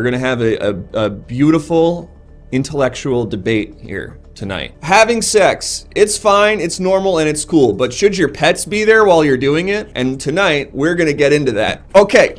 We're gonna have a beautiful intellectual debate here tonight. Having sex, it's fine, it's normal, and it's cool, but should your pets be there while you're doing it? And tonight, we're gonna get into that. Okay,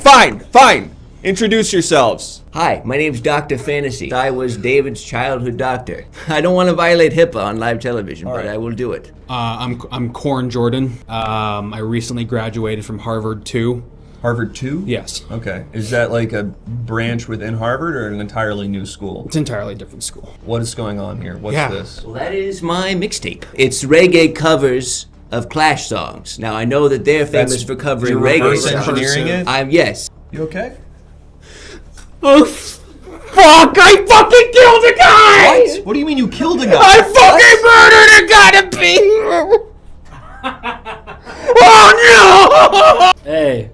fine. Introduce yourselves. Hi, my name's Dr. Fantasy. I was David's childhood doctor. I don't want to violate HIPAA on live television, but I will do it. I'm Corn Jordan. I recently graduated from Harvard 2. Harvard 2? Yes. Okay. Is that like a branch within Harvard or an entirely new school? It's an entirely different school. What is going on here? What's this? Well, that is my mixtape. It's reggae covers of Clash songs. Now, I know that they're famous for covering You're reggae reverse songs. engineering it? Yes. You okay? Oh, fuck! I fucking killed a guy! What? What do you mean you killed a guy? I fucking murdered a gotta be! Oh no! Hey.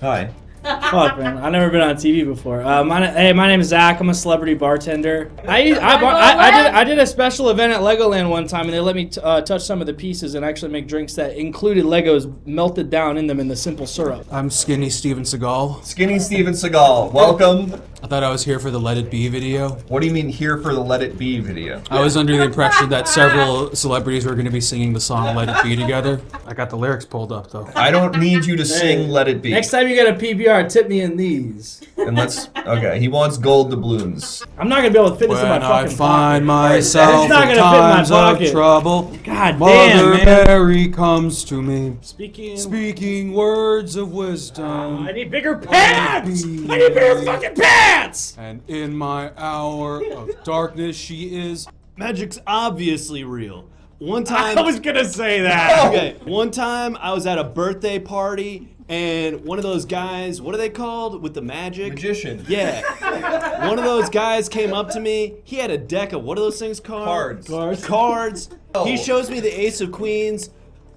Hi. Fuck, man. I've never been on TV before. My name is Zach. I'm a celebrity bartender. I did a special event at Legoland one time, and they let me touch some of the pieces and actually make drinks that included Legos melted down in them in the simple syrup. I'm Skinny Steven Seagal. Skinny Steven Seagal, welcome. I thought I was here for the Let It Be video. What do you mean here for the Let It Be video? I was under the impression that several celebrities were going to be singing the song Let It Be together. I got the lyrics pulled up, though. I don't need you to sing Let It Be. Next time you get a PBR, tip me in these. And okay, he wants gold doubloons. I'm not gonna be able to fit this in my When I fucking find pocket. myself It's not in gonna fit in my times of pocket. trouble, God damn, Mother man. Mary comes to me, Speaking words of wisdom. I need bigger pants! I need bigger fucking pants! And in my hour of darkness, she is. Magic's obviously real. One time, I was gonna say that. okay, one time I was at a birthday party and one of those guys, what are they called with the magic? Magician. Yeah. One of those guys came up to me. He had a deck of, what are those things called? Cards. Oh. He shows me the Ace of Queens.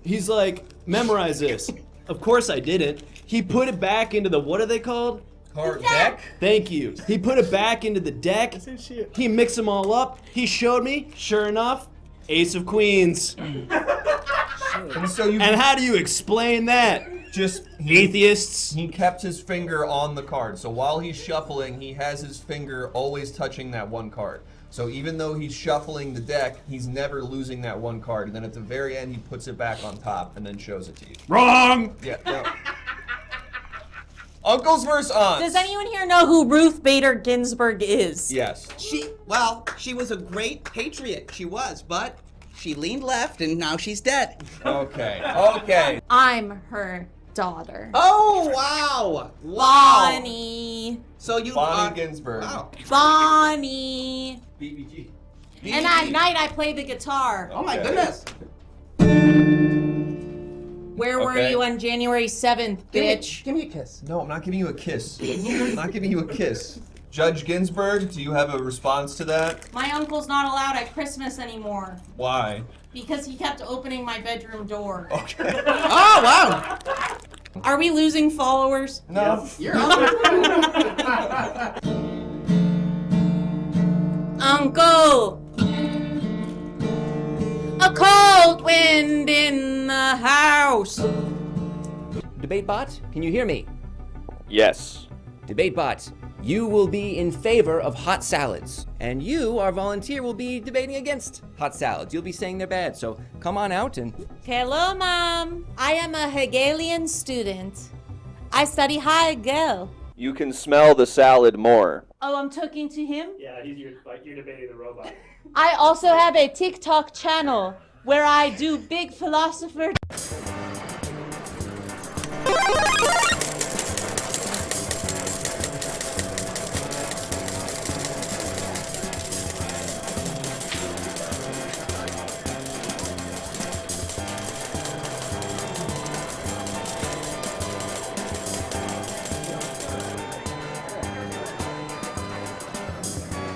He's like, memorize this. Of course I didn't. He put it back into the, what are they called? Card deck? Thank you. He put it back into the deck. He mixed them all up. He showed me, sure enough, Ace of Queens. And so you And how do you explain that? just Atheists. he kept his finger on the card. So while he's shuffling, he has his finger always touching that one card. So even though he's shuffling the deck, he's never losing that one card. And then at the very end, he puts it back on top and then shows it to you. Wrong. Yeah. No. Uncles versus aunts. Does anyone here know who Ruth Bader Ginsburg is? Yes. She was a great patriot. She was, but she leaned left and now she's dead. Okay. I'm her daughter. Oh, wow. Bonnie. So you Bonnie Ginsburg. Wow. Bonnie. BBG. And at night I play the guitar. Oh my goodness. Where were Okay. you on January 7th, bitch? Give me a kiss. No, I'm not giving you a kiss. I'm not giving you a kiss. Judge Ginsburg, do you have a response to that? My uncle's not allowed at Christmas anymore Why? because he kept opening my bedroom door. Okay. Oh, wow. Are we losing followers? No. You're on. Uncle! A cold wind in the house. Debate bot, can you hear me? Yes. Debate bot, you will be in favor of hot salads. And you, our volunteer, will be debating against hot salads. You'll be saying they're bad, so come on out and... Hello, Mom. I am a Hegelian student. I study Hegel. You can smell the salad more. Oh, I'm talking to him? Yeah, you're debating the robot. I also have a TikTok channel where I do big philosopher.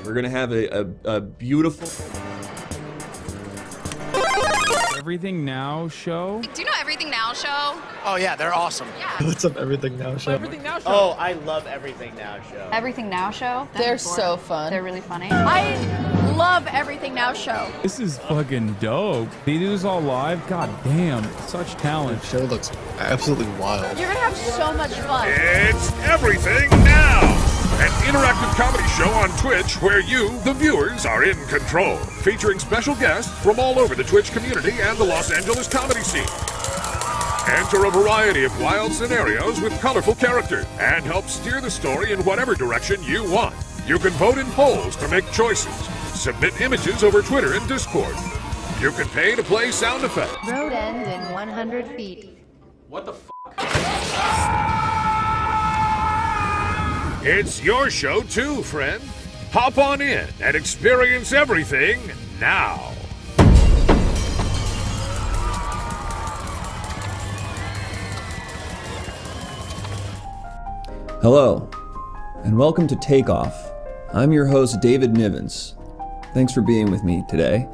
We're gonna have a beautiful. Everything Now show? Do you know Everything Now show? Oh yeah, they're awesome. Yeah. What's up, Everything Now show? Everything Now show. Oh, I love Everything Now show. Everything Now show? They're so fun. They're really funny. I love Everything Now show. This is fucking dope. They do this all live? God damn, such talent. The show looks absolutely wild. You're gonna have so much fun. It's Everything Now! an interactive comedy show on Twitch where you, the viewers, are in control, featuring special guests from all over the Twitch community and the Los Angeles comedy scene. Enter a variety of wild scenarios with colorful characters and help steer the story in whatever direction you want. You can vote in polls to make choices, submit images over Twitter and Discord. You can pay to play sound effects. Road ends in 100 feet. What the f***? It's your show too, friend. Hop on in and experience everything now. Hello, and welcome to Takeoff. I'm your host, David Nivens. Thanks for being with me today.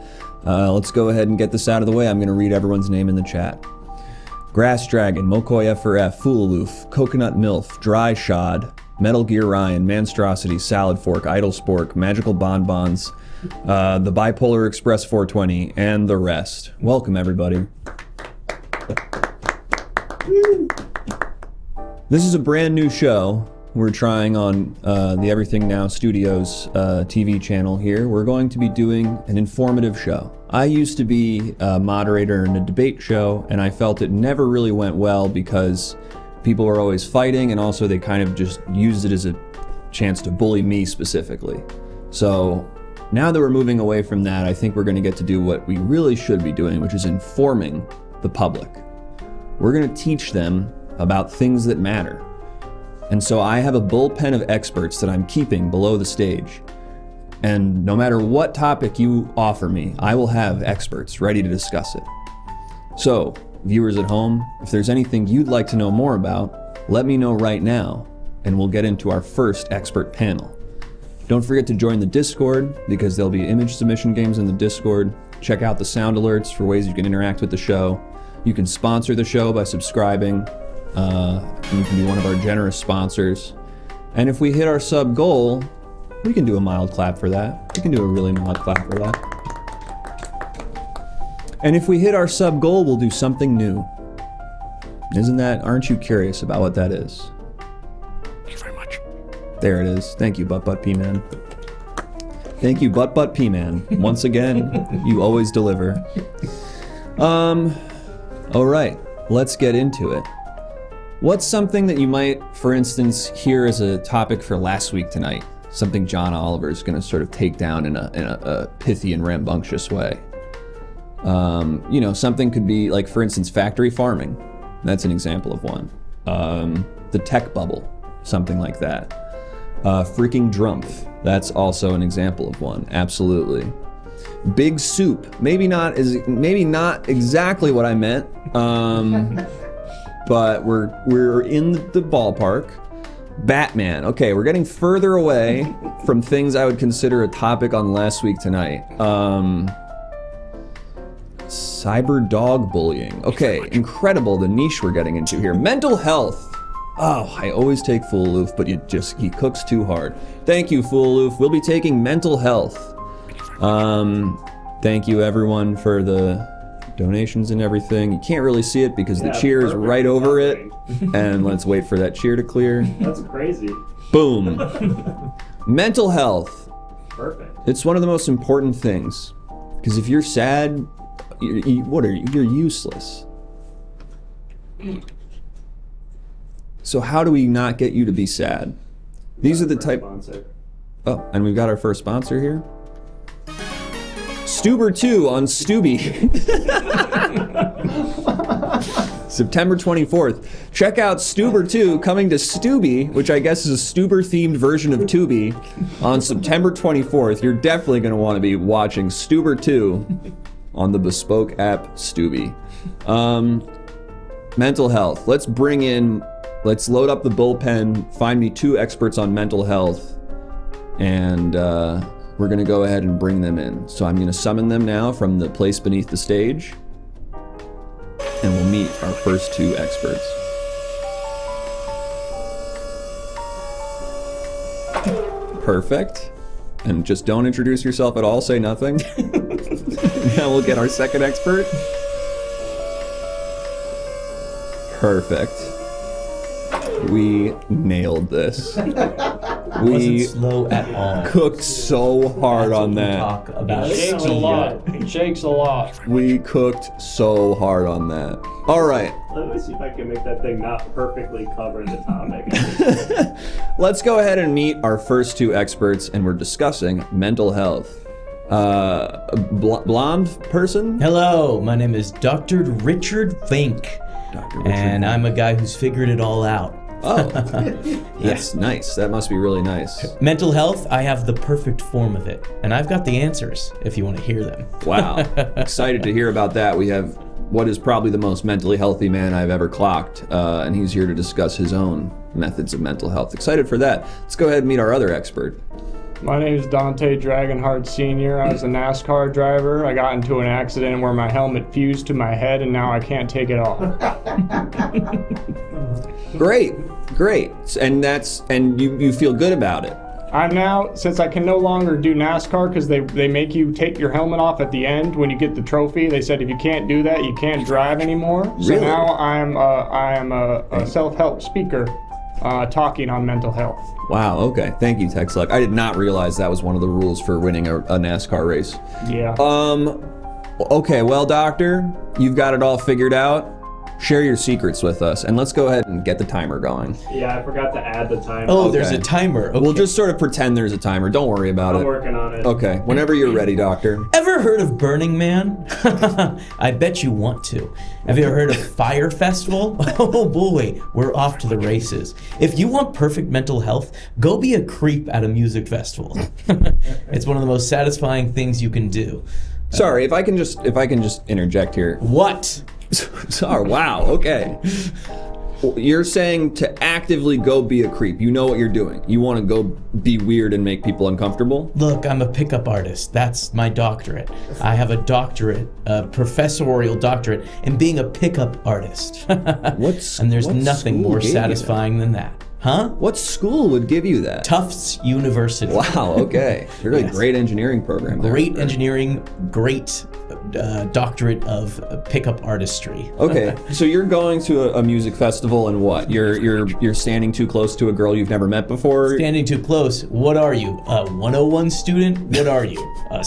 Let's go ahead and get this out of the way. I'm going to read everyone's name in the chat. Grass Dragon, Mokoi FRF, Foolaloof, Coconut Milf, Dry Shod, Metal Gear Ryan, Manstrosity, Salad Fork, Idle Spork, Magical Bonbons, the Bipolar Express 420, and the rest. Welcome, everybody. This is a brand new show we're trying on the Everything Now Studios TV channel here. We're going to be doing an informative show. I used to be a moderator in a debate show, and I felt it never really went well because people were always fighting, and also they kind of just used it as a chance to bully me specifically. So now that we're moving away from that, I think we're going to get to do what we really should be doing, which is informing the public. We're going to teach them about things that matter. And so I have a bullpen of experts that I'm keeping below the stage. And no matter what topic you offer me, I will have experts ready to discuss it. So, viewers at home, if there's anything you'd like to know more about, let me know right now, and we'll get into our first expert panel. Don't forget to join the Discord, because there'll be image submission games in the Discord. Check out the sound alerts for ways you can interact with the show. You can sponsor the show by subscribing. You can be one of our generous sponsors. And if we hit our sub goal, we can do a mild clap for that. We can do a really mild clap for that. And if we hit our sub goal, we'll do something new. Aren't you curious about what that is? Thank you very much. There it is. Thank you, Butt P-Man. Thank you, Butt P-Man. Once again, you always deliver. All right, let's get into it. What's something that you might, for instance, hear as a topic for last week tonight? Something John Oliver is going to sort of take down in a pithy and rambunctious way. Something could be like, for instance, factory farming. That's an example of one. The tech bubble, something like that. Freaking Drumpf, that's also an example of one. Absolutely. Big soup, maybe not exactly what I meant. But we're in the ballpark. Batman. Okay, we're getting further away from things I would consider a topic on last week tonight. Cyber dog bullying. Okay, incredible the niche we're getting into here. Mental health. Oh, I always take Foolaloof, but he cooks too hard. Thank you, Foolaloof. We'll be taking mental health. Thank you everyone for the donations and everything. You can't really see it because the cheer is right over it. And let's wait for that cheer to clear. That's crazy. Boom. Mental health. Perfect. It's one of the most important things. Because if you're sad, you're useless. So how do we not get you to be sad? These are the type... Oh, and we've got our first sponsor here. Stuber 2 on Stubby. September 24th. Check out Stuber 2 coming to Stubby, which I guess is a Stuber-themed version of Tubi, on September 24th. You're definitely going to want to be watching Stuber 2 on the bespoke app Stubby. Mental health. Let's load up the bullpen, find me 2 experts on mental health, and we're going to go ahead and bring them in. So I'm going to summon them now from the place beneath the stage, and we'll meet our first 2 experts. Perfect. And just don't introduce yourself at all, say nothing. Now we'll get our second expert. Perfect. We nailed this. We slow at all. cooked so hard on that. Talk about It shakes a lot. It shakes a lot. We cooked so hard on that. All right. Let me see if I can make that thing not perfectly cover the topic. Let's go ahead and meet our first two experts, and we're discussing mental health. Blonde person? Hello, my name is Dr. Richard Fink. And I'm a guy who's figured it all out. Oh, that's nice. That must be really nice. Mental health, I have the perfect form of it. And I've got the answers, if you want to hear them. Wow. Excited to hear about that. We have what is probably the most mentally healthy man I've ever clocked, and he's here to discuss his own methods of mental health. Excited for that. Let's go ahead and meet our other expert. My name is Dante Dragonheart Sr. I was a NASCAR driver. I got into an accident where my helmet fused to my head and now I can't take it off. Great. And you feel good about it. I'm now, since I can no longer do NASCAR because they make you take your helmet off at the end when you get the trophy. They said if you can't do that, you can't drive anymore. So Really? now I am a self-help speaker talking on mental health. Wow, okay. Thank you, TexLuck. I did not realize that was one of the rules for winning a NASCAR race. Yeah. Okay, well, doctor, you've got it all figured out. Share your secrets with us, and let's go ahead and get the timer going. Yeah, I forgot to add the timer. Oh, there's a timer. Okay. We'll just sort of pretend there's a timer. Don't worry about it. I'm working on it. Okay, whenever you're ready, doctor. Ever heard of Burning Man? I bet you want to. Have you ever heard of Fire Festival? Oh boy, we're off to the races. If you want perfect mental health, go be a creep at a music festival. It's one of the most satisfying things you can do. Sorry, if I can just interject here. What? Sorry, wow, okay. You're saying to actively go be a creep. You know what you're doing. You want to go be weird and make people uncomfortable? Look, I'm a pickup artist. That's my doctorate. I have a doctorate, a professorial doctorate in being a pickup artist. And there's nothing more satisfying than that. Huh? What school would give you that? Tufts University. Wow, okay. Really Yes. great engineering program there. Great engineering, great doctorate of pickup artistry. Okay, so you're going to a music festival and what? You're standing too close to a girl you've never met before? Standing too close. What are you? A 101 student? What are you? A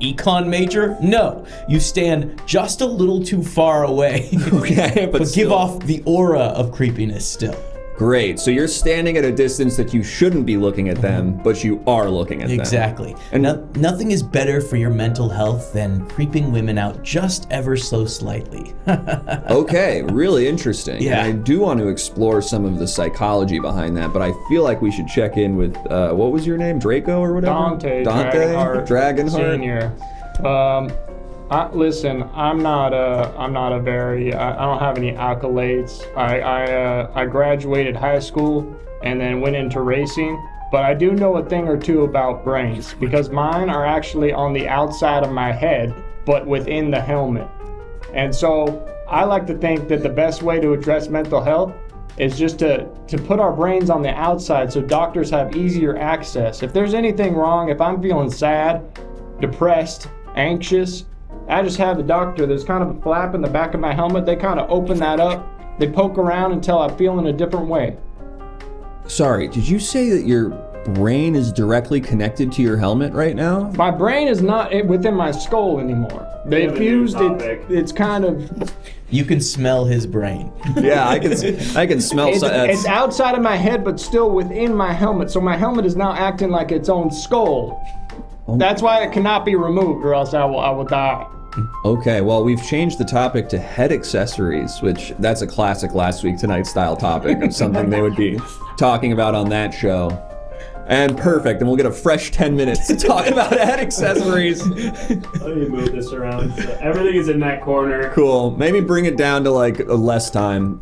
econ major? No. You stand just a little too far away. Okay, but give still. off the aura of creepiness still. Great. So you're standing at a distance that you shouldn't be looking at them, but you are looking at them. Exactly. And nothing is better for your mental health than creeping women out just ever so slightly. okay, really interesting. Yeah. And I do want to explore some of the psychology behind that, but I feel like we should check in with, what was your name? Draco or whatever? Dante Dragonheart. Senior. Listen, I'm not a very. I don't have any accolades. I graduated high school and then went into racing, but I do know a thing or two about brains because mine are actually on the outside of my head, but within the helmet. And so I like to think that the best way to address mental health is just to put our brains on the outside so doctors have easier access. If there's anything wrong, if I'm feeling sad, depressed, anxious, I just have the doctor, there's kind of a flap in the back of my helmet, they kind of open that up, they poke around until I feel in a different way. Sorry, did you say that your brain is directly connected to your helmet right now? My brain is not within my skull anymore. They fused it, it's kind of... You can smell his brain. Yeah, I can smell. It's outside of my head, but still within my helmet, so my helmet is now acting like its own skull. That's why it cannot be removed, or else I will die. Okay, well, we've changed the topic to head accessories, which that's a classic Last Week Tonight style topic of something they would be talking about on that show. And perfect, and we'll get a fresh 10 minutes to talk about head accessories. Let me move this around. So everything is in that corner. Cool. Maybe bring it down to like less time.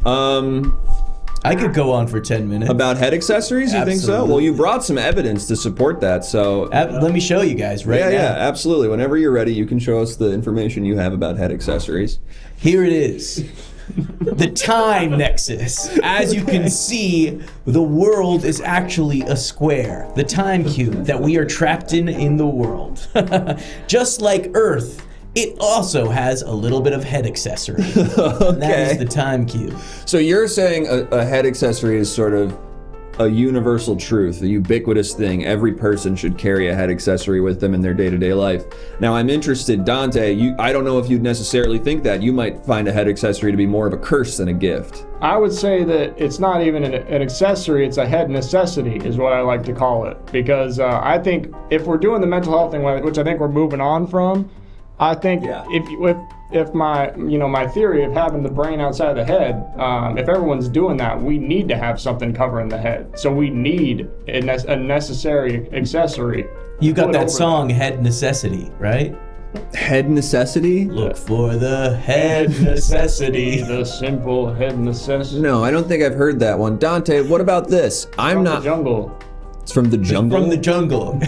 I could go on for 10 minutes. About head accessories? You think so? Well, you brought some evidence to support that, so... Let me show you guys right now. Yeah, absolutely. Whenever you're ready, you can show us the information you have about head accessories. Here it is. The time nexus. As you can see, the world is actually a square. The time cube that we are trapped in the world. Just like Earth, it also has a little bit of head accessory. Okay. And that is the time cube. So you're saying a head accessory is sort of a universal truth, a ubiquitous thing. Every person should carry a head accessory with them in their day-to-day life. Now, I'm interested, Dante, I don't know if you'd necessarily think that. You might find a head accessory to be more of a curse than a gift. I would say that it's not even an accessory, it's a head necessity is what I like to call it. Because I think if we're doing the mental health thing, which I think we're moving on from, I think if my theory of having the brain outside the head, if everyone's doing that, we need to have something covering the head. So we need a necessary accessory. You got that song, Head Necessity, right? Head necessity? Look for the head necessity. The simple head necessity. No, I don't think I've heard that one. Dante, what about this? From the jungle. It's from the jungle? From the jungle.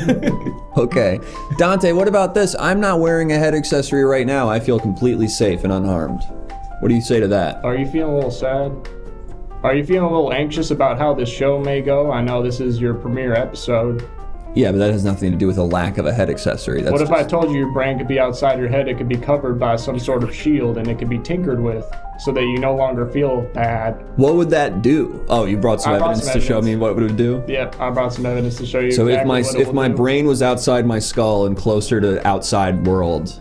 Okay. Dante, what about this? I'm not wearing a head accessory right now. I feel completely safe and unharmed. What do you say to that? Are you feeling a little sad? Are you feeling a little anxious about how this show may go? I know this is your premiere episode. Yeah, but that has nothing to do with a lack of a head accessory. What if I told you your brain could be outside your head, it could be covered by some sort of shield, and it could be tinkered with so that you no longer feel bad? What would that do? Oh, you brought some evidence to show me what it would do? Yep, I brought some evidence to show you So exactly if my brain was outside my skull and closer to outside world.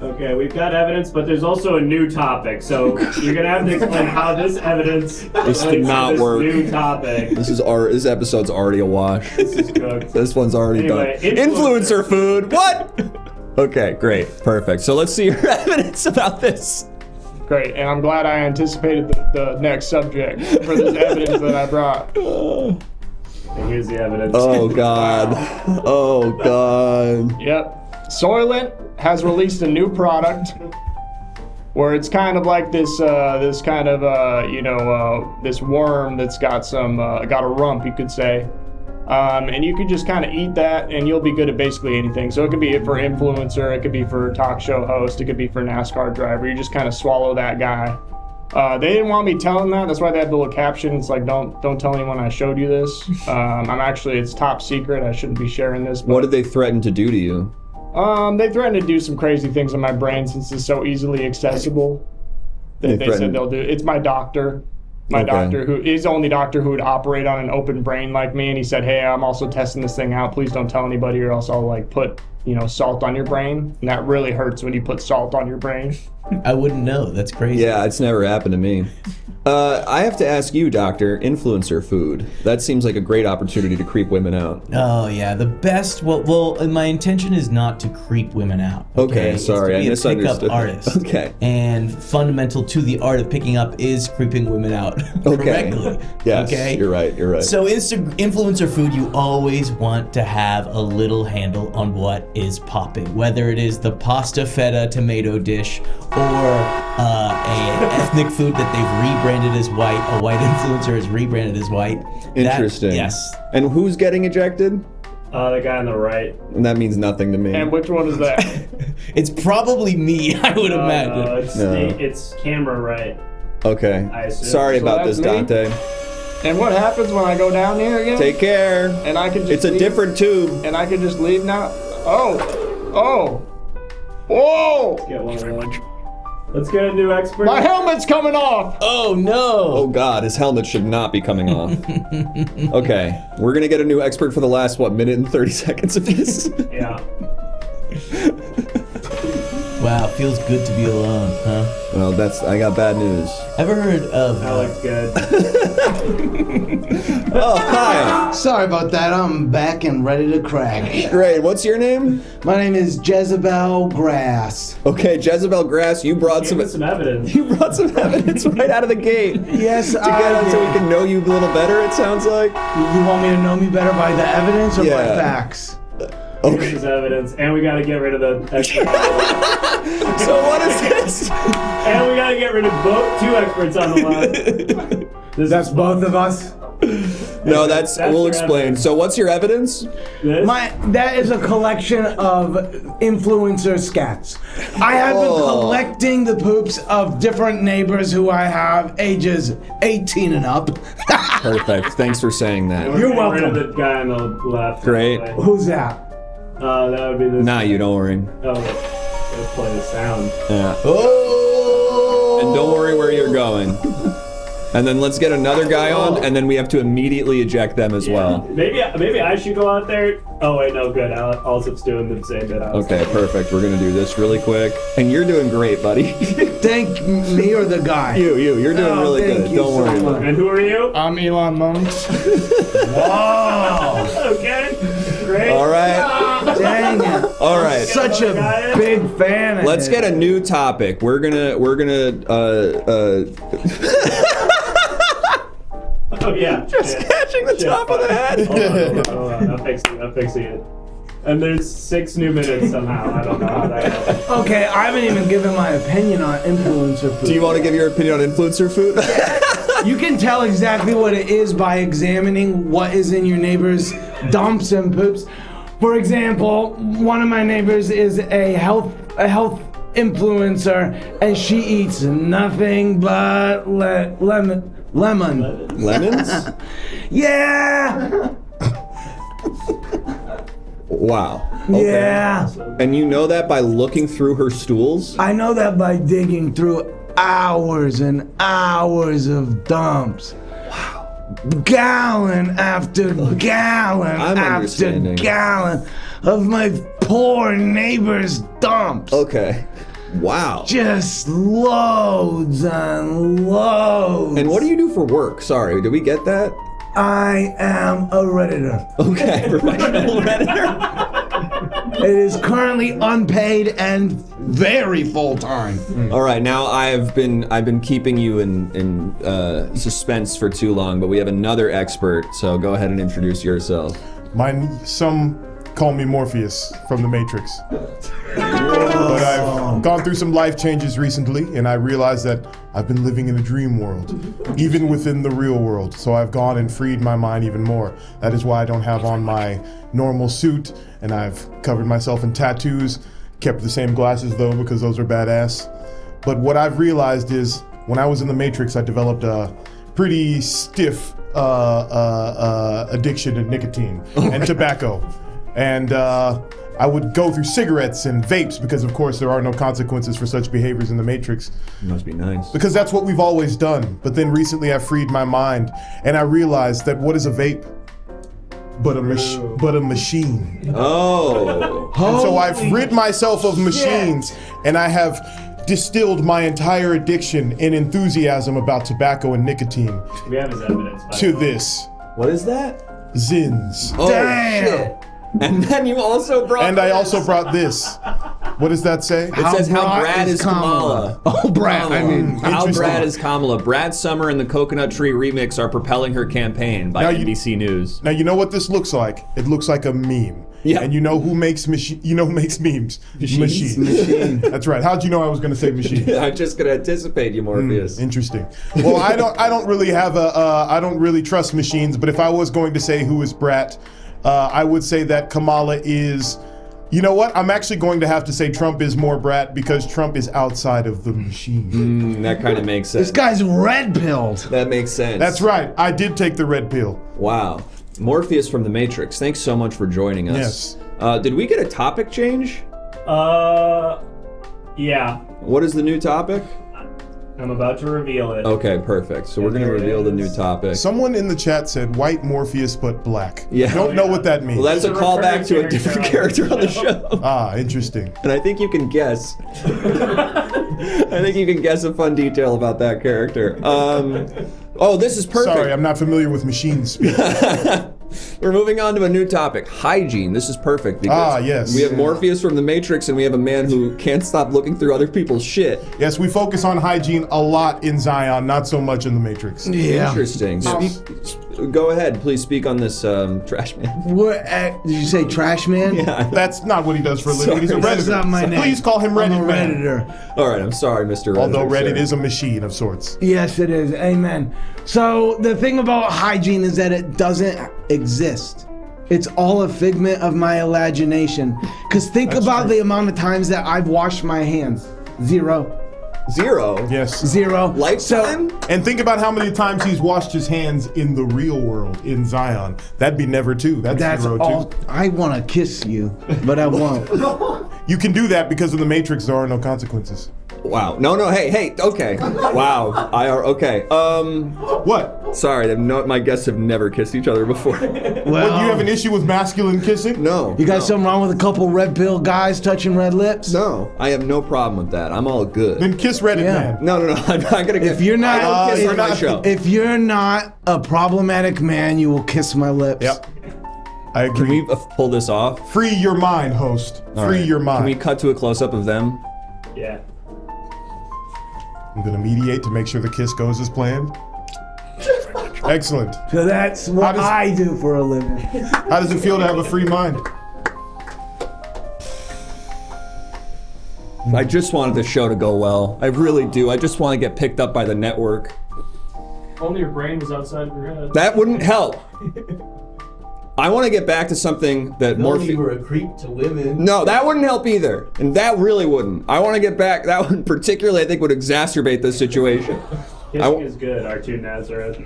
Okay, we've got evidence, but there's also a new topic. So you're gonna have to explain how this evidence This did not work. New topic. This episode's already a wash. This is cooked. This one's already Anyway, done. Influencer food. What? Okay, great, perfect. So let's see your evidence about this. Great, and I'm glad I anticipated the next subject for this evidence that I brought. And here's the evidence. Oh God. Oh God. Yep. Soylent has released a new product where it's kind of like this this worm that's got a rump, you could say, and you could just kind of eat that and you'll be good at basically anything. So it could be for influencer, it could be for talk show host, it could be for NASCAR driver. You just kind of swallow that guy. They didn't want me telling that. That's why they have the little caption. It's like, don't tell anyone I showed you this. It's top secret. I shouldn't be sharing this. What did they threaten to do to you? They threatened to do some crazy things on my brain since it's so easily accessible. They said they'll do it. It's my doctor. Doctor, who is the only doctor who would operate on an open brain like me, and he said, hey, I'm also testing this thing out. Please don't tell anybody or else I'll put salt on your brain. And that really hurts when you put salt on your brain. I wouldn't know. That's crazy. Yeah, it's never happened to me. I have to ask you, Doctor, influencer food. That seems like a great opportunity to creep women out. Oh, yeah. The best... Well, my intention is not to creep women out. Okay, sorry. I misunderstood. Pickup artist. Okay. And fundamental to the art of picking up is creeping women out correctly. Yes, okay? You're right. So influencer food, you always want to have a little handle on what is popping. Whether it is the pasta feta tomato dish or a ethnic food that they've rebranded as white, a white influencer is rebranded as white. Interesting. Yes. And who's getting ejected? The guy on the right. And that means nothing to me. And which one is that? It's probably me, I would imagine. It's camera right. Okay. I assume. Sorry about this, me? Dante. And what happens when I go down here again? Take care. And I can just It's a different tube. And I can just leave now? Oh. Whoa! Let's get one of them. Let's get a new expert. My helmet's coming off! Oh no! Oh God, his helmet should not be coming off. Okay, we're gonna get a new expert for the last, minute and 30 seconds of this? Yeah. Wow, feels good to be alone, huh? Well, I got bad news. Ever heard of... That looks good. Oh, hi. Sorry about that. I'm back and ready to crack. Great. What's your name? My name is Jezebel Grass. Okay, Jezebel Grass, you brought some evidence. You brought some evidence right out of the gate. Yes, to get us so we can know you a little better, it sounds like. You want me to know me better by the evidence or by facts? Okay. This is evidence, and we gotta get rid of the expert. So what is this? And we gotta get rid of two experts on the line. That's both of us? No, we'll explain. Evidence. So what's your evidence? That is a collection of influencer scats. I have been collecting the poops of different neighbors who I have ages 18 and up. Perfect. Thanks for saying that. You're welcome. Rid of the guy on the left. Great. Who's that? That would be this. Nah, you don't worry. Oh, let's play the sound. Yeah. Oh! And don't worry where you're going. And then let's get another guy on, and then we have to immediately eject them as well. Maybe I should go out there. Oh wait, no, good. Alsip's doing the same bit. Okay, perfect. We're gonna do this really quick. And you're doing great, buddy. Thank me or the guy? You're doing really good. Don't worry about it. And who are you? I'm Elon Musk. Wow. Okay. Great. All right. Dang it. All right. Such a big fan of Let's get a new topic. We're gonna Oh yeah. Just catching the top of the head. Hold on. I'm fixing it. And there's 6 new minutes somehow. I don't know how that happened. Okay, I haven't even given my opinion on influencer food. Do you want to give your opinion on influencer food? You can tell exactly what it is by examining what is in your neighbor's dumps and poops. For example, one of my neighbors is a health influencer, and she eats nothing but lemon. Lemons? Yeah. Wow. Okay. Yeah. And you know that by looking through her stools? I know that by digging through hours and hours of dumps. Wow. Gallon after gallon after gallon of my poor neighbor's dumps. Okay. Wow. Just loads and loads. And what do you do for work? Sorry, did we get that? I am a Redditor. Okay, professional Redditor. It is currently unpaid and very full time. All right, now I've been keeping you in suspense for too long, but we have another expert. So go ahead and introduce yourself. Some call me Morpheus from the Matrix. But I've gone through some life changes recently, and I realized that I've been living in a dream world, even within the real world. So I've gone and freed my mind even more. That is why I don't have on my normal suit, and I've covered myself in tattoos, kept the same glasses though, because those are badass. But what I've realized is, when I was in the Matrix, I developed a pretty stiff addiction to nicotine and tobacco. And I would go through cigarettes and vapes because, of course, there are no consequences for such behaviors in the Matrix. It must be nice. Because that's what we've always done. But then recently I freed my mind and I realized that what is a vape? But a machine. Oh. And so I've rid myself of machines and I have distilled my entire addiction and enthusiasm about tobacco and nicotine We have his evidence. to this. What is that? Zins. Oh, shit. And then you also brought And I also brought this. What does that say? It says how Brad is Kamala. Oh, Brad. I mean, how Brad is Kamala. Brad Summer and the Coconut Tree remix are propelling her campaign by NBC News. Now you know what this looks like. It looks like a meme. Yeah. And you know who makes memes? Machines. Machine. That's right. How'd you know I was going to say machine? I'm just going to anticipate you, Morpheus. Interesting. Well, I don't really have I don't really trust machines. But if I was going to say who is Brat, I would say that Kamala is. You know what? I'm actually going to have to say Trump is more Brat because Trump is outside of the machine. That kind of makes sense. This guy's red-pilled. That makes sense. That's right. I did take the red pill. Wow. Morpheus from The Matrix, thanks so much for joining us. Yes. Did we get a topic change? Yeah. What is the new topic? I'm about to reveal it. Okay, perfect. So we're going to reveal the new topic. Someone in the chat said white Morpheus but black. Yeah. I don't know what that means. Well, that's a callback to a different character on the show. Ah, interesting. And I think you can guess. I think you can guess a fun detail about that character. Oh, this is perfect. Sorry, I'm not familiar with machine speak. We're moving on to a new topic, hygiene. This is perfect because yes. we have Morpheus from The Matrix and we have a man who can't stop looking through other people's shit. Yes, we focus on hygiene a lot in Zion, not so much in the Matrix. Yeah. Interesting. Go ahead, please speak on this trash man. What? Did you say trash man? Yeah. That's not what he does for a living. He's a Redditor. That's not my name. Please call him Reddit I'm a man. Redditor. All right, I'm sorry, Mr. Redditor. Although Reddit sir. is a machine of sorts. Yes, it is. Amen. So the thing about hygiene is that it doesn't exist. It's all a figment of my imagination. Because think about the amount of times that I've washed my hands. Zero. Yes. Zero. Lifetime? And think about how many times he's washed his hands in the real world, in Zion. That'd be never two. That's zero all. too. I want to kiss you, but I won't. You can do that because in the Matrix there are no consequences. Wow. No. Hey. Okay. Wow. Okay. What? Sorry. My guests have never kissed each other before. What, do you have an issue with masculine kissing? No. You got something wrong with a couple red pill guys touching red lips? No. I have no problem with that. I'm all good. Then kiss Reddit man. No. I'm not gonna get. If you're not, I don't kiss on my show. If you're not a problematic man, you will kiss my lips. Yep. I agree. Can we pull this off? Free your mind, host. Free your mind. Can we cut to a close-up of them? Yeah. I'm gonna mediate to make sure the kiss goes as planned. Excellent. So that's what I do for a living. How does it feel to have a free mind? I just wanted the show to go well. I really do. I just want to get picked up by the network. Only your brain was outside of your head. That wouldn't help. I want to get back to something that more. You were a creep to women. No, that wouldn't help either, and that really wouldn't. I want to get back. That one particularly, I think, would exacerbate this situation. Kissing is good, R2 Nazareth.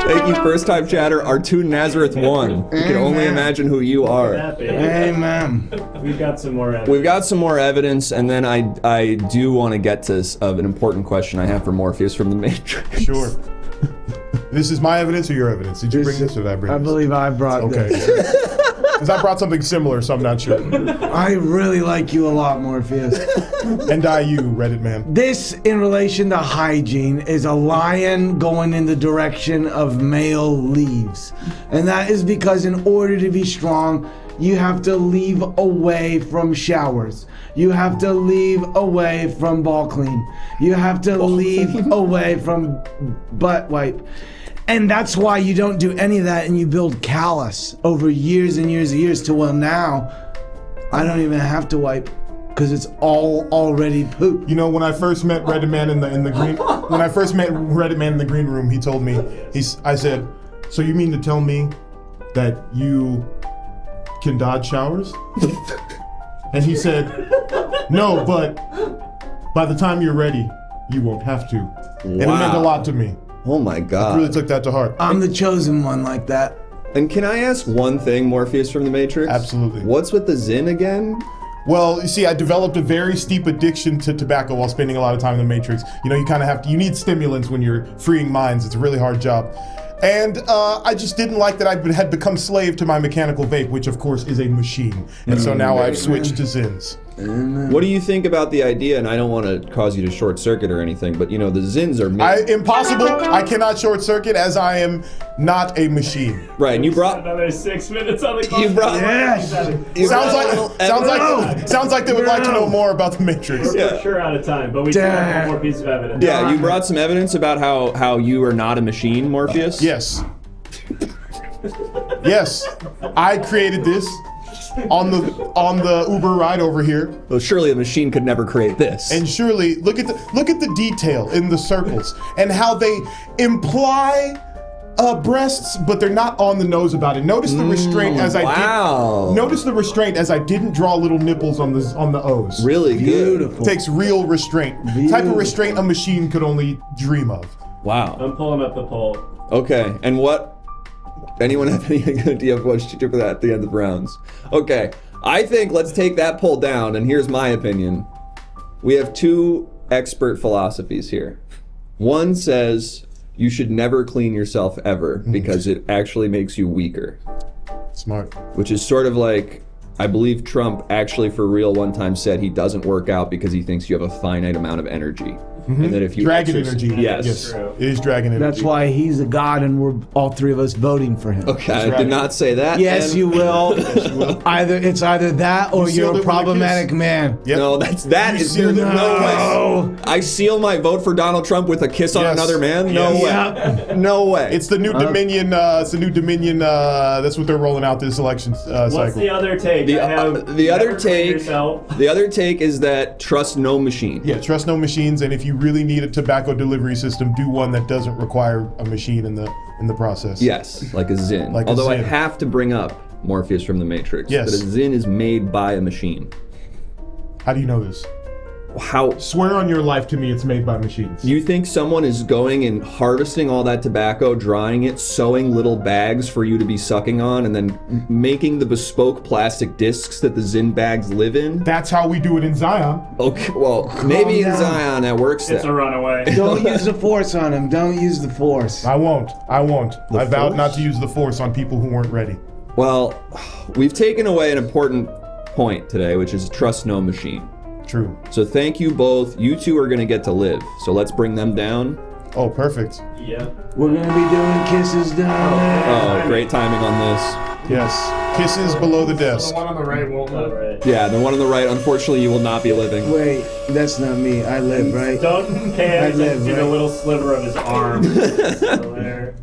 Thank you, first-time chatter. R2 Nazareth 1. You can only imagine who you are. Amen. We've got some more evidence. We've got some more evidence, and then I do want to get to an important question I have for Morpheus from the Matrix. Sure. This is my evidence or your evidence? Did you bring this or did I bring this? I believe I brought this. Because I brought something similar, so I'm not sure. I really like you a lot, Morpheus. And you, Reddit man. This, in relation to hygiene, is a lion going in the direction of male leaves. And that is because in order to be strong, you have to leave away from showers. You have to leave away from ball clean. You have to leave away from butt wipe. And that's why you don't do any of that and you build callus over years and years and years to, well, now I don't even have to wipe because it's all already poop. You know, when I first met Reddit man in the green room, he told me, I said, so you mean to tell me that you can dodge showers? And he said, no, but by the time you're ready, you won't have to. And it meant a lot to me. Oh my God. I really took that to heart. I'm the chosen one like that. And can I ask one thing, Morpheus from the Matrix? Absolutely. What's with the Zin again? Well, you see, I developed a very steep addiction to tobacco while spending a lot of time in the Matrix. You know, you kind of have to, you need stimulants when you're freeing minds. It's a really hard job. And I just didn't like that I had become slave to my mechanical vape, which of course is a machine. And so now I've switched to Zins. What do you think about the idea? And I don't want to cause you to short circuit or anything, but you know, the Zins are made. Impossible. I cannot short circuit as I am not a machine. Right, and you brought another 6 minutes on the clock. You brought Sounds like they would like to know more about the Matrix. We're for sure out of time, but we do have one more piece of evidence. Yeah, you brought some evidence about how you are not a machine, Morpheus? Yes. Yes. I created this on the Uber ride over here. Well, surely a machine could never create this. And surely look at the detail in the circles and how they imply breasts, but they're not on the nose about it. Notice the restraint as Notice the restraint as I didn't draw little nipples on the O's. Really good. Takes real restraint. Type of restraint a machine could only dream of. Wow. I'm pulling up the poll. Okay, and what? Anyone have any idea of what you do for that at the end of the rounds? Okay, I think let's take that poll down, and here's my opinion. We have two expert philosophies here. One says you should never clean yourself ever because it actually makes you weaker. Smart. Which is sort of like, I believe Trump actually for real one time said he doesn't work out because he thinks you have a finite amount of energy. And that if you dragon energy. Yes. It is dragon energy. That's why he's a god and we're all three of us voting for him. Okay, I did not say that. Yes, you will. It's either that or you're a problematic man. Yep. No, there's no way. I seal my vote for Donald Trump with a kiss on another man? No way. No way. It's the new Dominion, that's what they're rolling out this election cycle. What's the other take? The other take is that trust no machine. Yeah, trust no machines, and if you really need a tobacco delivery system, do one that doesn't require a machine in the process. Yes, like a Zin. Although I have to bring up Morpheus from the Matrix. Yes. That a Zin is made by a machine. How do you know this? how... Swear on your life to me it's made by machines. You think someone is going and harvesting all that tobacco, drying it, sewing little bags for you to be sucking on, and then making the bespoke plastic discs that the Zin bags live in? That's how we do it in Zion. Okay, well, maybe in Zion that works. It's a runaway. Don't use the force on him. Don't use the force. I won't. I vowed not to use the force on people who weren't ready. Well, we've taken away an important point today, which is trust no machine. True. So thank you both. You two are going to get to live. So let's bring them down. Oh, perfect. Yeah. We're going to be doing kisses down there. Oh, great timing on this. Yes. Kisses below the desk. The one on the right won't live. Yeah, the one on the right, unfortunately, you will not be living. Wait, that's not me. I live, right? Don't pay I attention live, to right? the little sliver of his arm. Still there.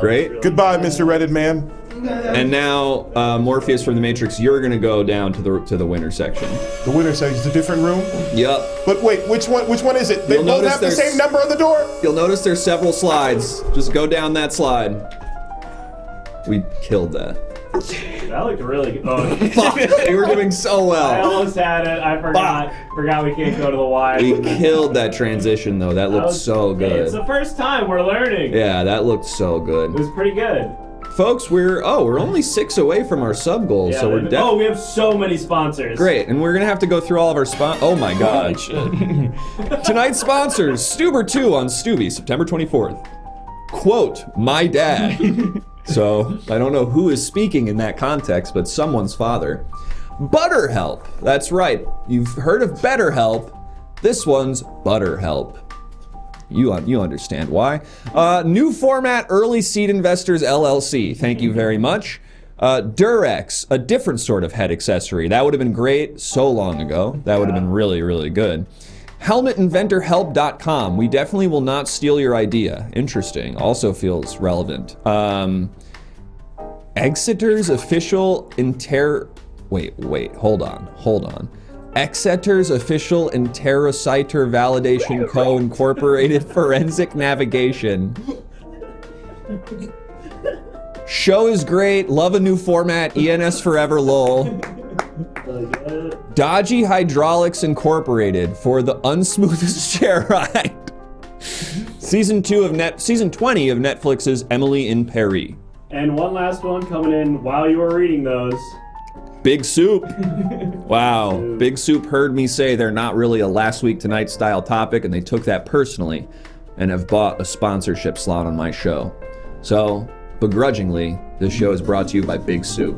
Great. Really Goodbye, Mr. Reddit Man. And now, Morpheus from the Matrix, you're going to go down to the winner section. The winner section is a different room? Yep. But wait, which one is it? They You'll both notice have the there's- same number on the door? You'll notice there's several slides. Just go down that slide. We killed that. That looked really good. Oh, Fuck, you were doing so well. I almost had it. I forgot. Forgot we can't go to the Y. We killed that transition though. That looked so Hey, it's good. the first time we're learning. Yeah, that looked so good. It was pretty good. Folks, we're only 6 away from our sub goal, Yeah, so we're definitely we have so many sponsors. great, and we're gonna have to go through all of our oh my god. Tonight's sponsors, Stuber 2 on Stubby, September 24th. Quote, my dad. So, I don't know who is speaking in that context, but someone's father. ButterHelp. That's right. You've heard of BetterHelp. This one's ButterHelp. You understand why. New format, Early Seed Investors LLC. Thank you very much. Durex, a different sort of head accessory. That would have been great so long ago. That would have been really, really good. HelmetInventorHelp.com. We definitely will not steal your idea. Interesting. Also feels relevant. Exeter's official Wait, hold on. Exeter's official Interociter Validation Co. Incorporated Forensic Navigation. Show is great. Love a new format. ENS Forever lol. Dodgy Hydraulics Incorporated for the unsmoothest chair ride. Season 20 of Netflix's Emily in Paris. And one last one coming in while you were reading those. Big Soup. Wow. Big Soup heard me say they're not really a last week tonight style topic, and they took that personally and have bought a sponsorship slot on my show. So, begrudgingly, this show is brought to you by Big Soup.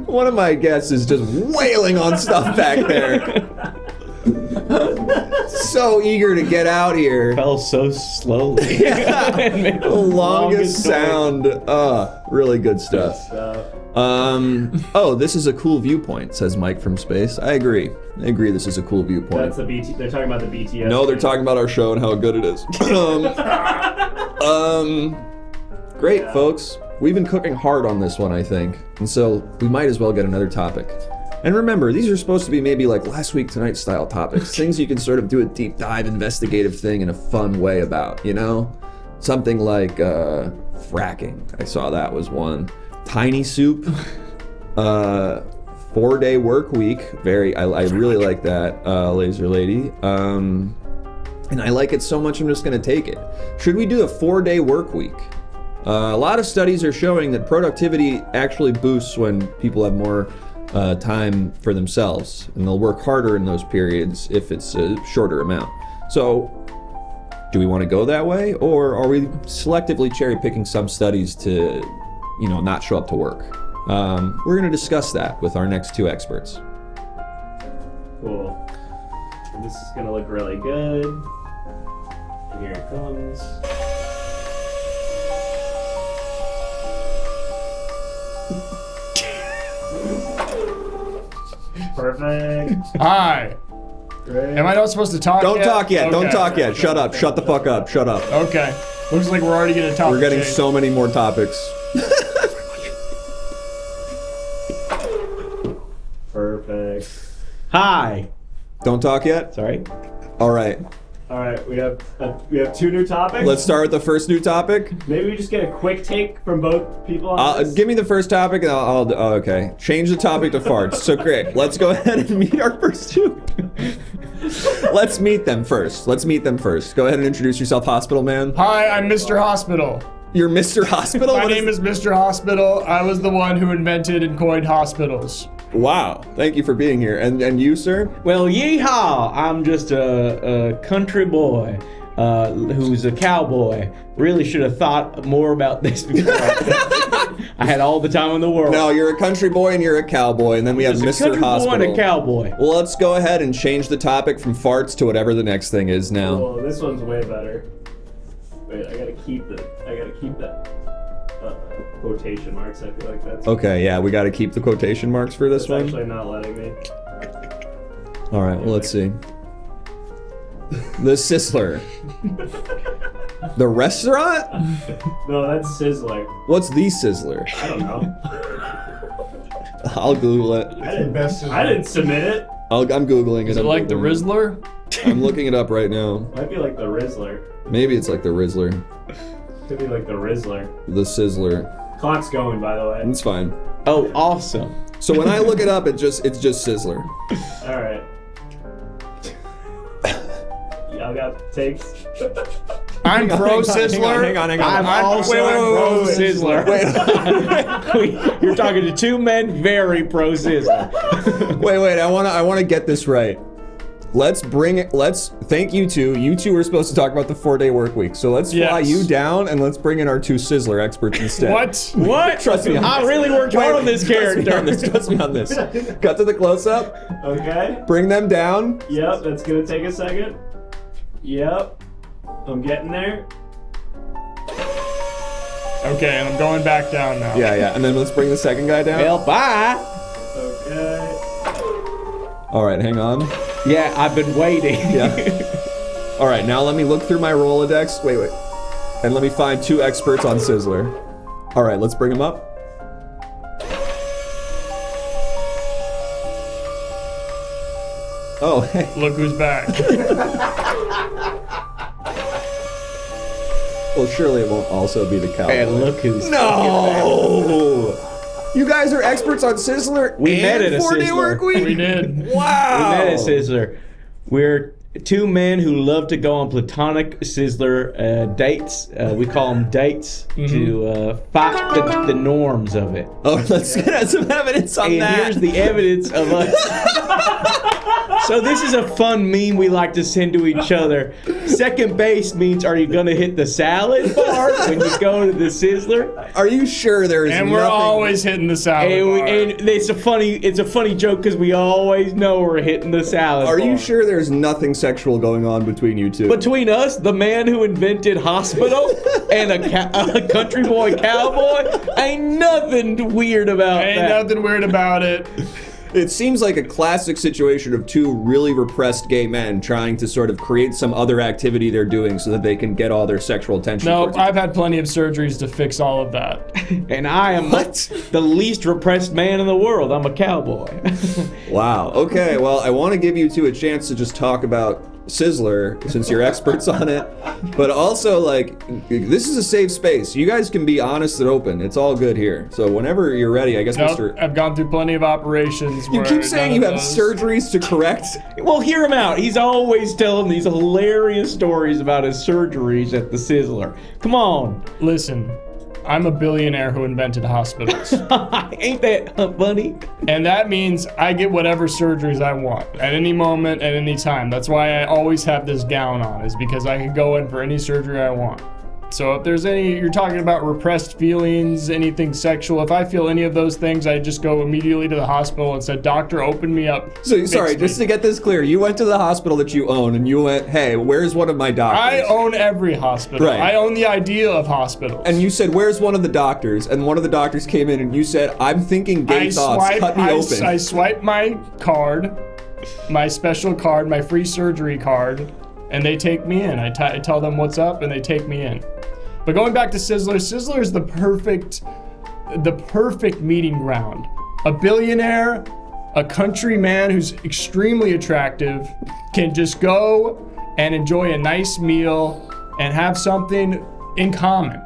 One of my guests is just wailing on stuff back there. So eager to get out here. Fell so slowly. The longest sound. Really good stuff. Oh, this is a cool viewpoint, says Mike from space. I agree. This is a cool viewpoint. That's the BT. They're talking about the BTS. No, they're talking about our show and how good it is. Great, folks. We've been cooking hard on this one, I think. And so we might as well get another topic. And remember, these are supposed to be maybe like last week tonight style topics. Things you can sort of do a deep dive investigative thing in a fun way about, you know? Something like fracking. I saw that was one. Tiny soup. 4-day work week. I really like that, Laser Lady. And I like it so much I'm just gonna take it. Should we do a 4-day work week? A lot of studies are showing that productivity actually boosts when people have more time for themselves, and they'll work harder in those periods if it's a shorter amount. So, do we want to go that way, or are we selectively cherry picking some studies to, not show up to work? We're going to discuss that with our next 2 experts. Cool. And this is gonna look really good. And here it comes. Perfect. Hi. Great. Am I not supposed to talk Don't yet? talk yet. Don't Okay. talk yet. Shut up. Shut the fuck up. Shut up. Okay. Looks like we're already gonna talk. We're getting so many more topics. Perfect. Hi. Don't talk yet? Sorry. All right. All right, we have 2 new topics. Let's start with the first new topic. Maybe we just get a quick take from both people on this. Give me the first topic and okay. Change the topic to farts. So great. Let's go ahead and meet our first two. Let's meet them first. Go ahead and introduce yourself, Hospital Man. Hi, I'm Mr. Hospital. You're Mr. Hospital? My name is Mr. Hospital. I was the one who invented and coined hospitals. Wow. Thank you for being here. And you, sir? Well, yeehaw! I'm just a country boy who's a cowboy. Really should have thought more about this before I had all the time in the world. No, you're a country boy and you're a cowboy, and then we have Mr. Hospital. A country boy and a cowboy. Well, let's go ahead and change the topic from farts to whatever the next thing is now. Oh, this one's way better. Wait, I gotta keep that quotation marks. I feel like that's Okay, yeah, we got to keep the quotation marks for this one. It's actually not letting me. All right, well, let's see. The Sizzler. The restaurant? No, that's Sizzler. What's the Sizzler? I don't know. I'll Google it. I didn't submit it. I'm Googling it. Is it like the Rizzler? I'm looking it up right now. Might be like the Rizzler. Maybe it's like the Rizzler. Could be like the Rizzler. The Sizzler. Clock's going, by the way. It's fine. Oh, awesome. So when I look it up, it's just Sizzler. All right. Y'all got takes? I'm pro Sizzler. Hang on. I'm also pro Sizzler. You're talking to two men very pro Sizzler. Wait. I want to get this right. Let's thank you two. You two were supposed to talk about the 4-day work week. So let's fly you down and let's bring in our 2 Sizzler experts instead. What? Trust me. I really worked hard on this character. Trust me on this. Cut to the close-up. Okay. Bring them down. Yep, that's gonna take a second. Yep. I'm getting there. Okay, and I'm going back down now. Yeah. And then let's bring the second guy down. Well, bye. Okay. All right, hang on. Yeah, I've been waiting. Yeah. All right, now let me look through my Rolodex. Wait. And let me find 2 experts on Sizzler. All right, let's bring them up. Oh, hey. Look who's back. Well, surely it won't also be the cowboy. And look who's No! You guys are experts on Sizzler We met at a 4-day Sizzler. work week? We did. Wow! We met at Sizzler. We're 2 men who love to go on platonic Sizzler dates. We call them dates to fight the norms of it. Oh, let's get some evidence on and that. Here's the evidence of us. So this is a fun meme we like to send to each other. Second base means, are you gonna hit the salad bar when you go to the Sizzler? Are you sure there's And we're always hitting the salad bar. And it's a funny joke because we always know we're hitting the salad bar. Are you sure there's nothing sexual going on between you two? Between us, the man who invented hospital, and a country boy cowboy, ain't nothing weird about that. Ain't nothing weird about it. It seems like a classic situation of 2 really repressed gay men trying to sort of create some other activity they're doing so that they can get all their sexual attention. No, I've had plenty of surgeries to fix all of that. And I am the least repressed man in the world. I'm a cowboy. Wow. Okay, well, I want to give you 2 a chance to just talk about Sizzler, since you're experts on it, but also, like, this is a safe space. You guys can be honest and open. It's all good here. So whenever you're ready, I guess, Mr. I've gone through plenty of operations. You keep saying you have surgeries to correct. Well, hear him out. He's always telling these hilarious stories about his surgeries at the Sizzler. Come on. Listen, I'm a billionaire who invented hospitals. Ain't that funny? And that means I get whatever surgeries I want at any moment, at any time. That's why I always have this gown on, is because I can go in for any surgery I want. So if there's you're talking about repressed feelings, anything sexual, if I feel any of those things, I just go immediately to the hospital and said, doctor, open me up. So, sorry, just to get this clear, you went to the hospital that you own and you went, hey, where's one of my doctors? I own every hospital. Right. I own the idea of hospitals. And you said, where's one of the doctors? And one of the doctors came in and you said, I'm thinking gay thoughts, cut me open. I swipe my card, my special card, my free surgery card, and they take me in. I tell them what's up and they take me in. But going back to Sizzler, Sizzler is the perfect meeting ground. A billionaire, a country man who's extremely attractive, can just go and enjoy a nice meal and have something in common.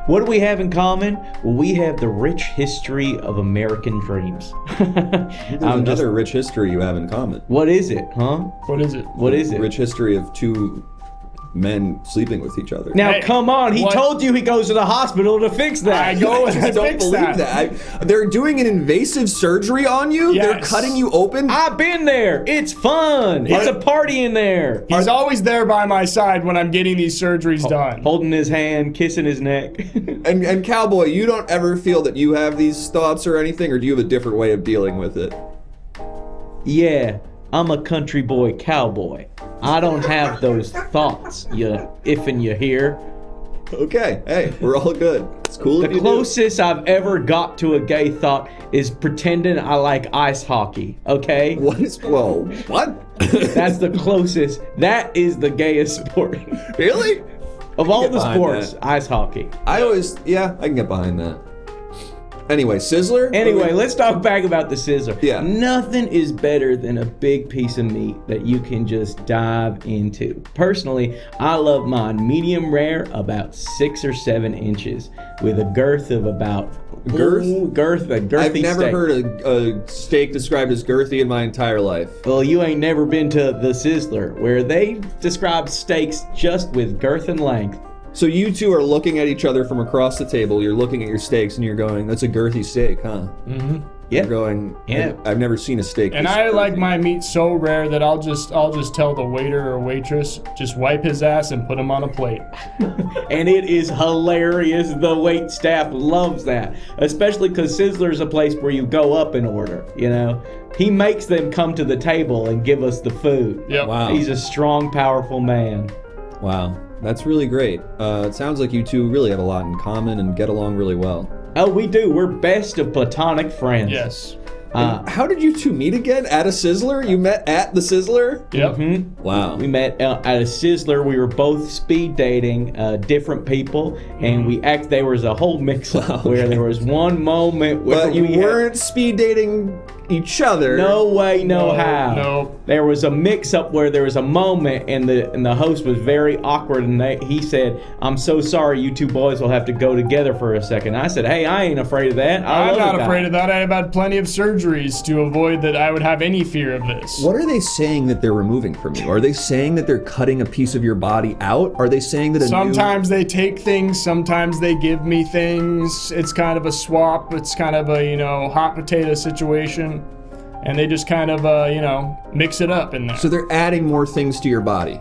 What do we have in common? Well, we have the rich history of American dreams. There's another rich history you have in common. What is it, huh? What is it? What is it? Rich history of two men sleeping with each other. Now, come on. He told you he goes to the hospital to fix that. I go and I don't believe that. They're doing an invasive surgery on you? Yes. They're cutting you open? I've been there. It's fun. It's a party in there. He's always there by my side when I'm getting these surgeries done. Holding his hand, kissing his neck. And Cowboy, you don't ever feel that you have these thoughts or anything, or do you have a different way of dealing with it? Yeah, I'm a country boy cowboy. I don't have those thoughts, you if and you hear. Okay, hey, we're all good. It's cool if The you closest I've ever got to a gay thought is pretending I like ice hockey, okay? What? That's the closest. That is the gayest sport. Really? Of all get the behind sports, that. ice hockey. I can get behind that. Anyway, Sizzler? Anyway, let's talk back about the Sizzler. Yeah. Nothing is better than a big piece of meat that you can just dive into. Personally, I love mine medium rare, about 6 or 7 inches, with a girth of about a girthy I've never steak. heard a steak described as girthy in my entire life. Well, you ain't never been to the Sizzler, where they describe steaks just with girth and length. So you two are looking at each other from across the table. You're looking at your steaks and you're going, that's a girthy steak, huh? Mm-hmm. Yeah. You're going, yeah. I've never seen a steak. And I like my meat so rare that I'll just tell the waiter or waitress, just wipe his ass and put him on a plate. And it is hilarious. The wait staff loves that, especially because Sizzler's a place where you go up and order, you know? He makes them come to the table and give us the food. Yep. Wow. He's a strong, powerful man. Wow. That's really great. It sounds like you two really have a lot in common and get along really well. Oh, we do. We're best of platonic friends. Yes. How did you two meet again? At a Sizzler? You met at the Sizzler? Yep. Mm-hmm. Wow. We met at a Sizzler. We were both speed dating different people, and there was a whole mix-up where there was one moment where But you weren't speed dating each other. No way, no how. No. There was a mix-up where there was a moment, and the host was very awkward, and he said, "I'm so sorry, you two boys will have to go together for a second." I said, "Hey, I ain't afraid of that. I'm not afraid of that. I have had plenty of surgeries to avoid that I would have any fear of this. What are they saying that they're removing from you? Are they saying that they're cutting a piece of your body out? Are they saying that Sometimes they take things, sometimes they give me things. It's kind of a swap. It's kind of a, hot potato situation. And they just kind of, mix it up in there. So they're adding more things to your body?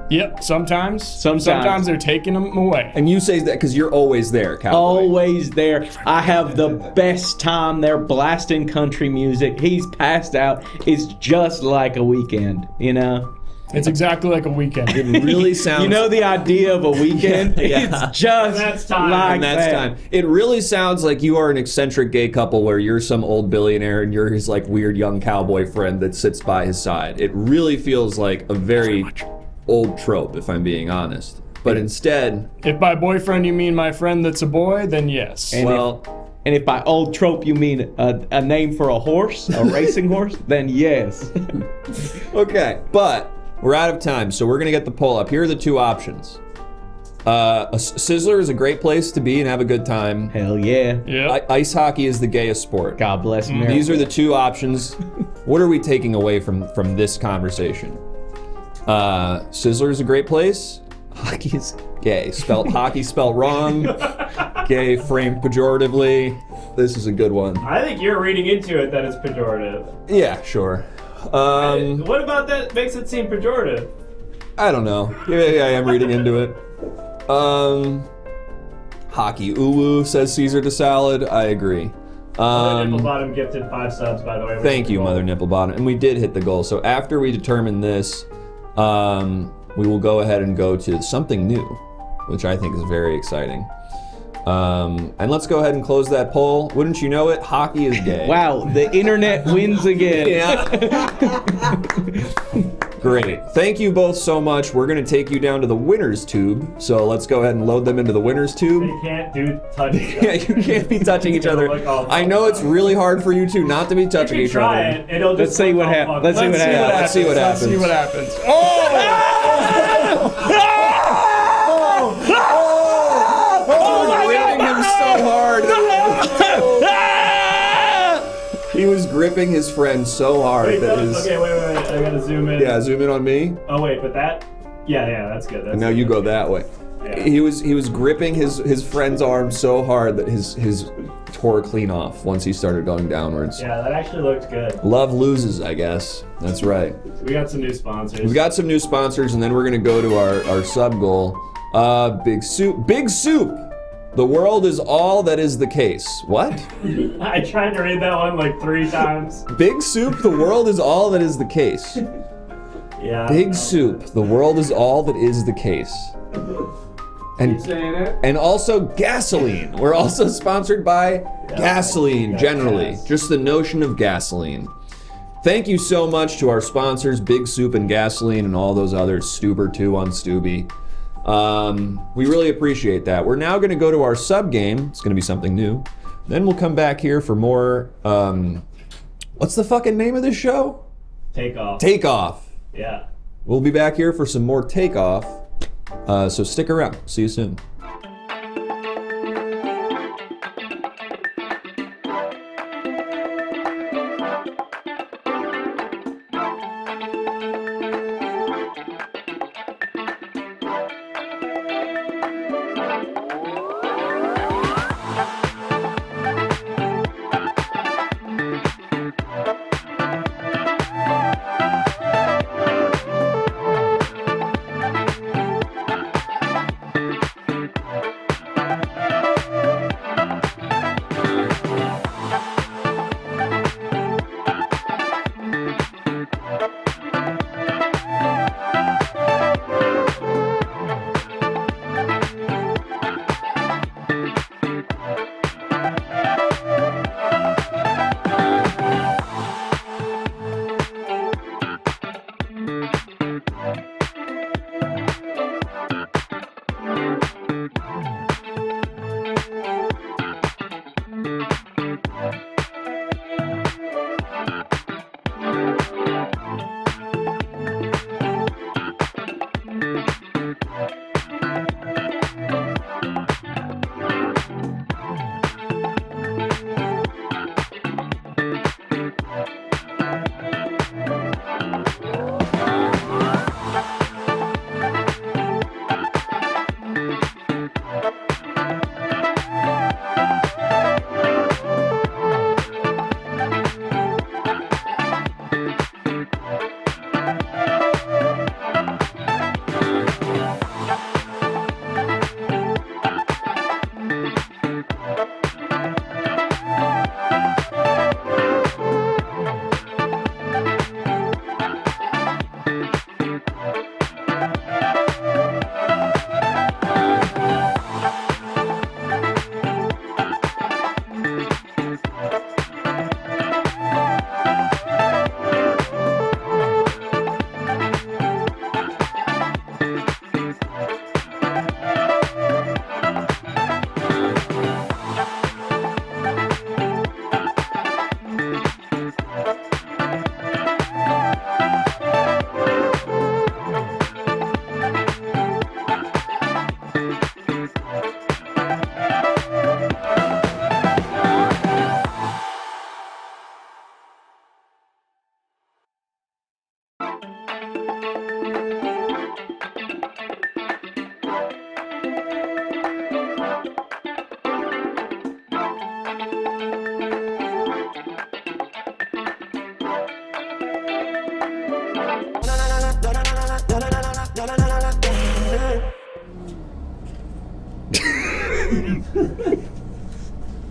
Yep, sometimes. Sometimes they're taking them away. And you say that because you're always there, Cowboy. Always there. I have the best time. They're blasting country music. He's passed out. It's just like a weekend, It's exactly like a weekend. It really sounds... You know the idea of a weekend? Yeah. It's just like that. Time. It really sounds like you are an eccentric gay couple where you're some old billionaire and you're his weird young cowboy friend that sits by his side. It really feels like a very old trope, if I'm being honest. But instead... If by boyfriend you mean my friend that's a boy, then yes. And if by old trope you mean a name for a horse, a racing horse, then yes. Okay, but... we're out of time, so we're gonna get the poll up. Here are the two options. A Sizzler is a great place to be and have a good time. Hell yeah. Yep. Ice hockey is the gayest sport. God bless America. These are the two options. What are we taking away from this conversation? Sizzler is a great place. Hockey is gay. Hockey spelled wrong. Gay framed pejoratively. This is a good one. I think you're reading into it that it's pejorative. Yeah, sure. What about that makes it seem pejorative? I don't know. Yeah, I am reading into it. Hockey uwu, says Caesar to salad. I agree. Mother Nipplebottom gifted 5 subs, by the way. Thank you, Mother Nipplebottom. And we did hit the goal. So after we determine this, we will go ahead and go to something new, which I think is very exciting. And let's go ahead and close that poll. Wouldn't you know it? Hockey is gay. Wow, the internet wins again. Yeah. Great. Thank you both so much. We're going to take you down to the winner's tube. So let's go ahead and load them into the winner's tube. You can't touch each Yeah, you can't be touching each other. I know it's really hard for you two not to be touching each other. It'll just Let's see what happens. Let's see what happens. Let's see what happens. Oh my God! Him so hard. He was gripping his friend so hard that his. Okay, wait. I gotta zoom in. Yeah, zoom in on me. Oh wait, but that. Yeah, that's good. And now you go that way. Yeah. He was gripping his friend's arm so hard that his tore clean off once he started going downwards. Yeah, that actually looked good. Love loses, I guess. That's right. We got some new sponsors. We've got some new sponsors, and then we're gonna go to our sub goal. Big Soup. Big Soup. The world is all that is the case. What? I tried to read that one like 3 times. Big Soup. The world is all that is the case. Yeah. Big Soup. The world is all that is the case. And also gasoline. We're also sponsored by gasoline generally. Just the notion of gasoline. Thank you so much to our sponsors, Big Soup and Gasoline, and all those others, Stuber 2 on Stubby. We really appreciate that. We're now going to go to our sub game. It's going to be something new. Then we'll come back here for more. What's the fucking name of this show? Takeoff. Takeoff. Yeah. We'll be back here for some more Takeoff. So stick around. See you soon.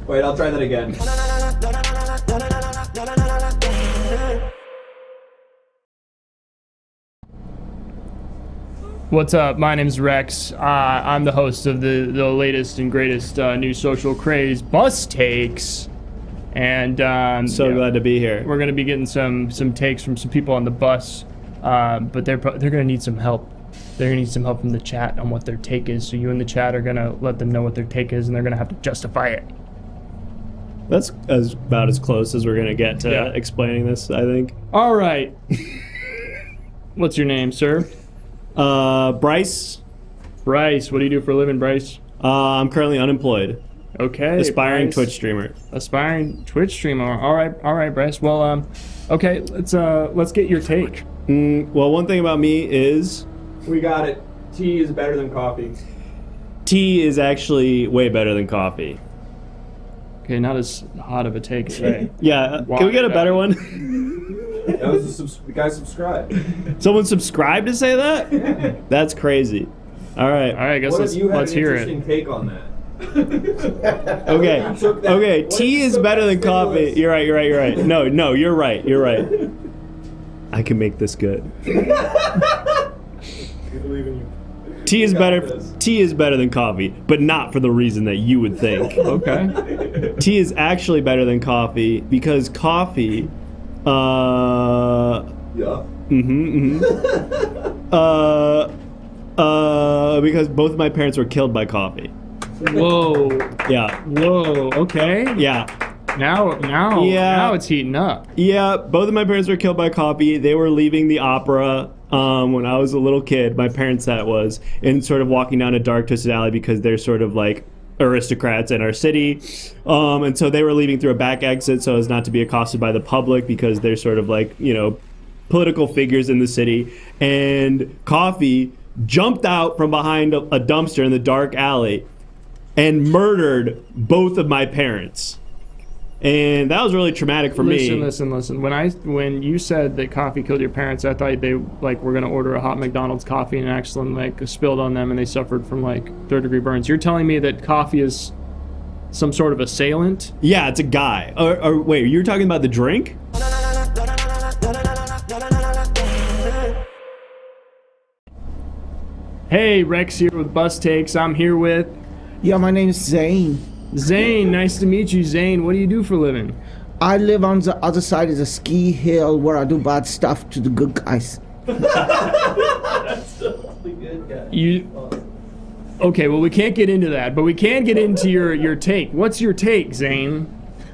Wait, I'll try that again. What's up? My name's Rex. I'm the host of the latest and greatest new social craze, Bus Takes. And so glad to be here. We're going to be getting some takes from some people on the bus but they're gonna need some help. They're gonna need some help from the chat on what their take is. So you and the chat are gonna let them know what their take is, and they're gonna have to justify it. That's about as close as we're gonna get to explaining this, I think. All right. What's your name, sir? Bryce. Bryce, what do you do for a living, Bryce? I'm currently unemployed. Okay. Aspiring Bryce. Twitch streamer. Aspiring Twitch streamer. All right, Bryce. Well, okay. Let's get your take. Well, one thing about me is We got it. Tea is better than coffee. tea is actually way better than coffee. Okay, not as hot of a take today. Yeah, can we get a better one? That was the guy subscribed. Someone subscribed to say that? That's crazy. All right. All right, I guess What if you had let's an hear it. interesting take on that? Okay, tea is better than coffee. You're right. No, you're right. I can make this good. We believe in you. Tea is better than coffee, but not for the reason that you would think. Okay. Tea is actually better than coffee because coffee because both of my parents were killed by coffee. Whoa. Yeah. Whoa. Okay. Yeah. Now it's heating up. Yeah, both of my parents were killed by coffee. They were leaving the opera when I was a little kid. My parents, that was, and sort of walking down a dark, twisted alley because they're sort of like aristocrats in our city. And so they were leaving through a back exit so as not to be accosted by the public because they're sort of like, political figures in the city. And coffee jumped out from behind a dumpster in the dark alley and murdered both of my parents. And that was really traumatic for me. Listen. When you said that coffee killed your parents, I thought they were gonna order a hot McDonald's coffee and accidentally spilled on them and they suffered from 3rd-degree burns. You're telling me that coffee is some sort of assailant? Yeah, it's a guy. Or wait, you were talking about the drink? Hey, Rex here with Bus Takes. I'm here with... Yeah, my name's Zane. Zane, nice to meet you, Zane. What do you do for a living? I live on the other side of the ski hill where I do bad stuff to the good guys. That's the good guy. Okay, well, we can't get into that, but we can get into your take. What's your take, Zane?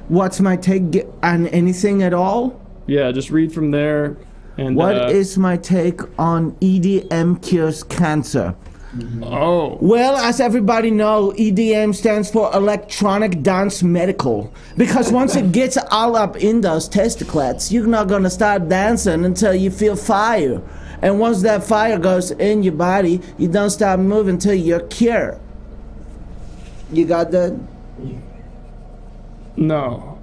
What's my take on anything at all? Yeah, just read from there. And what is my take on EDM cures cancer? Oh. Well, as everybody knows, EDM stands for Electronic Dance Medical. Because once it gets all up in those testicles, you're not gonna start dancing until you feel fire. And once that fire goes in your body, you don't stop moving until you're cured. You got that? No.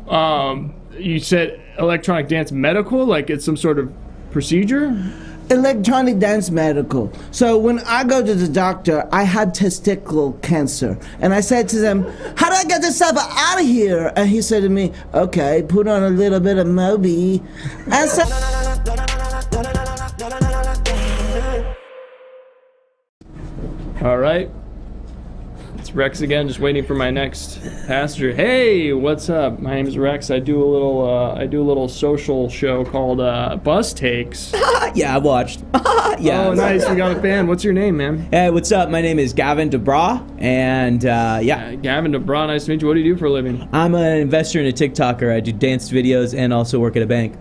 You said Electronic Dance Medical? Like it's some sort of procedure? Electronic Dance Medical. So when I go to the doctor, I had testicular cancer. And I said to them, how do I get this stuff out of here? And he said to me, okay, put on a little bit of Moby. And so... All right. It's Rex again, just waiting for my next passenger. Hey, what's up? My name is Rex. I do a little social show called Bus Takes. Yeah, I watched. Yeah. Oh, nice. We got a fan. What's your name, man? Hey, what's up? My name is Gavin DeBra, and yeah. Gavin DeBra, nice to meet you. What do you do for a living? I'm an investor and a TikToker. I do dance videos and also work at a bank.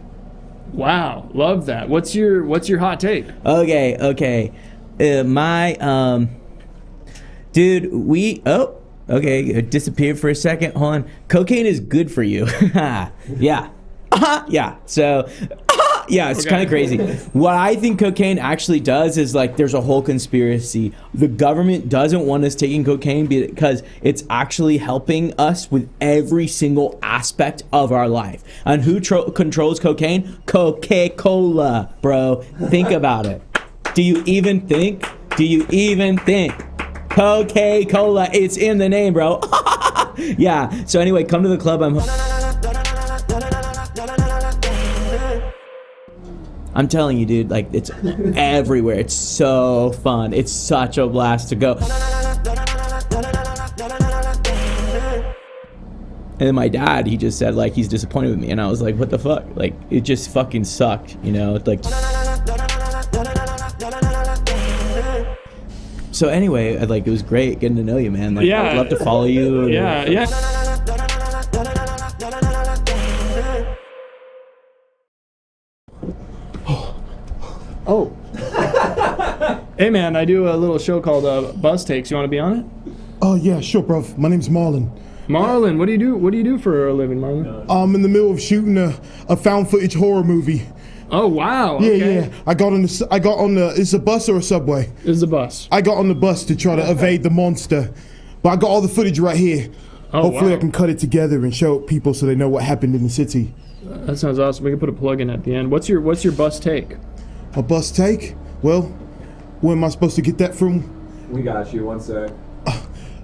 Wow, love that. What's your hot take? Okay. Dude, okay, it disappeared for a second. Hold on. Cocaine is good for you. Yeah. Yeah. So, yeah, it's kind of crazy. What I think cocaine actually does is there's a whole conspiracy. The government doesn't want us taking cocaine because it's actually helping us with every single aspect of our life. And who controls cocaine? Coca-Cola, bro. Think about it. Do you even think? Coca-Cola, it's in the name, bro. Yeah, so anyway, come to the club. I'm telling you, dude, it's everywhere. It's so fun. It's such a blast to go. And then my dad, he just said, he's disappointed with me. And I was like, what the fuck? It just fucking sucked, So anyway, it was great getting to know you, man. Like, Yeah. I'd love to follow you. Yeah. Oh. Hey man, I do a little show called Bus Takes. You want to be on it? Oh yeah, sure, bro. My name's Marlon. Marlon, what do you do? What do you do for a living, Marlon? I'm in the middle of shooting a found footage horror movie. Oh wow. Yeah, Okay. yeah. I got on the. It's a bus or a subway? It's a bus. I got on the bus to try to evade the monster, but I got all the footage right here. Oh, Hopefully, wow. I can cut it together and show it people so they know what happened in the city. That sounds awesome. We can put a plug in at the end. What's your bus take? A bus take? Well, where am I supposed to get that from? We got you. One sec.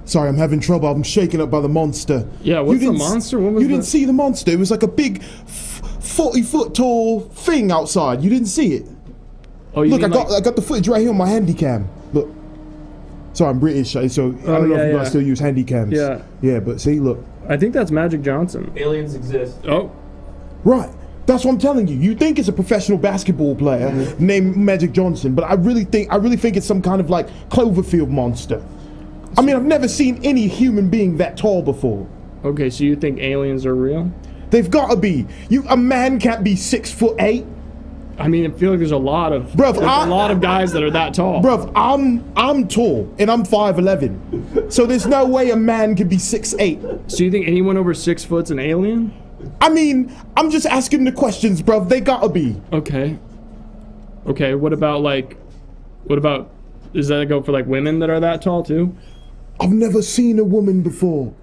Sorry, I'm having trouble. I'm shaken up by the monster. Yeah, what's the monster? What was you didn't see the monster. It was like a big 40-foot tall thing outside. You didn't see it. Oh, you Look, mean I got the footage right here on my handy cam. Look. Sorry, I'm British, so I don't know if you guys still use handy cams. Yeah. Yeah, but see, look. I think that's Magic Johnson. Aliens exist. Oh. Right. That's what I'm telling you. You think it's a professional basketball player named Magic Johnson, but I really think it's some kind of like Cloverfield monster. I mean, I've never seen any human being that tall before. Okay, so you think aliens are real? They've got to be. A man can't be 6'8". I mean, I feel like there's a lot of guys that are that tall. Bruv, I'm tall and I'm 5'11", so there's no way a man could be 6'8". So you think anyone over 6 foot's an alien? I mean, I'm just asking the questions, bruv. They gotta be. Okay. Okay. What about does that go for like women that are that tall too? I've never seen a woman before.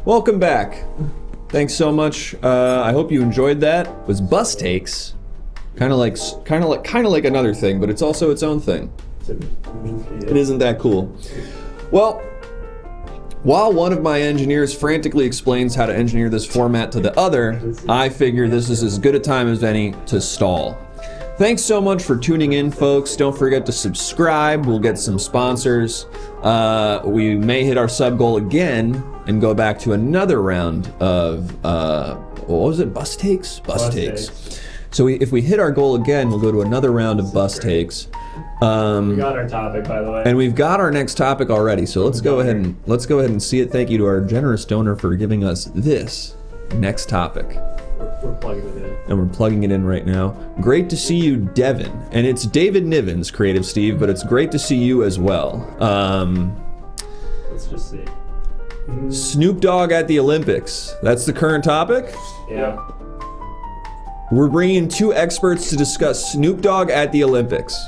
Welcome back. Thanks so much. I hope you enjoyed that. It was Bus Takes. Kind of like another thing, but it's also its own thing. It isn't that cool. Well, while one of my engineers frantically explains how to engineer this format to the other, I figure this is as good a time as any to stall. Thanks so much for tuning in, folks. Don't forget to subscribe. We'll get some sponsors. We may hit our sub goal again and go back to another round of, what was it, Bus Takes? Bus Takes. So if we hit our goal again, we'll go to another round of Bus Takes. We got our topic, by the way. And we've got our next topic already. So let's go ahead and see it. Thank you to our generous donor for giving us this next topic. We're plugging it in. And we're plugging it in right now. Great to see you, Devin. And it's David Nivens, Creative Steve, but it's great to see you as well. Let's just see. Snoop Dogg at the Olympics. That's the current topic? Yeah. We're bringing in two experts to discuss Snoop Dogg at the Olympics.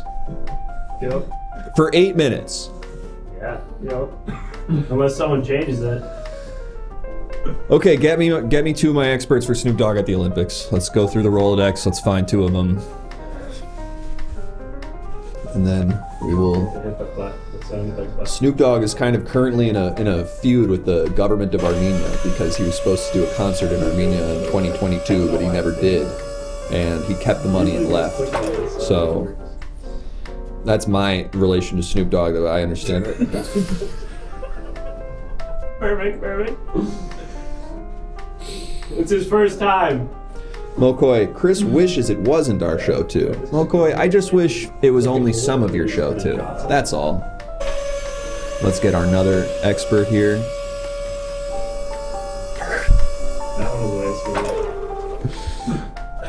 Yep. For 8 minutes. Yeah. Yep. Unless someone changes that. Okay, get me two of my experts for Snoop Dogg at the Olympics. Let's go through the Rolodex. Let's find two of them, and then we will. Snoop Dogg is kind of currently in a feud with the government of Armenia because he was supposed to do a concert in Armenia in 2022, but he never did, and he kept the money and left. So that's my relation to Snoop Dogg that I understand. Perfect. It's his first time. Mokoy, Chris wishes it wasn't our show too. Mokoy, I just wish it was only some of your show too. That's all. Let's get our another expert here.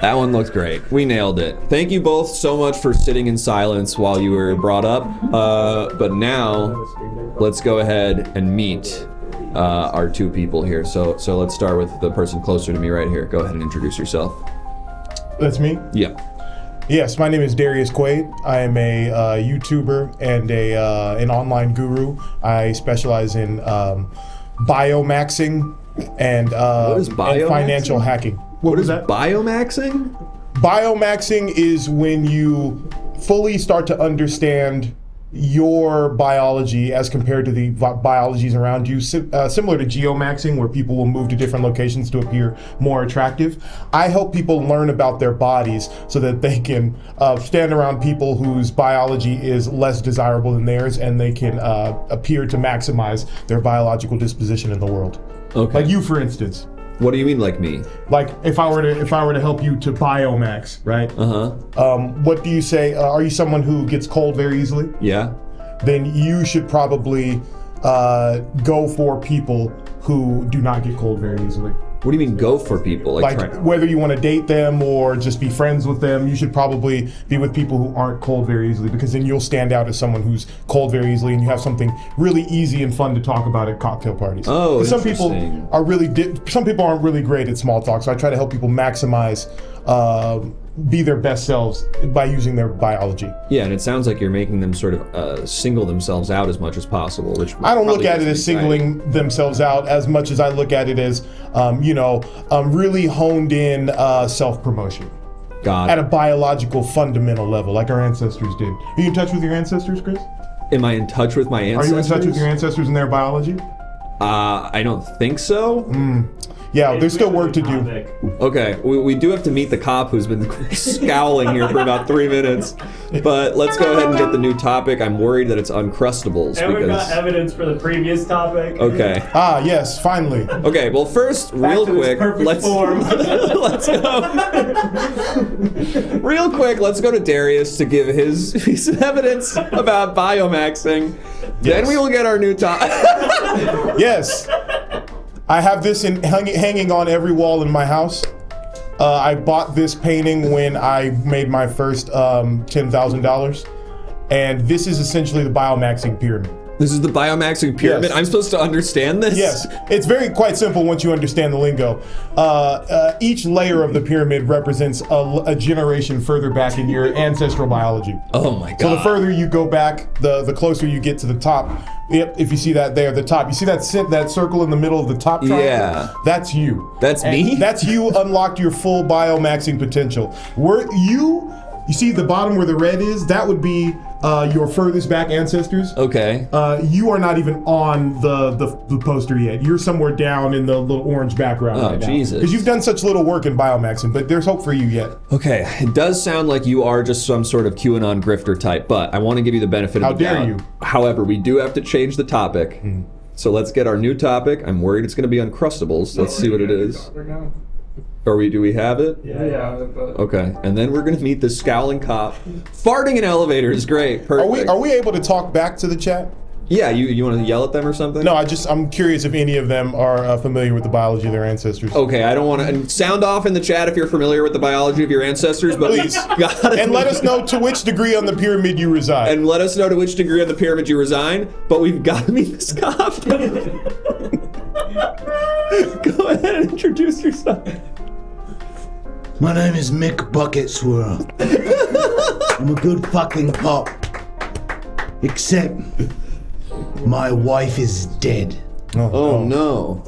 That one looks great. We nailed it. Thank you both so much for sitting in silence while you were brought up. But now, let's go ahead and meet our two people here. So let's start with the person closer to me right here. Go ahead and introduce yourself. That's me? Yeah. Yes, my name is Darius Quaid. I am a YouTuber and an online guru. I specialize in biomaxing and financial hacking. What is that? Biomaxing? Biomaxing is when you fully start to understand your biology as compared to the biologies around you, similar to geomaxing, where people will move to different locations to appear more attractive. I help people learn about their bodies so that they can stand around people whose biology is less desirable than theirs, and they can appear to maximize their biological disposition in the world. Okay. Like you, for instance. What do you mean, like me? Like if I were to help you to biomax, right? What do you say? Are you someone who gets cold very easily? Yeah. Then you should probably go for people who do not get cold very easily. What do you mean, go for people? Like whether you want to date them or just be friends with them, you should probably be with people who aren't cold very easily, because then you'll stand out as someone who's cold very easily, and you have something really easy and fun to talk about at cocktail parties. Oh, some people aren't really great at small talk, so I try to help people maximize, be their best selves by using their biology. Yeah, and it sounds like you're making them sort of single themselves out as much as possible, which I don't look at it as singling themselves out as much as I look at it as, really honed in self-promotion. At a biological fundamental level, like our ancestors did. Are you in touch with your ancestors, Chris? Am I in touch with my ancestors? Are you in touch with your ancestors and their biology? I don't think so. Yeah, there's still work to do. Okay, we do have to meet the cop who's been scowling here for about 3 minutes. But let's go ahead and get the new topic. I'm worried that it's Uncrustables. And we've got evidence for the previous topic. Okay. Ah, yes, finally. Okay, well first, real quick, let's go. Real quick, let's go to Darius to give his piece of evidence about biomaxing. Then we will get our new topic. Yes. I have this hanging on every wall in my house. I bought this painting when I made my first $10,000. And this is essentially the biomaxing pyramid. This is the biomaxing pyramid? Yes. I'm supposed to understand this? Yes. It's quite simple once you understand the lingo. Each layer of the pyramid represents a generation further back in your ancestral biology. Oh my God. So the further you go back, the closer you get to the top. Yep, if you see that there, the top. You see that circle in the middle of the top triangle? Yeah. That's you. That's me? That's you unlocked your full biomaxing potential. You see the bottom where the red is? That would be your furthest back ancestors. Okay. You are not even on the poster yet. You're somewhere down in the little orange background right now. Jesus. Because you've done such little work in biomaxing, but there's hope for you yet. Okay, it does sound like you are just some sort of QAnon grifter type, but I want to give you the benefit of the doubt. How dare you? However, we do have to change the topic. So let's get our new topic. I'm worried it's going to be Uncrustables. Let's see what it is. Do we have it? Yeah. Okay, and then we're gonna meet the scowling cop. Farting in elevators is great. Perfect. Are we able to talk back to the chat? Yeah, you want to yell at them or something? No, I'm curious if any of them are familiar with the biology of their ancestors. Okay, I don't want to sound off in the chat if you're familiar with the biology of your ancestors, but please. And let us know to which degree on the pyramid you reside. And let us know to which degree on the pyramid you resign. But we've got to meet this cop. Go ahead and introduce yourself. My name is Mick Bucket Swirl. I'm a good fucking cop. Except my wife is dead. Oh no.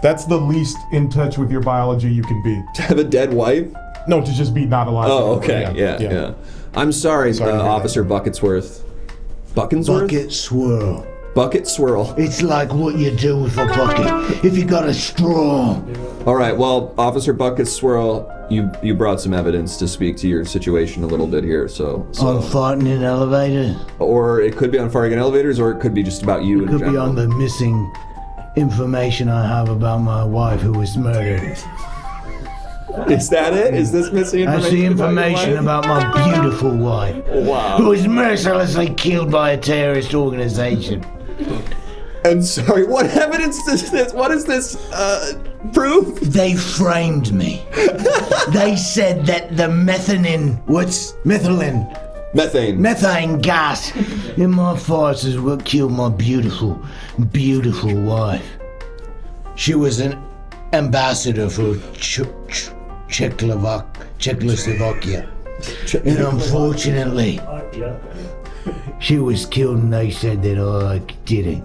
That's the least in touch with your biology you can be. To have a dead wife? No, to just be not alive. Oh, okay. Yeah. I'm sorry, Officer Bucketsworth. Bucketsworth? Bucket swirl. Bucket swirl. It's like what you do with a bucket if you got a straw. All right, well, Officer Bucket Swirl, you brought some evidence to speak to your situation a little bit here, so On farting in elevators. Or it could be on farting in elevators, or it could be just about you in Could general. be on the missing information I have about my wife who was murdered. Is that it? Is this missing information? That's the information about my beautiful wife. Wow. Who was mercilessly killed by a terrorist organization. And sorry, what evidence does this, what is this, prove? They framed me. They said that the methane gas in my farts is what killed my beautiful, beautiful wife. She was an ambassador for Czechoslovakia. And unfortunately, she was killed and they said that I did it.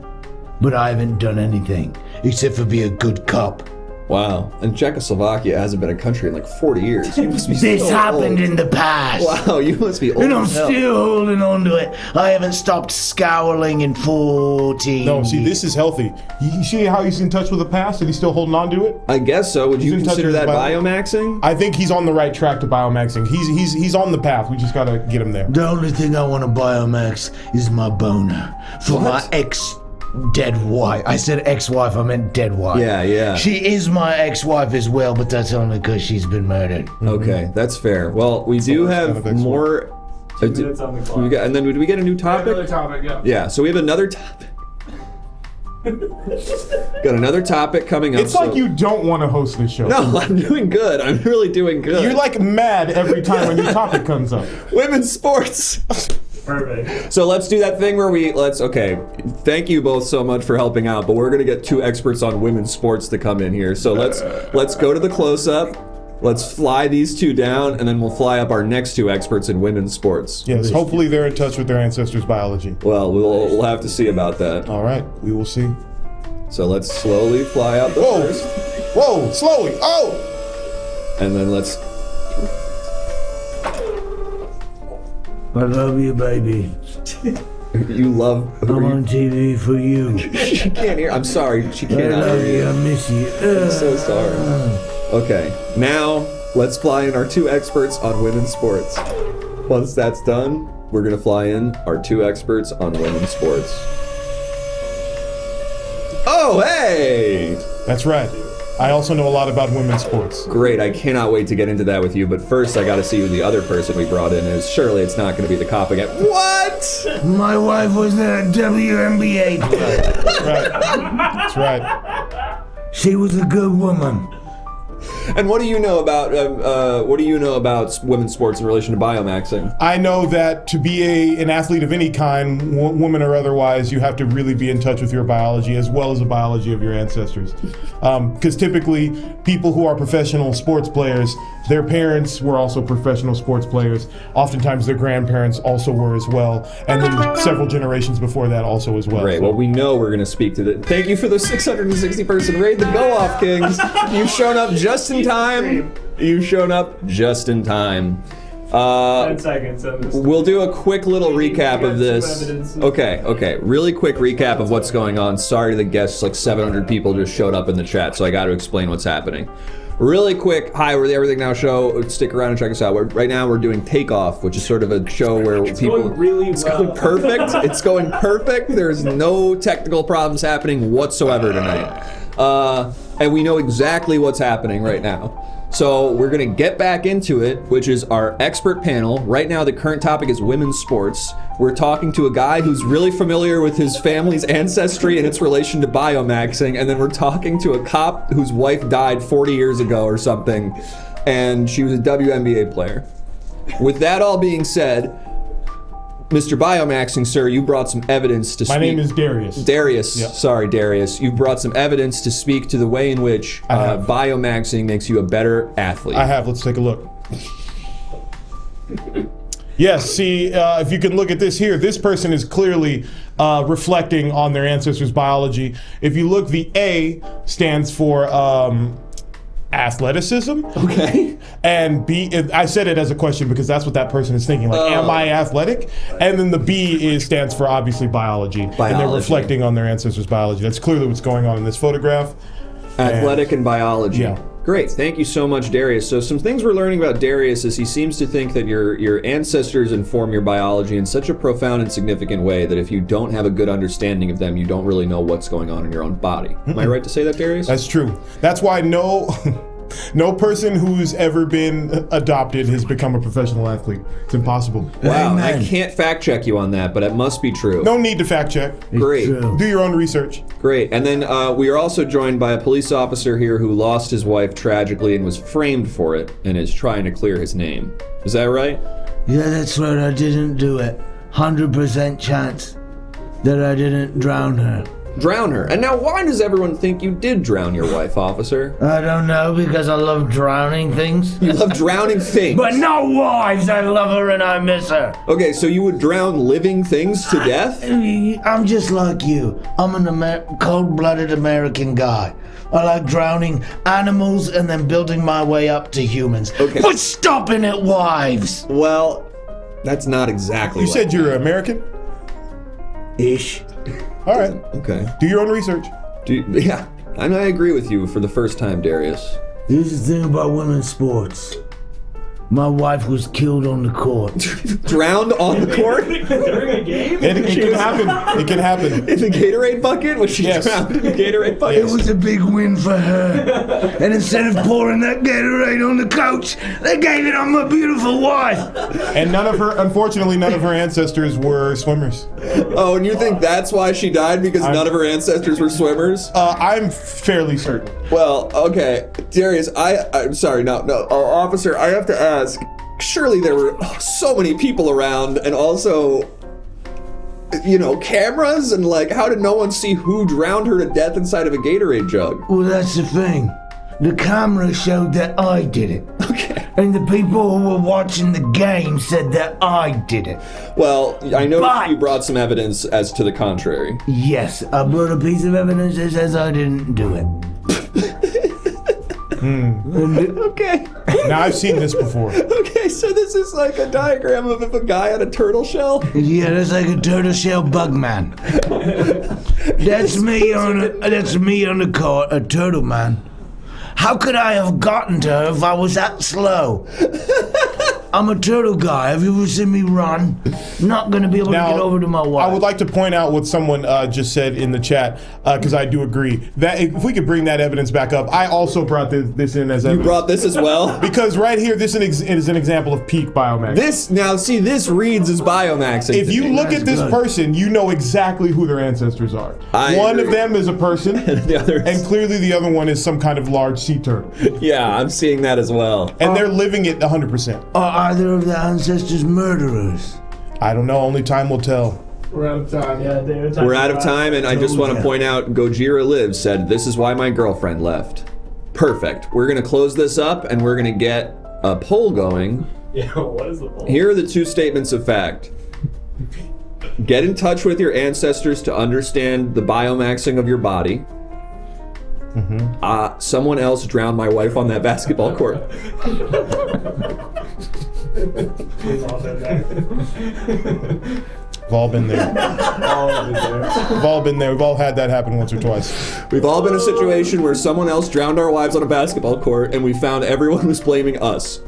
But I haven't done anything except for be a good cop. Wow. And Czechoslovakia hasn't been a country in like 40 years. You must be This so happened old. in the past. Wow, you must be old. And I'm as hell. still holding on to it. I haven't stopped scowling in 14 No, see, this is healthy. You see how he's in touch with the past and he's still holding on to it? I guess so. Would He's you in touch consider with his that biomaxing? I think he's on the right track to biomaxing. He's on the path. We just gotta get him there. The only thing I want to biomax is my boner for my ex-dead wife. I said ex-wife, I meant dead wife. Yeah. She is my ex-wife as well, but that's only because she's been murdered. Okay, that's fair. Well, we do have more. 2 minutes on the clock. And then did we get a new topic? Another topic, yeah. Yeah, so we have another topic. Got another topic coming up. It's like you don't want to host this show. No, I'm doing good. I'm really doing good. You're like mad every time a new topic comes up. Women's sports. Perfect. So let's do that thing where okay, thank you both so much for helping out, but we're gonna get 2 experts on women's sports to come in here. So let's go to the close-up, let's fly these 2 down, and then we'll fly up our next 2 experts in women's sports. Yes, hopefully they're in touch with their ancestors' biology. Well, we'll have to see about that. All right, we will see. So let's slowly fly up the first. Whoa, slowly, oh! And then let's... I love you, baby. You love... I'm on TV for you. She can't hear. I'm sorry. She can't I love hear you. I miss you. I'm so sorry. Okay, now let's fly in our 2 experts on women's sports. Once that's done, we're gonna fly in our 2 experts on women's sports. Oh, hey! That's right. I also know a lot about women's sports. Great, I cannot wait to get into that with you, but first I gotta see who the other person we brought in is. Surely it's not gonna be the cop again. What? My wife was a WNBA player. That's right. That's right. She was a good woman. And what do you know about women's sports in relation to biomaxing? I know that to be an athlete of any kind, woman or otherwise, you have to really be in touch with your biology as well as the biology of your ancestors. Because typically, people who are professional sports players, their parents were also professional sports players. Oftentimes, their grandparents also were as well, and then several generations before that also as well. Great. Well, we know we're going to speak to the... Thank you for the 660-person raid, the Go-Off Kings. You've shown up just in time. You've shown up just in time. 10 seconds on this. We'll do a quick little recap of this. Okay. Really quick recap of what's going on. Sorry to the guests, like 700 people just showed up in the chat, so I got to explain what's happening. Really quick, hi, we're the Everything Now Show. Stick around and check us out. Right now we're doing Takeoff, which is sort of a show where It's going really It's well. going perfect. It's going perfect. There's no technical problems happening whatsoever tonight. And we know exactly what's happening right now. So we're gonna get back into it, which is our expert panel. Right now, the current topic is women's sports. We're talking to a guy who's really familiar with his family's ancestry and its relation to biomaxing, and then we're talking to a cop whose wife died 40 years ago or something, and she was a WNBA player. With that all being said, Mr. Biomaxing, sir, you brought some evidence to speak. My name is Darius. Darius, Yep. sorry, Darius. You brought some evidence to speak to the way in which biomaxing makes you a better athlete. I have. Let's take a look. Yes, see, if you can look at this here, this person is clearly reflecting on their ancestors' biology. If you look, the A stands for athleticism. Okay. And B, I said it as a question because that's what that person is thinking. Like, am I athletic? And then the B stands for obviously biology. And they're reflecting on their ancestors' biology. That's clearly what's going on in this photograph. Athletic and biology. Yeah. Great, thank you so much, Darius. So some things we're learning about Darius is he seems to think that your ancestors inform your biology in such a profound and significant way that if you don't have a good understanding of them, you don't really know what's going on in your own body. Am I right to say that, Darius? That's true. That's why no person who's ever been adopted has become a professional athlete. It's impossible. Wow, I can't fact check you on that, but it must be true. No need to fact check. Great. Do your own research. Great. And then we are also joined by a police officer here who lost his wife tragically and was framed for it and is trying to clear his name. Is that right? Yeah, that's right. I didn't do it. 100% chance that I didn't drown her. Drown her. And now why does everyone think you did drown your wife, officer? I don't know, because I love drowning things. You love drowning things? But no wives! I love her and I miss her. Okay, so you would drown living things to death? I'm just like you. I'm an cold-blooded American guy. I like drowning animals and then building my way up to humans. Okay. But stopping at wives! Well, that's not exactly You said you're American? Ish. All right. Okay. Do your own research. Yeah, and I agree with you for the first time, Darius. Here's the thing about women's sports. My wife was killed on the court. Drowned on the court? During a game? It can happen. It can happen. In the Gatorade bucket? Was she drowned in the Gatorade bucket? It was a big win for her. And instead of pouring that Gatorade on the couch, they gave it on my beautiful wife. And unfortunately, none of her ancestors were swimmers. Oh, and you think that's why she died? Because none of her ancestors were swimmers? I'm fairly certain. Well, okay. Darius, I'm sorry, no. Officer, I have to ask. Surely there were so many people around, and also, cameras, and how did no one see who drowned her to death inside of a Gatorade jug? Well, that's the thing. The camera showed that I did it. Okay. And the people who were watching the game said that I did it. Well, I know you brought some evidence as to the contrary. Yes, I brought a piece of evidence that says I didn't do it. Okay. Now, I've seen this before. Okay, so this is like a diagram of a guy on a turtle shell? Yeah, that's like a turtle shell bug man. That's me on the court, a turtle man. How could I have gotten to her if I was that slow? I'm a turtle guy. Have you ever seen me run? Not gonna be able to get over to my wife. I would like to point out what someone just said in the chat, because I do agree that if we could bring that evidence back up. I also brought this in as evidence. You brought this as well? Because right here, this is an example of peak biomax. This reads as biomaxing. If you look at this person, you know exactly who their ancestors are. One of them is a person, and clearly the other one is some kind of large sea turtle. Yeah, I'm seeing that as well. And they're living it 100%. Are either of their ancestors murderers? I don't know. Only time will tell. We're out of time. Yeah, David. We're out of time, and I just want to point out, Gojira Lives said, "This is why my girlfriend left." Perfect. We're going to close this up, and we're going to get a poll going. Yeah, what is the poll? Here are the two statements of fact. Get in touch with your ancestors to understand the biomaxing of your body. Someone else drowned my wife on that basketball court. We've all been there. We've all been there. We've all been there. We've all had that happen once or twice. We've all been in a situation where someone else drowned our wives on a basketball court, and we found everyone was blaming us.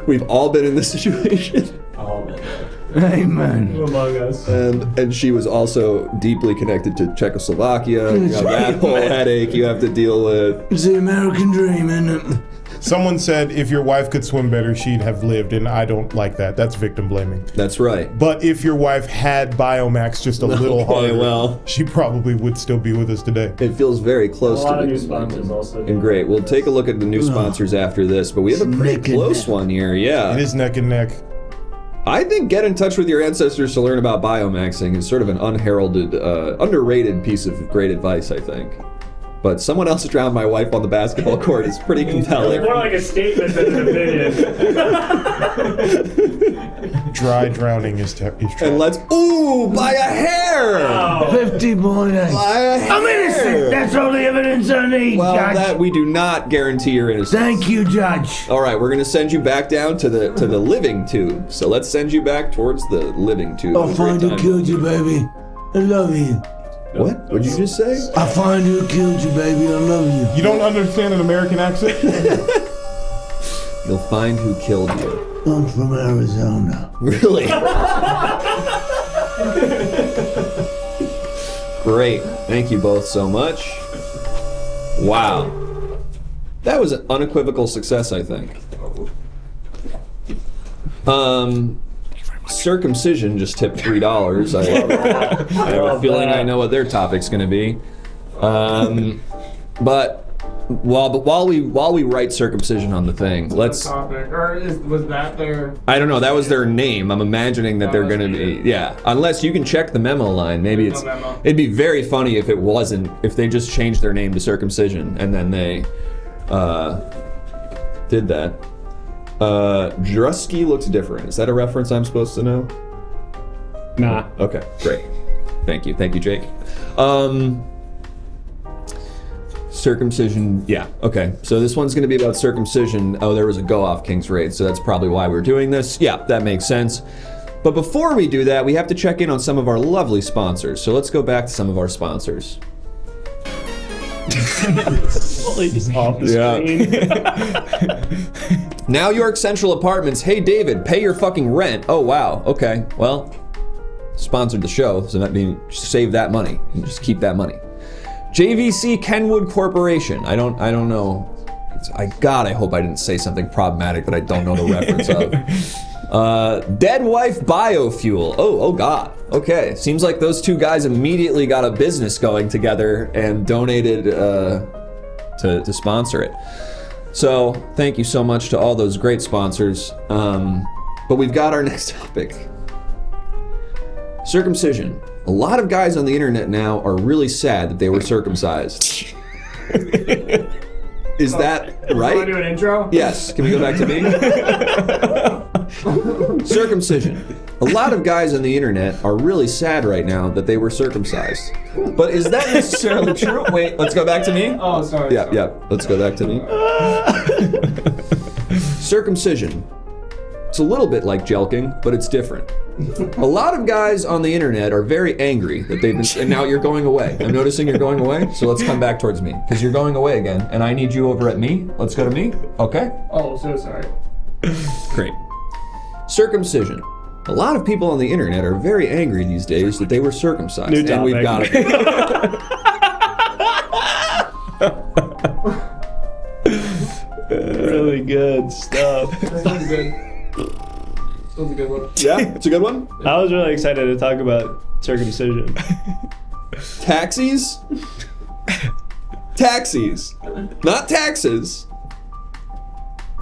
We've all been in this situation. All been there. Amen. Among us. And she was also deeply connected to Czechoslovakia. You have that whole headache you have to deal with. It's the American dream, isn't it? Someone said if your wife could swim better, she'd have lived, and I don't like that. That's victim blaming. That's right. But if your wife had biomax just a little harder, she probably would still be with us today. It feels very close a lot to of new sponsors also. And great. We'll take a look at the new sponsors after this, but we have a pretty close one here. Yeah. It is neck and neck. I think get in touch with your ancestors to learn about biomaxing is sort of an unheralded, underrated piece of great advice, I think. but someone else drowned my wife on the basketball court is pretty compelling. More like a statement than an opinion. Dry drowning is true. And let's by a hair. 50 points. By a hair. I'm innocent. That's all the evidence I need, Well, Judge. that we do not guarantee your innocence. Thank you, Judge. All right, we're gonna send you back down to the living tube. So let's send you back towards the living tube. I'll find who killed you, baby. I love you. What? What'd you just say? I'll find who killed you, baby. I love you. You don't understand an American accent? You'll find who killed you. I'm from Arizona. Really? Great. Thank you both so much. Wow. That was an unequivocal success, I think. Circumcision just tipped $3. I have a feeling I know what their topic's going to be. But while we write circumcision on the thing, let's. Topic. Or was that their? I don't know. That was their name. I'm imagining that they're going to be. Yeah. Unless you can check the memo line. Maybe it's. It'd be very funny if it wasn't. If they just changed their name to circumcision and then they did that. Drusky looks different. Is that a reference I'm supposed to know? Nah. Okay, great. Thank you, Jake. Circumcision, yeah, okay. So this one's gonna be about circumcision. Oh, there was a go-off King's Raid, so that's probably why we're doing this. Yeah, that makes sense. But before we do that, we have to check in on some of our lovely sponsors. So let's go back to some of our sponsors. Just off the screen. Now York Central Apartments. Hey David, pay your fucking rent. Oh wow. Okay. Well, sponsored the show, so that means save that money and just keep that money. JVC Kenwood Corporation. I don't know. I hope I didn't say something problematic that I don't know the reference of. Dead Wife Biofuel. Oh God. Okay. Seems like those two guys immediately got a business going together and donated to sponsor it. So thank you so much to all those great sponsors. But we've got our next topic. Circumcision. A lot of guys on the internet now are really sad that they were circumcised. Is that right? Want to do an intro? Yes. Can we go back to me? Circumcision. A lot of guys on the internet are really sad right now that they were circumcised. But is that necessarily true? Wait, let's go back to me. Oh, sorry. Yeah. Let's go back to me. Circumcision. It's a little bit like jelking, but it's different. A lot of guys on the internet are very angry that they've been, and now you're going away. I'm noticing you're going away, so let's come back towards me, because you're going away again, and I need you over at me. Let's go to me, okay? Oh, so sorry. Great. Circumcision. A lot of people on the internet are very angry these days that they were circumcised, New and we've got topic. it. Really good stuff. That sounds good. That was a good one. Yeah, it's a good one. I was really excited to talk about circumcision. Taxis? Taxis. Not taxes.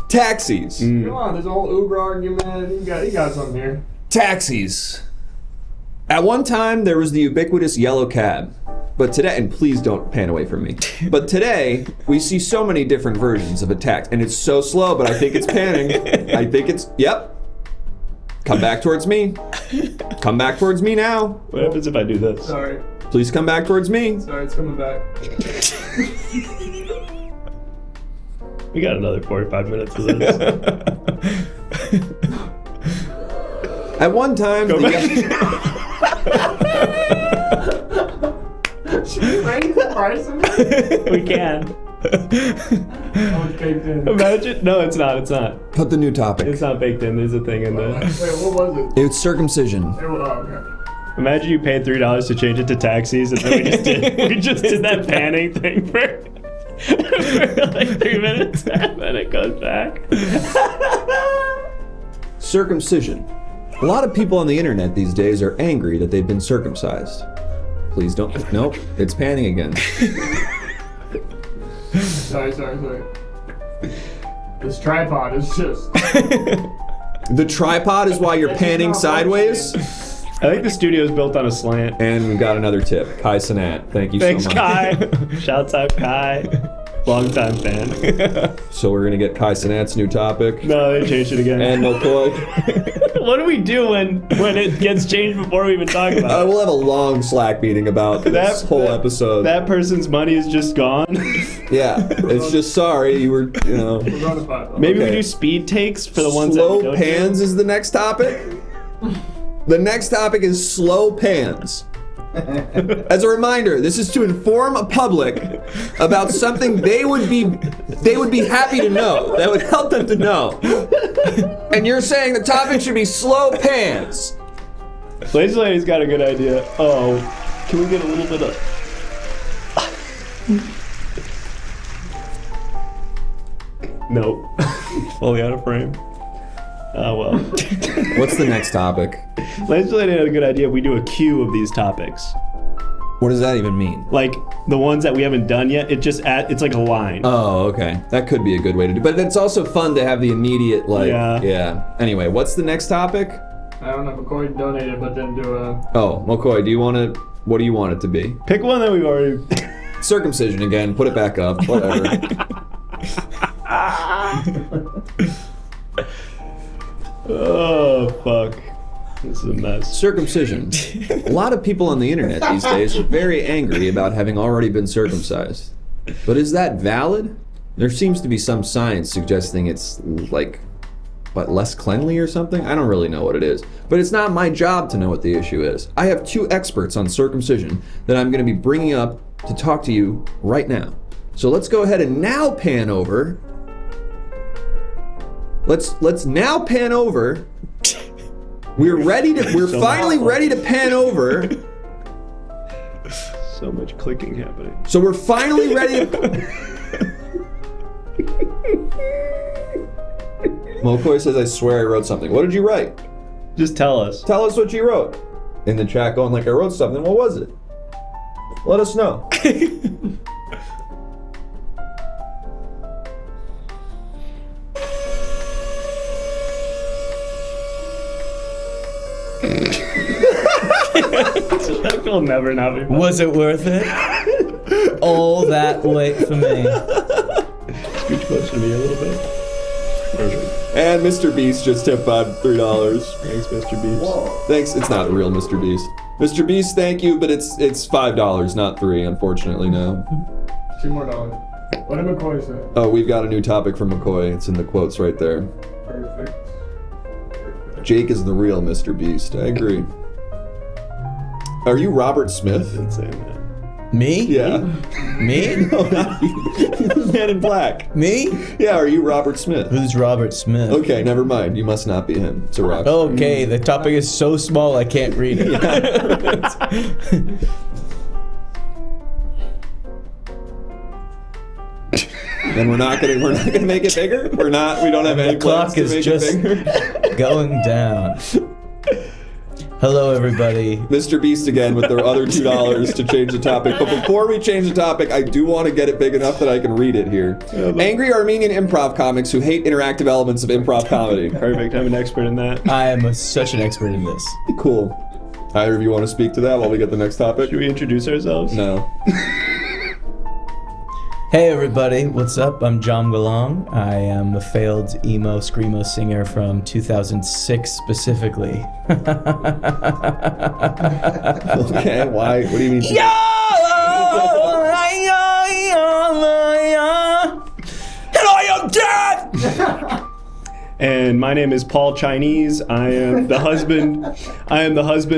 Taxis. Come on, there's a whole Uber argument. You got something here. Taxis. At one time, there was the ubiquitous yellow cab. But today, and please don't pan away from me. But today, we see so many different versions of a taxi. And it's so slow, but I think it's panning. I think it's, yep. Come back towards me. Come back towards me now. What happens if I do this? Sorry. Please come back towards me. Sorry, it's coming back. We got another 45 minutes of this. At one time, Should we raise the price of it? We can. Oh, it's baked in. Imagine. No, it's not. It's not. Put the new topic. It's not baked in. There's a thing in there. Wait, what was it? It's circumcision. Okay. Imagine you paid $3 to change it to taxis, and then we just did that panning thing for like 3 minutes, and then it goes back. Circumcision. A lot of people on the internet these days are angry that they've been circumcised. Please don't. Nope, it's panning again. Sorry. This tripod is just... The tripod is why you're panning sideways? I think the studio is built on a slant. And we've got another tip. Kai Sanat. Thank you Thanks, so much. Kai. Shouts out, Kai. Long-time fan. So we're going to get Kai Sanat's new topic. No, they changed it again. And McCoy. What do we do when it gets changed before we even talk about it? We'll have a long Slack meeting about this whole episode. That person's money is just gone. Yeah, it's just sorry you were, Maybe we do speed takes for the ones slow that we pans is the next topic. The next topic is slow pans. As a reminder, this is to inform a public about something they would be happy to know. That would help them to know. And you're saying the topic should be slow pans. Lazy Lady's got a good idea. Oh, can we get a little bit of... Nope. Fully out of frame. Oh, well. What's the next topic? Lazy Lady had a good idea. We do a queue of these topics. What does that even mean? Like, the ones that we haven't done yet, it's like a line. Oh, okay. That could be a good way to do it. But it's also fun to have the immediate, yeah. Anyway, what's the next topic? I don't know. McCoy donated, but didn't do a... Oh, McCoy, what do you want it to be? Pick one that we've already... Circumcision again. Put it back up. Whatever. Oh, fuck. This is a mess. Circumcision. A lot of people on the internet these days are very angry about having already been circumcised. But is that valid? There seems to be some science suggesting it's like, what, less cleanly or something? I don't really know what it is. But it's not my job to know what the issue is. I have two experts on circumcision that I'm going to be bringing up to talk to you right now. So let's go ahead and now pan over. Let's now pan over. We're finally ready to pan over. So much clicking happening. So we're finally ready to... McCoy says, I swear I wrote something. What did you write? Just tell us. Tell us what you wrote. In the chat going like, I wrote something. What was it? Let us know. That will never not be fun. Was it worth it? All that wait for me. Scooch closer to me a little bit. Perfect. And Mr. Beast just tipped $3. Thanks, Mr. Beast. Whoa. Thanks. It's not the real Mr. Beast. Mr. Beast, thank you, but it's $5, not $3, unfortunately, now. $2 more. What did McCoy say? Oh, we've got a new topic from McCoy. It's in the quotes right there. Perfect. Jake is the real Mr. Beast. I agree. Are you Robert Smith? Insane, man. Me? Yeah. Me? No, not you. The Man in Black. Me? Yeah, are you Robert Smith? Who's Robert Smith? Okay, never mind. You must not be him. It's a rock. Okay, the topic is so small I can't read it. And we're not gonna make it bigger? We don't have any plans to make it bigger? Going down. Hello, everybody. Mr. Beast again with the other $2 to change the topic. But before we change the topic, I do want to get it big enough that I can read it here. Angry Armenian improv comics who hate interactive elements of improv comedy. Perfect. I'm an expert in that. I am such an expert in this. Cool. Either of you want to speak to that while we get the next topic? Should we introduce ourselves? No. Hey everybody, what's up? I'm John Galong. I am a failed emo screamo singer from 2006 specifically. Okay, why? What do you mean? And I am dead! And my name is Paul Chinese. I am the husband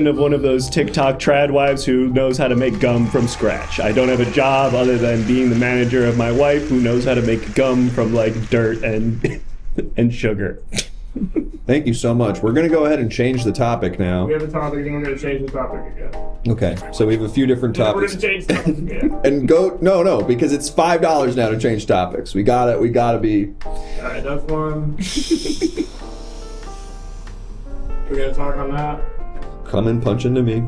of one of those TikTok trad wives who knows how to make gum from scratch. I don't have a job other than being the manager of my wife who knows how to make gum from like dirt and sugar. Thank you so much. We're gonna go ahead and change the topic now. We have a topic and we're going to change the topic again. Okay, so we have a few different We're topics. going to change the topic again. And no, because it's $5 now to change topics. We gotta be. Alright, that's one. We're going to talk on that. Come and punch into me.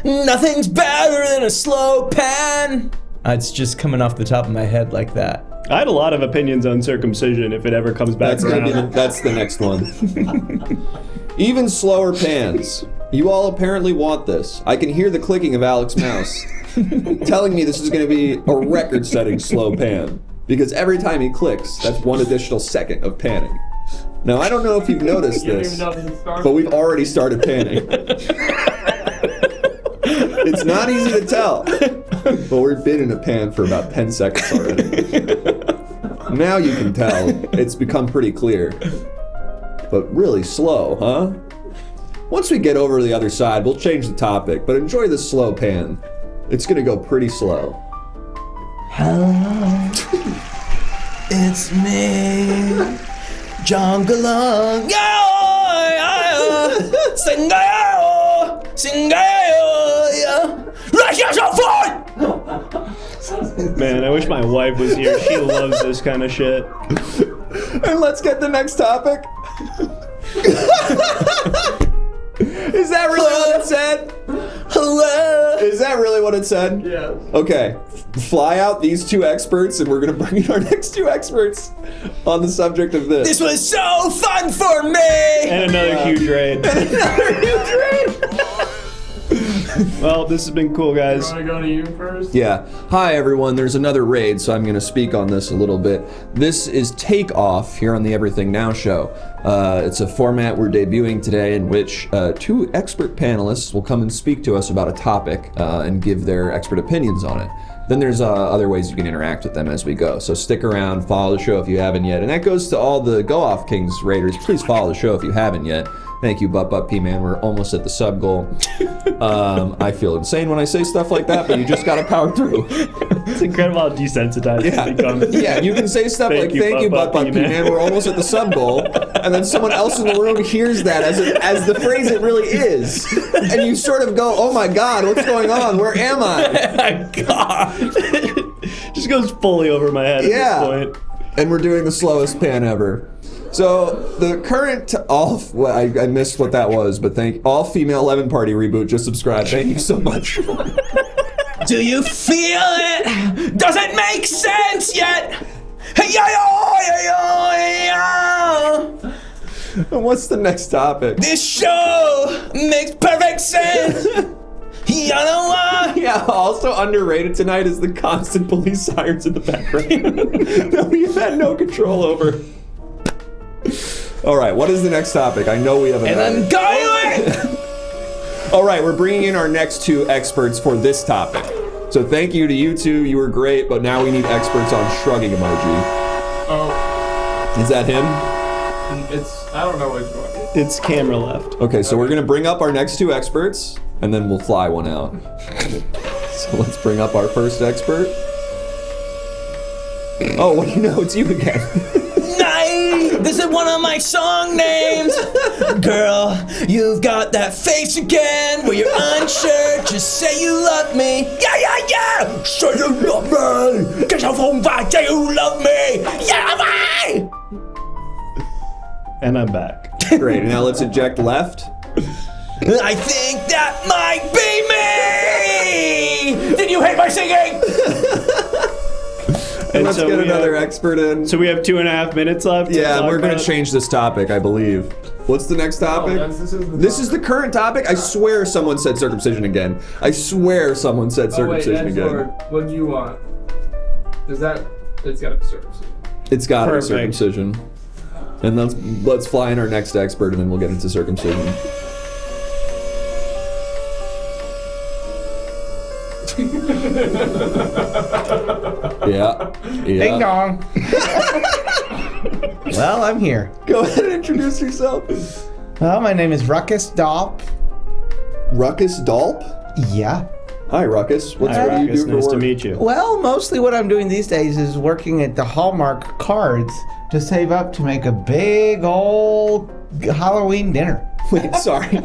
Nothing's better than a slow pan. It's just coming off the top of my head like that. I had a lot of opinions on circumcision if it ever comes back around. That's the next one. Even slower pans. You all apparently want this. I can hear the clicking of Alex's mouse telling me this is going to be a record-setting slow pan. Because every time he clicks, that's 1 additional second of panning. Now, I don't know if you've noticed this, but we've already started panning. It's not easy to tell, but we've been in a pan for about 10 seconds already. Now you can tell it's become pretty clear. But really slow, huh? Once we get over to the other side, we'll change the topic, but enjoy this slow pan. It's gonna go pretty slow. Hello, it's me, John Galong. Man, I wish my wife was here. She loves this kind of shit. And let's get the next topic. Is that really what it said? Hello? Is that really what it said? Yes. Okay. Fly out these 2 experts, and we're going to bring in our next 2 experts on the subject of this. This was so fun for me! And another huge raid. Well, this has been cool, guys. You want to go to you first? Yeah. Hi, everyone. There's another raid, so I'm going to speak on this a little bit. This is Take Off here on the Everything Now Show. It's a format we're debuting today in which 2 expert panelists will come and speak to us about a topic and give their expert opinions on it. Then there's other ways you can interact with them as we go. So stick around, follow the show if you haven't yet. And that goes to all the Go Off Kings raiders. Please follow the show if you haven't yet. Thank you, Butt P-Man. We're almost at the sub goal. I feel insane when I say stuff like that, but you just gotta power through. It's incredible how desensitized it becomes. Yeah, you can say stuff like, thank you, Butt P-Man. We're almost at the sub goal. And then someone else in the room hears that as the phrase it really is. And you sort of go, oh my God, what's going on? Where am I? God. Just goes fully over my head at this point. And we're doing the slowest pan ever. So the current I missed what that was, but all-female 11 party reboot just subscribed. Thank you so much. Do you feel it? Does it make sense yet? And what's the next topic? This show makes perfect sense. You know what? Yeah, also underrated tonight is the constant police sirens in the background that we've had no control over. All right, what is the next topic? I know we have And I'm going! All right, we're bringing in our next 2 experts for this topic. So thank you to you 2, you were great, but now we need experts on shrugging emoji. Oh. Is that him? I don't know which one. It's camera left. Okay, so we're gonna bring up our next 2 experts, and then we'll fly one out. So let's bring up our first expert. Oh, what do you know? It's you again. This is one of my song names. Girl, you've got that face again where you're unsure. Just say you love me. Yeah. Say you love me. Get your phone back. Say you love me. Yeah, bye. And I'm back. Great. Now let's eject left. I think that might be me. Did you hate my singing? And let's get another expert in. So we have 2.5 minutes left? Yeah, we're going to change this topic, I believe. What's the next topic? This is the current topic? I swear someone said circumcision again. I swear someone said circumcision again. What do you want? It's got to be circumcision. It's got to be circumcision. And let's fly in our next expert and then we'll get into circumcision. Yeah. Ding dong. Well, I'm here. Go ahead and introduce yourself. Well, my name is Ruckus Dolp. Ruckus Dolp? Yeah. Hi, Ruckus. What do you do for nice work? to meet you. Well, mostly what I'm doing these days is working at the Hallmark cards to save up to make a big old Halloween dinner. Wait, sorry.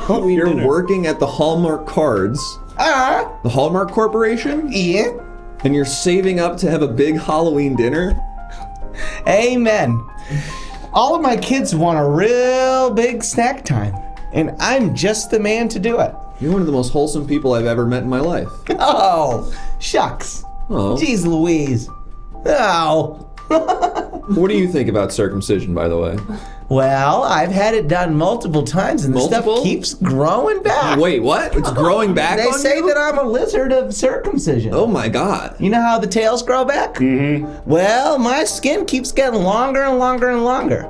You're working at the Hallmark cards? The Hallmark Corporation? Yeah. And you're saving up to have a big Halloween dinner? Amen. All of my kids want a real big snack time, and I'm just the man to do it. You're one of the most wholesome people I've ever met in my life. Oh, shucks. Oh. Jeez Louise. Oh. What do you think about circumcision, by the way? Well, I've had it done multiple times, and the stuff keeps growing back. Wait, what? It's growing back They on say you? that I'm a lizard of circumcision. Oh my god. You know how the tails grow back? Mm-hmm. Well, my skin keeps getting longer and longer and longer.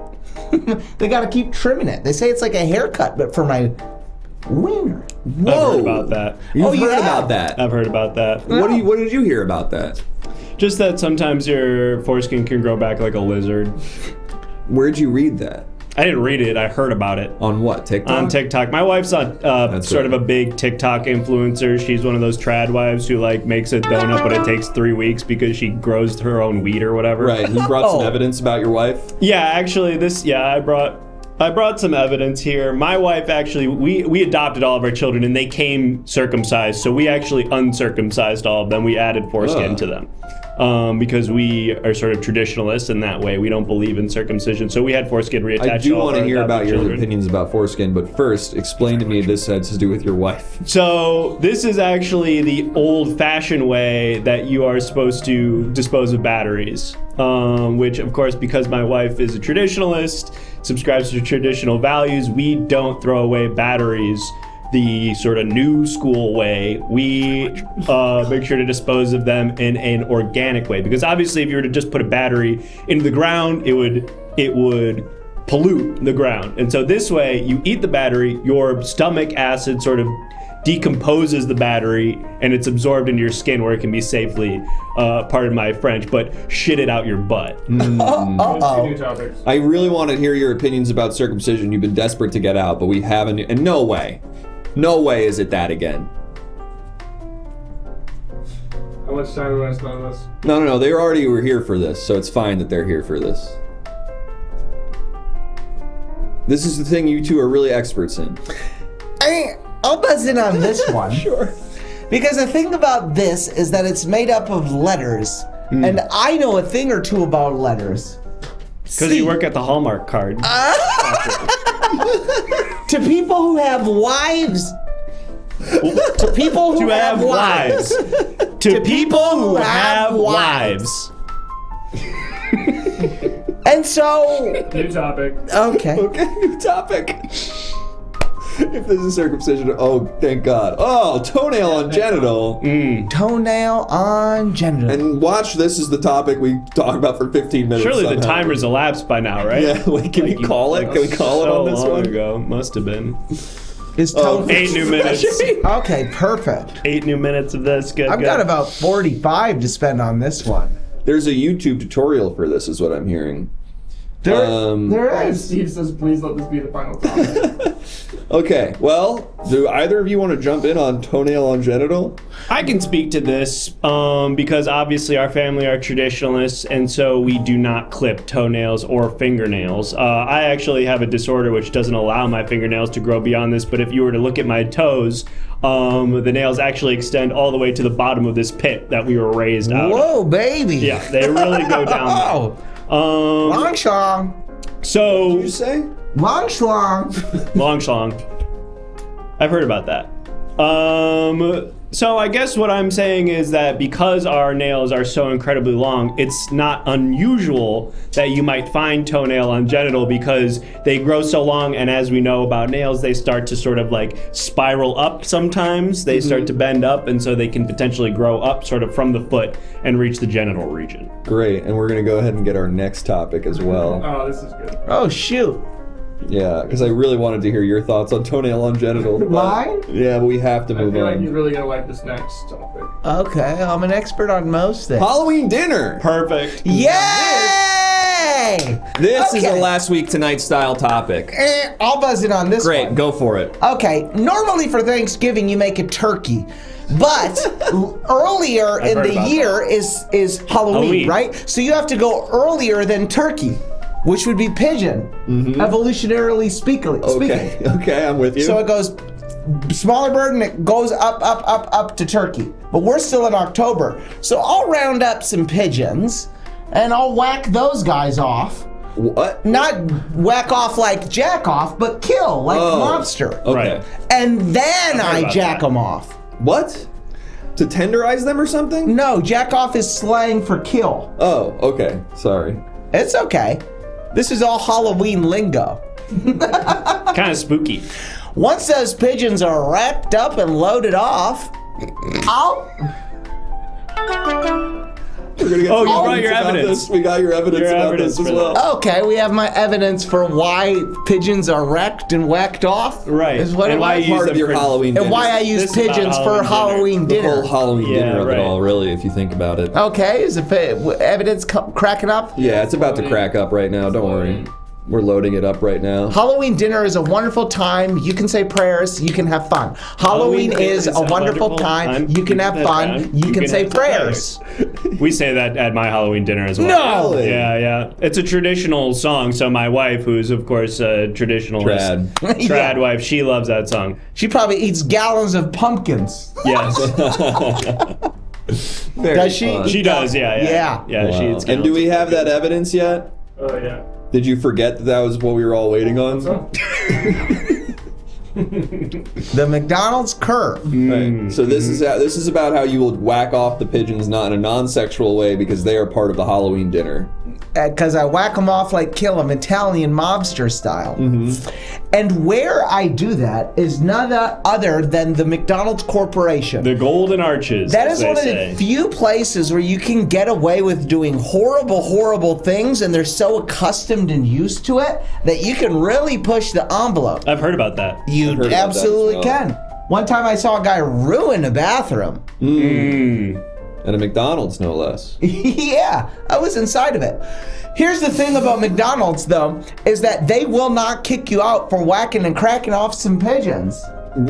They gotta keep trimming it. They say it's like a haircut, but for my wiener. Whoa. I've heard about that. You've heard about that? I've heard about that. What did you hear about that? Just that sometimes your foreskin can grow back like a lizard. Where'd you read that? I didn't read it. I heard about it. On what, TikTok? On TikTok. My wife's sort of a big TikTok influencer. She's one of those trad wives who like makes a donut, but it takes 3 weeks because she grows her own wheat or whatever. Right. You brought some evidence about your wife? Yeah, actually, I brought some evidence here. My wife actually, we adopted all of our children and they came circumcised. So we actually uncircumcised all of them. We added foreskin to them. Because we are sort of traditionalists in that way. We don't believe in circumcision. So we had foreskin reattached. I do want to hear about your children. opinions about foreskin, but first, explain to me this has to do with your wife. So this is actually the old-fashioned way that you are supposed to dispose of batteries. Which, of course, because my wife is a traditionalist, subscribes to traditional values, we don't throw away batteries the sort of new school way. We make sure to dispose of them in an organic way, because obviously if you were to just put a battery into the ground, it would pollute the ground. And so this way, you eat the battery, your stomach acid sort of decomposes the battery, and it's absorbed into your skin where it can be safely, pardon my French, but shit it out your butt. I really want to hear your opinions about circumcision. You've been desperate to get out, but we haven't, and no way is it that again. How much time do I spend on this? No, they already were here for this, so it's fine that they're here for this. This is the thing you two are really experts in. I'll buzz in on this one. Sure. Because the thing about this is that it's made up of letters. And I know a thing or two about letters. Because you work at the Hallmark card. To people who have wives. To people who have wives. To people who have wives. And so... New topic. Okay. New topic. If this is circumcision, oh, thank God. Oh, toenail on genital. Toenail on genital. And watch, this is the topic we talk about for 15 minutes. Surely somehow. the timer's elapsed by now, right? Yeah, wait, can we call it? Can we call it on this so long one? ago. Must have been. Is 8 new minutes. Okay, perfect. 8 new minutes of this. Good. I've got about 45 to spend on this one. There's a YouTube tutorial for this, is what I'm hearing. There is. Steve says, please let this be the final topic. Okay, well, do either of you want to jump in on toenail on genital? I can speak to this because obviously our family are traditionalists, and so we do not clip toenails or fingernails. I actually have a disorder which doesn't allow my fingernails to grow beyond this, but if you were to look at my toes, the nails actually extend all the way to the bottom of this pit that we were raised out of. Whoa, baby. Yeah, they really go down there. Long schlong. So... What did you say? Long schlong. Long schlong. I've heard about that. So I guess what I'm saying is that because our nails are so incredibly long, it's not unusual that you might find toenail on genital because they grow so long, and as we know about nails, they start to sort of like spiral up sometimes. They start to bend up, and so they can potentially grow up sort of from the foot and reach the genital region. Great, and we're going to go ahead and get our next topic as well. Oh, this is good. Oh, shoot. Yeah, because I really wanted to hear your thoughts on toenail on genital. Mine? Yeah, but we have to I move feel like on. he's really going to like this next topic. Okay, I'm an expert on most things. Halloween dinner! Perfect. Yay! This is a last week tonight style topic. I'll buzz in on this Great, one. go for it. Okay, normally for Thanksgiving you make a turkey. But earlier in the year is Halloween, right? So you have to go earlier than turkey, which would be pigeon, evolutionarily speaking. Okay, I'm with you. So it goes smaller bird and it goes up to turkey. But we're still in October. So I'll round up some pigeons and I'll whack those guys off. What? Not whack off like jack off, but kill like monster. Okay. And then I jack them off. What? To tenderize them or something? No, jack off is slang for kill. Oh, okay. Sorry. It's okay. This is all Halloween lingo. Kind of spooky. Once those pigeons are wrapped up and loaded off, We're gonna get Oh, you some brought your about evidence. this. We got your evidence about this as well. Okay, we have my evidence for why pigeons are wrecked and whacked off. Right. Is what And it why was? you use your Halloween And why dinner. I use This is about pigeons for Halloween The dinner. whole Halloween dinner of right. it all, really, if you think about it. Okay, is the evidence cracking up? Yeah, it's about to crack up right now. Don't worry. We're loading it up right now. Halloween dinner is a wonderful time. You can say prayers. You can have fun. Halloween is a wonderful time. You can have fun. You can say prayers. We say that at my Halloween dinner as well. No! Really? Yeah. It's a traditional song, so my wife, who's of course a traditionalist, trad wife, she loves that song. She probably eats gallons of pumpkins. Yes. Does she? fun. She does, yeah. Yeah. She eats And do we have that evidence yet? Oh, yeah. Did you forget that was what we were all waiting on? The McDonald's curve. Right. So this is about how you will whack off the pigeons, not in a non-sexual way, because they are part of the Halloween dinner. Because I whack them off like kill 'em, Italian mobster style. And where I do that is none other than the McDonald's Corporation. The Golden Arches. That as is they one of say. the few places where you can get away with doing horrible, horrible things, and they're so accustomed and used to it that you can really push the envelope. I've heard about that. You I've heard about absolutely that as can. One time I saw a guy ruin a bathroom. At a McDonald's, no less. Yeah, I was inside of it. Here's the thing about McDonald's, though, is that they will not kick you out for whacking and cracking off some pigeons.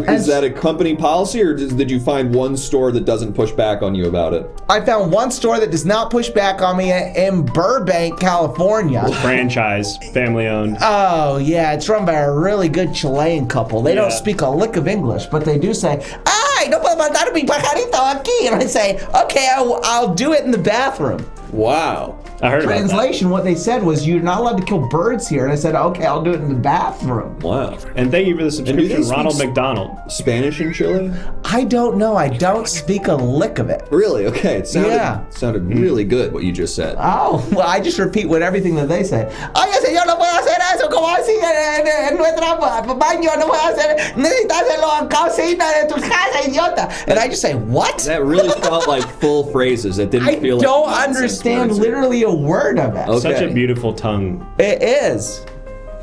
Is that a company policy, or did you find one store that doesn't push back on you about it? I found one store that does not push back on me in Burbank, California. Franchise, family owned. Oh, yeah, it's run by a really good Chilean couple. They don't speak a lick of English, but they do say, "Ay, no puedo mandar mi pajarito aquí." And I say, okay, I'll do it in the bathroom. Wow. I heard about that. Translation, what they said was, you're not allowed to kill birds here. And I said, okay, I'll do it in the bathroom. Wow. And thank you for the subscription, speak Ronald McDonald. Spanish in Chile? I don't know. I don't speak a lick of it. Really? Okay. It sounded really good, what you just said. Oh, well, I just repeat everything that they say. Oye, señor, no puedo hacer eso. Como así en nuestra baño, no puedo hacer. Necesitas hacerlo en cocina de tu casa, idiota. And I just say, what? That really felt like full phrases. That didn't feel like I don't nonsense understand words. literally a word of it. Okay. Such a beautiful tongue. It is.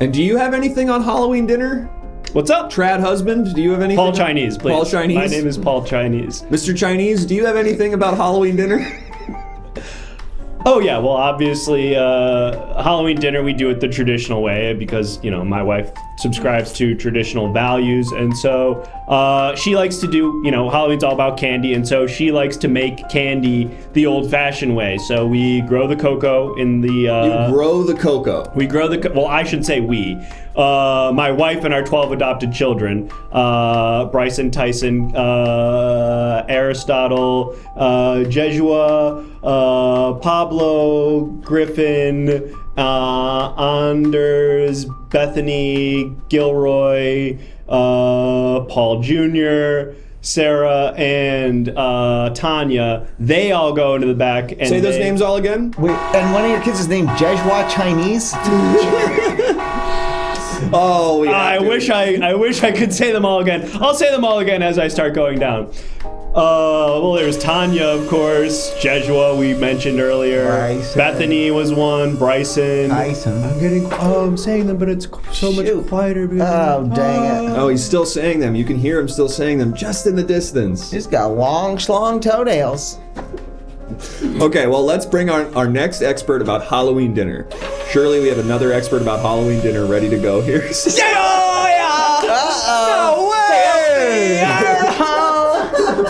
And do you have anything on Halloween dinner? What's up? Trad husband, do you have anything? Paul Chinese, please. Paul Chinese? My name is Paul Chinese. Mr. Chinese, do you have anything about Halloween dinner? Oh yeah, well obviously Halloween dinner we do it the traditional way because, you know, my wife subscribes to traditional values, and so she likes to do, you know, Halloween's all about candy, and so she likes to make candy the old-fashioned way. So we grow the cocoa in the You grow the cocoa. We grow the well, I should say we. My wife and our 12 adopted children, Bryson, Tyson, Aristotle, Jesua, Pablo, Griffin, Anders, Bethany, Gilroy, Paul Jr., Sarah, and Tanya. They all go into the back and say those names all again. Wait, and one of your kids is named Jesua Chinese? Oh, yeah. I wish I could say them all again. I'll say them all again as I start going down. Well, there's Tanya, of course. Jesua, we mentioned earlier. Bryson. Bethany was one. Bryson. I'm saying them, but it's so much quieter. Oh, dang it. Oh, he's still saying them. You can hear him still saying them just in the distance. He's got long, schlong toenails. Okay, well, let's bring our next expert about Halloween dinner. Surely we have another expert about Halloween dinner ready to go here. No way!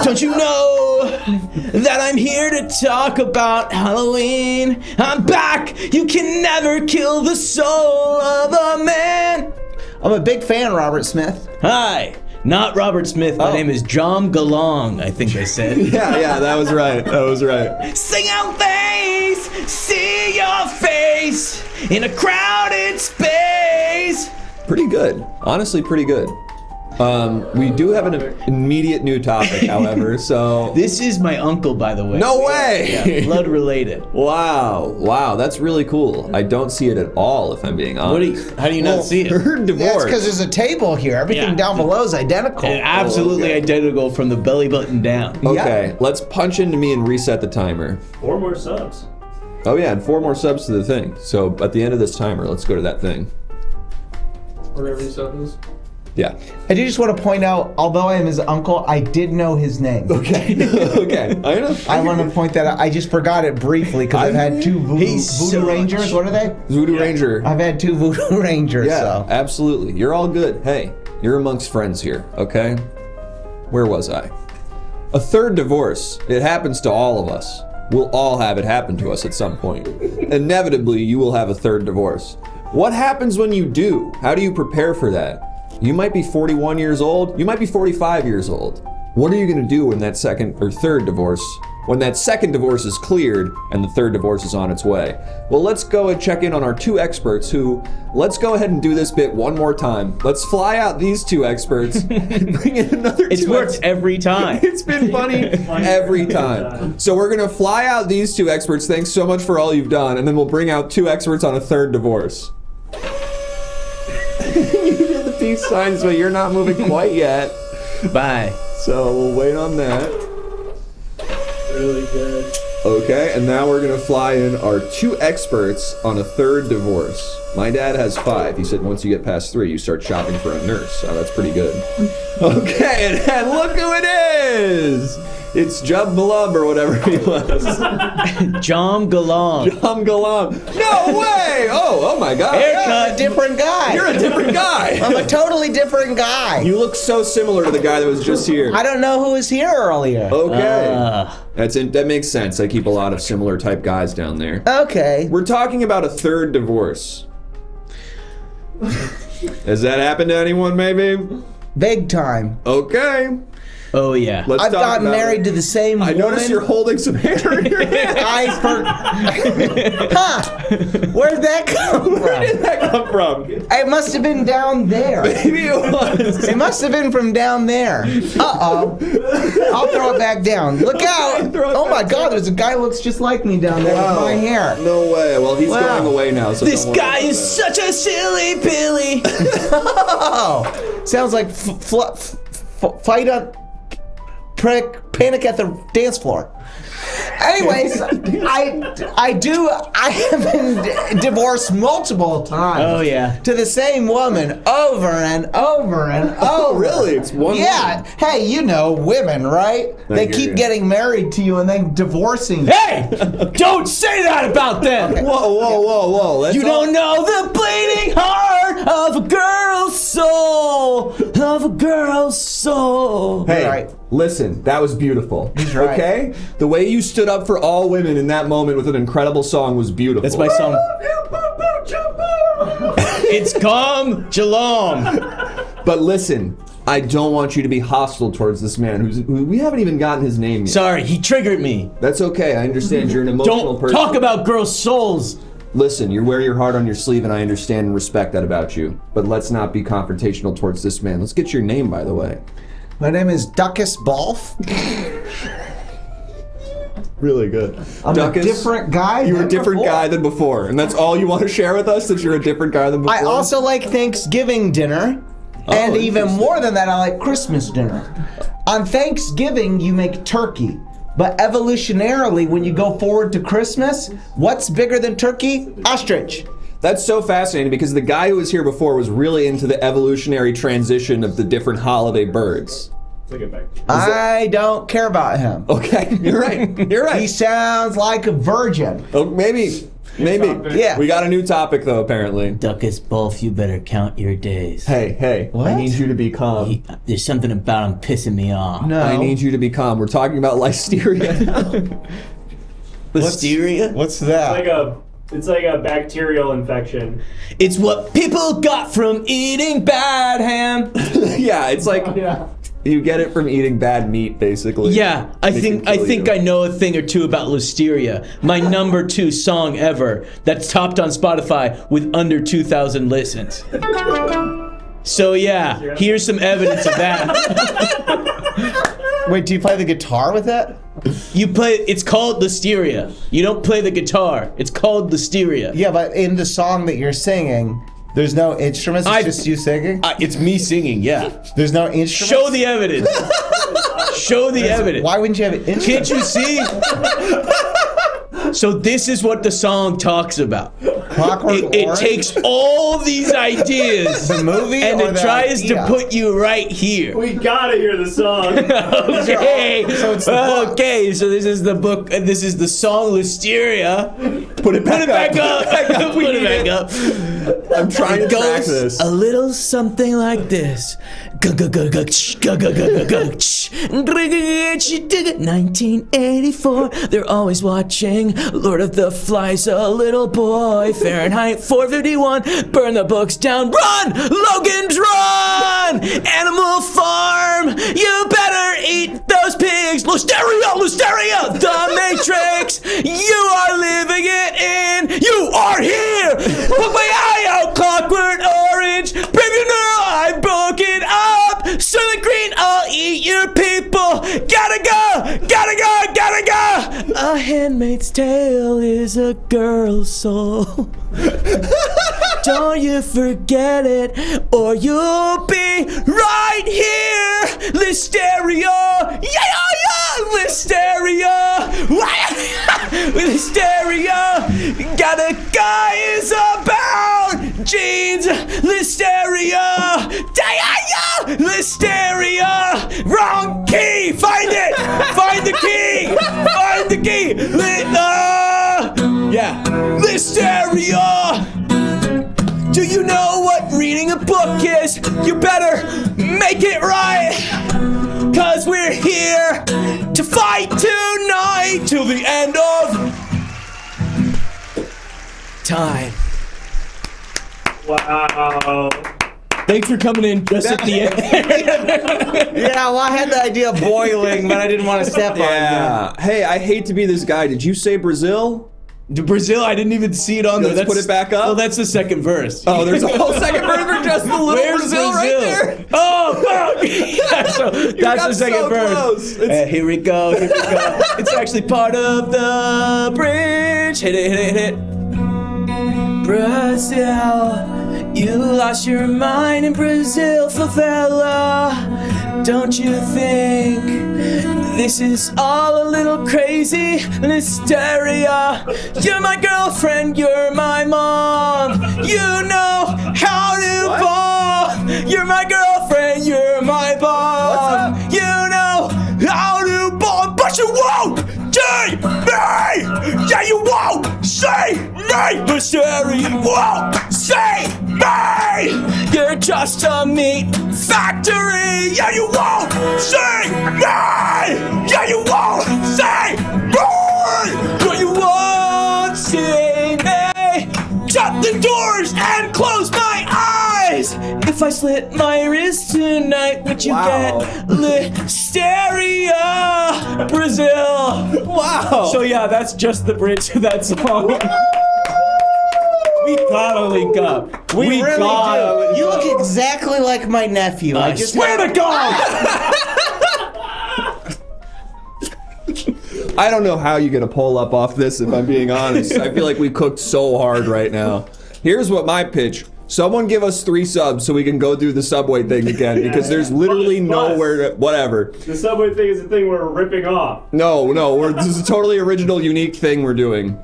Don't you know that I'm here to talk about Halloween? I'm back! You can never kill the soul of a man! I'm a big fan, Robert Smith. Hi, not Robert Smith. My name is John Galong, I think I said. Yeah, that was right. That was right. Sing out face, see your face in a crowded space. Pretty good. Honestly, pretty good. We do have an immediate new topic, however, so... This is my uncle, by the way. No way! Yeah, blood related. Wow, that's really cool. I don't see it at all, if I'm being honest. How do you not see it? Third divorce. That's because there's a table here. Everything down below is identical. And absolutely identical from the belly button down. Okay, let's punch into me and reset the timer. 4 more subs. Oh yeah, and 4 more subs to the thing. So at the end of this timer, let's go to that thing. Whatever you sub is. Yeah. I do just want to point out, although I am his uncle, I did know his name. Okay. Okay. I know. I want to point that out. I just forgot it briefly because I've had 2 Voodoo Rangers. What are they? Voodoo Ranger. I've had 2 Voodoo Rangers. Yeah, so. absolutely. You're all good. Hey, you're amongst friends here, okay? Where was I? A third divorce. It happens to all of us. We'll all have it happen to us at some point. Inevitably, you will have a third divorce. What happens when you do? How do you prepare for that? You might be 41 years old. You might be 45 years old. What are you going to do when that second or third divorce, when that second divorce is cleared and the third divorce is on its way? Well, let's go and check in on our 2 experts who, let's go ahead and do this bit one more time. Let's fly out these 2 experts and bring in another 2 It's worked every time. It's been funny every time. So we're going to fly out these 2 experts. Thanks so much for all you've done. And then we'll bring out 2 experts on a third divorce. You did the peace signs, but you're not moving quite yet. Bye. So we'll wait on that. Really good. Okay, and now we're gonna fly in our 2 experts on a third divorce. My dad has 5. He said once you get past 3, you start shopping for a nurse. So that's pretty good. Okay, and look who it is! It's Jub Malub or whatever he was. Jom Galam. Jom Galam. No way! Oh my God. Haircut, different guy. You're a different guy. I'm a totally different guy. You look so similar to the guy that was just here. I don't know who was here earlier. Okay. That makes sense. I keep a lot of similar type guys down there. Okay. We're talking about a third divorce. Has that happened to anyone, maybe? Big time. Okay. Oh yeah. I've gotten married to the same woman. I noticed you're holding some hair in your hand. Where'd that come from? Where did that come from? It must have been down there. Maybe it was. It must have been from down there. Uh-oh. I'll throw it back down. Look out. Oh my God, there's a guy who looks just like me down there with my hair. No way. Well, he's going away now. So this guy is such a silly pilly. Oh, sounds like fight on... Panic at the dance floor. Anyways, I have been divorced multiple times. Oh yeah. To the same woman over and over and over. Oh really? It's one Yeah. woman. Hey, you know women, right? They hear keep you. getting married to you and then divorcing. Hey! Don't say that about them! Okay. Whoa. You don't know the bleeding heart of a girl's soul. Of a girl's soul. Hey, Right. listen, that was beautiful. He's right. Okay? The way you stood up for all women in that moment with an incredible song was beautiful. That's my song. It's Come Shalom. But listen, I don't want you to be hostile towards this man who we haven't even gotten his name yet. Sorry, he triggered me. That's okay. I understand you're an emotional Don't person. talk about girls' souls. Listen, you wear your heart on your sleeve, and I understand and respect that about you. But let's not be confrontational towards this man. Let's get your name, by the way. My name is Duckus Balf. Really good. I'm Duckus, a different guy. You're a than different before. guy than before, and that's all you want to share with us, that you're a different guy than before? I also like Thanksgiving dinner. And even more than that, I like Christmas dinner. On Thanksgiving, you make turkey. But evolutionarily, when you go forward to Christmas, what's bigger than turkey? Ostrich. That's so fascinating because the guy who was here before was really into the evolutionary transition of the different holiday birds. I don't care about him. Okay, you're right. You're right. He sounds like a virgin. Oh, maybe. Yeah. We got a new topic though, apparently. Duckus Balf, you better count your days. Hey, What? I need you to be calm. There's something about him pissing me off. No. I need you to be calm. We're talking about listeria now. Listeria? What's that? It's like a bacterial infection. It's what people got from eating bad ham. Yeah, it's like you get it from eating bad meat, basically. Yeah, I think I know a thing or two about Listeria. My number 2 song ever that's topped on Spotify with under 2,000 listens. So yeah, here's some evidence of that. Wait, do you play the guitar with it? You play. It's called Listeria. You don't play the guitar. It's called Listeria. Yeah, but in the song that you're singing, there's no instruments. It's just you singing. It's me singing. Yeah. There's no instruments. Show the evidence. Show the evidence. Why wouldn't you have instruments? Can't you see? So this is what the song talks about. It takes all these ideas, the movie, and it tries to put you right here. We gotta hear the song. Okay. So it's okay. So this is the book. This is the song Listeria. Put it back up. Put it back up. I'm trying to track this. A little something like this. 1984. They're always watching Lord of the Flies. A little boy. Fahrenheit 451. Burn the books down. Run, Logan's run. Animal Farm. You better eat those pigs. Listeria. The Matrix. You are living it in. You are here. Put my eye out. Clockwork Orange. Bring I broke it up. Silly Green. I'll eat your people. Gotta go. A Handmaid's Tale is a girl's soul. Don't you forget it, or you'll be right here. Listeria, Listeria, Listeria. Got a guy is about jeans. Listeria, Listeria. Wrong key. Find it. Find the key. Find the key. Yeah. Listeria. Do you know what reading a book is? You better make it right. 'Cause we're here to fight tonight till the end of time. Wow. Thanks for coming in just at the end. Yeah, well, I had the idea of boiling, but I didn't want to step on it. Yeah. Hey, I hate to be this guy. Did you say Brazil? Brazil, I didn't even see it on there. Let's put it back up. Oh, that's the second verse. Oh, there's a whole second verse for just the little Brazil right there. Oh, fuck! That's the second verse. Here we go. It's actually part of the bridge. Hit it. Brazil, you lost your mind in Brazil, favela. Don't you think this is all a little crazy? Listeria, you're my girlfriend, you're my mom. You know how to ball. You're my girlfriend, you're my mom. You know how to ball, but you won't see me. Yeah, you won't see me. Listeria, you won't see me. You're just a meat factory. Yeah, you won't see me. Yeah, you won't see me. Yeah, you won't see me. Shut the doors and close my eyes. If I slit my wrist tonight, would you get Listeria, Brazil? Wow. So yeah, that's just the bridge to that song. We gotta link up. We really gotta do. You look exactly like my nephew. I just swear to God. I don't know how you get a pull up off this, if I'm being honest. I feel like we cooked so hard right now. Here's what my pitch. Someone give us 3 subs so we can go through the Subway thing again, because there's literally nowhere to, whatever. The Subway thing is the thing we're ripping off. No, this is a totally original, unique thing we're doing.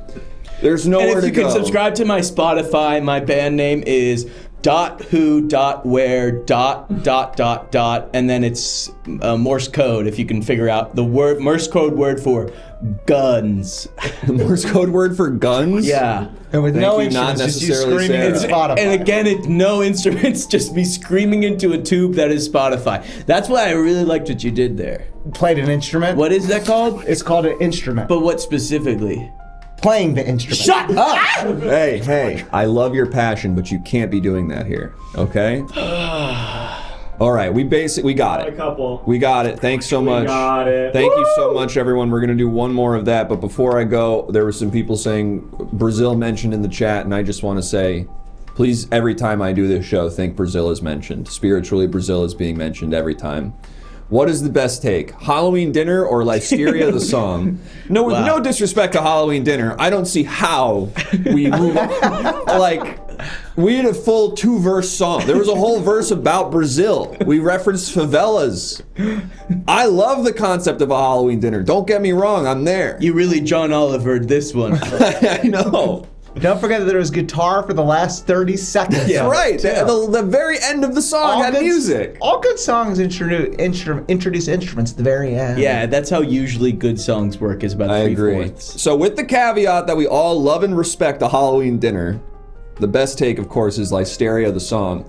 There's nowhere to go. And if you can subscribe to my Spotify, my band name is .who.where ... and then it's Morse code, if you can figure out the word Morse code word for guns. Morse code word for guns? Yeah. And with no instruments, just you screaming in Spotify. And again, it's no instruments, just me screaming into a tube that is Spotify. That's why I really liked what you did there. Played an instrument. What is that called? It's called an instrument. But what specifically? Playing the instrument. Shut up! Hey, I love your passion, but you can't be doing that here, okay? All right, we got it. A couple. We got it. Thanks so much. Got it. Thank you so much, everyone. We're gonna do one more of that, but before I go, there were some people saying Brazil mentioned in the chat, and I just want to say, Please, every time I do this show, think Brazil is mentioned. Spiritually, Brazil is being mentioned every time. What is the best take? Halloween dinner or Listeria the song? No, Wow. no disrespect to Halloween dinner. I don't see how we move like, we had a full 2-verse song. There was a whole verse about Brazil. We referenced favelas. I love the concept of a Halloween dinner. Don't get me wrong, I'm there. You really John Olivered this one. I know. Don't forget that there was guitar for the last 30 seconds. That's right. The very end of the song had music. All good songs introduce instruments at the very end. Yeah, that's how usually good songs work, is about 3/4. So with the caveat that we all love and respect a Halloween dinner, the best take, of course, is Listeria the song.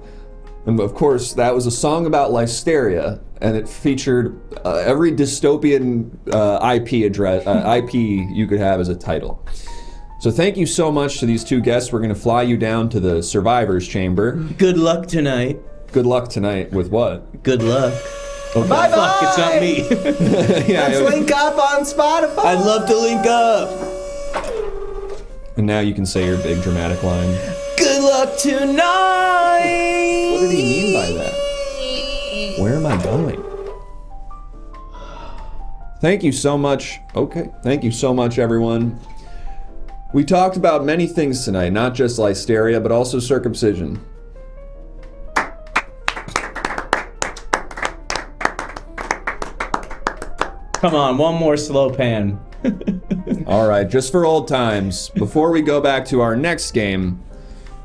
And of course, that was a song about Listeria, and it featured every dystopian IP you could have as a title. So thank you so much to these two guests. We're going to fly you down to the Survivor's Chamber. Good luck tonight. Good luck tonight with what? Good luck. Okay. Bye-bye! Fuck, it's not me. Let's link up on Spotify! I'd love to link up. And now you can say your big dramatic line. Good luck tonight! What did he mean by that? Where am I going? Thank you so much. Okay. Thank you so much, everyone. We talked about many things tonight, not just Listeria, but also circumcision. Come on, one more slow pan. All right, just for old times, before we go back to our next game,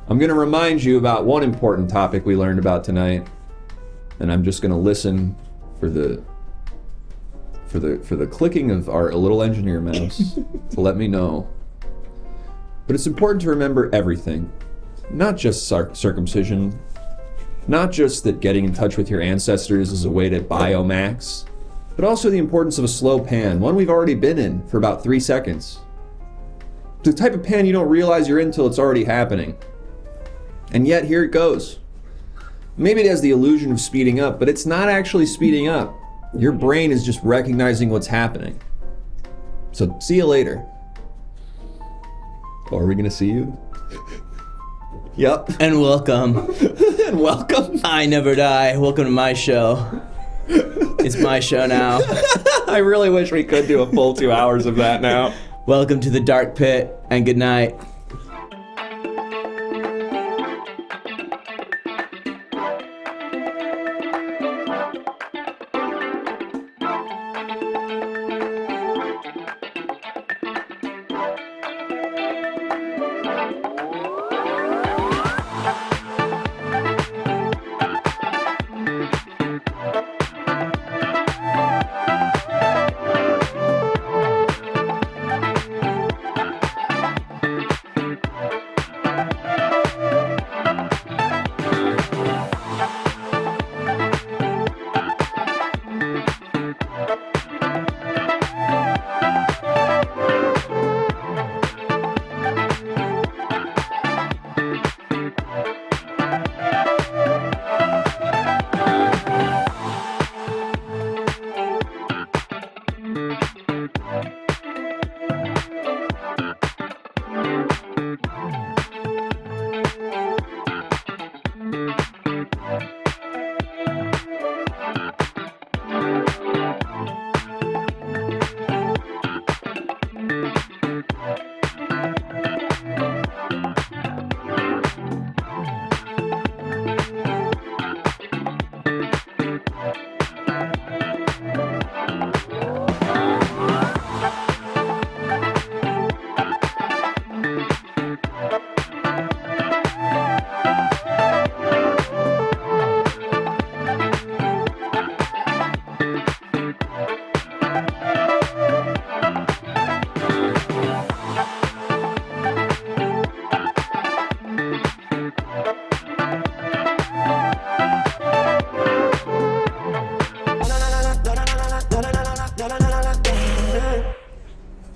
I'm going to remind you about one important topic we learned about tonight, and I'm just going to listen for the clicking of our little engineer mouse to let me know. But it's important to remember everything, not just circumcision, not just that getting in touch with your ancestors is a way to biomax, but also the importance of a slow pan, one we've already been in for about 3 seconds. The type of pan you don't realize you're in until it's already happening. And yet, here it goes. Maybe it has the illusion of speeding up, but it's not actually speeding up. Your brain is just recognizing what's happening. So, see you later. Oh, are we gonna see you? Yep. And welcome. And welcome. I never die. Welcome to my show. It's my show now. I really wish we could do a full 2 hours of that now. Welcome to the dark pit, and good night.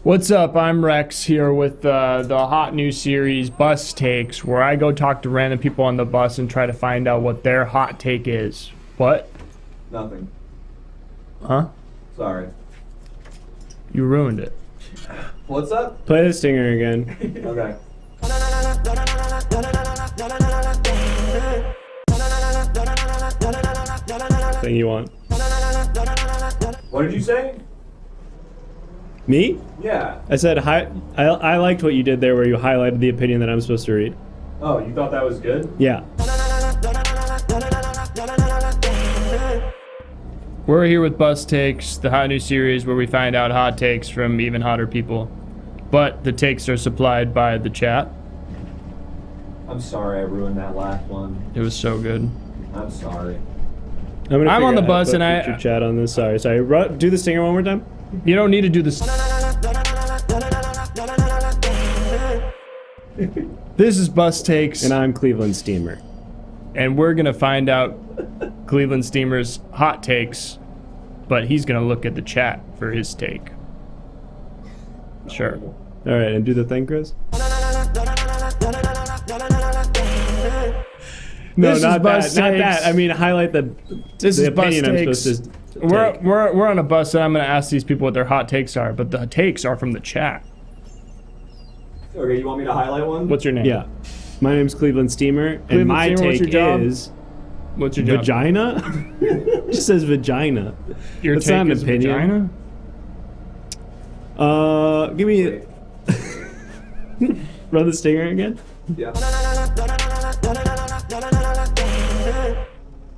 What's up? I'm Rex here with the hot new series Bus Takes, where I go talk to random people on the bus and try to find out what their hot take is. What? Nothing. Huh? Sorry. You ruined it. What's up? Play the stinger again. Okay. thing you want. What did you say? Me? Yeah. I said I liked what you did there, where you highlighted the opinion that I'm supposed to read. Oh, you thought that was good? Yeah. We're here with Bus Takes, the hot new series where we find out hot takes from even hotter people. But the takes are supplied by the chat. I'm sorry I ruined that last one. It was so good. I'm sorry. I'm on the bus and I chat on this. Sorry. Do the stinger one more time. You don't need to do this. This is Bus Takes, and I'm Cleveland Steamer, and we're gonna find out Cleveland Steamer's hot takes, but he's gonna look at the chat for his take. Sure. All right, and do the thing, Chris. No, This not is Bus that. Not Takes. that. I mean, highlight the opinion I'm supposed to take. We're on a bus, and I'm gonna ask these people what their hot takes are, but the takes are from the chat. Okay, you want me to highlight one? What's your name? Yeah. My name's Cleveland Steamer, and Cleveland my Steamer, what's take your job? is What's your job? vagina. It just says vagina. Your That's take not an is opinion. vagina? Give me. Run the stinger again. Yeah.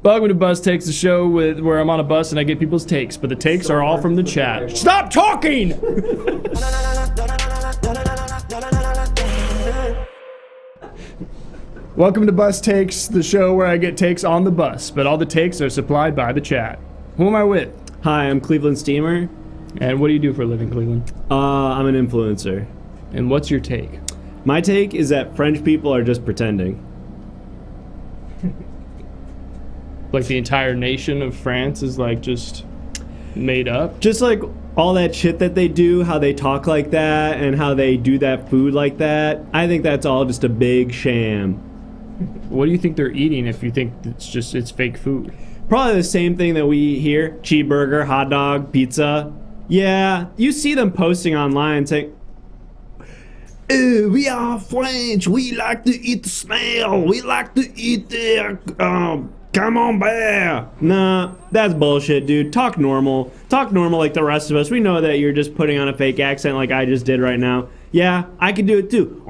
Welcome to Bus Takes, the show where I'm on a bus and I get people's takes, but the takes are all from the chat. Stop talking! Welcome to Bus Takes, the show where I get takes on the bus, but all the takes are supplied by the chat. Who am I with? Hi, I'm Cleveland Steamer. And what do you do for a living, Cleveland? I'm an influencer. And what's your take? My take is that French people are just pretending. Like the entire nation of France is like just made up? Just like all that shit that they do, how they talk like that, and how they do that food like that. I think that's all just a big sham. What do you think they're eating if you think it's fake food? Probably the same thing that we eat here. Cheeseburger, hot dog, pizza. Yeah, you see them posting online saying, we are French, we like to eat snail, we like to eat camembert. Nah, that's bullshit, dude. Talk normal. Talk normal like the rest of us. We know that you're just putting on a fake accent like I just did right now. Yeah, I can do it too.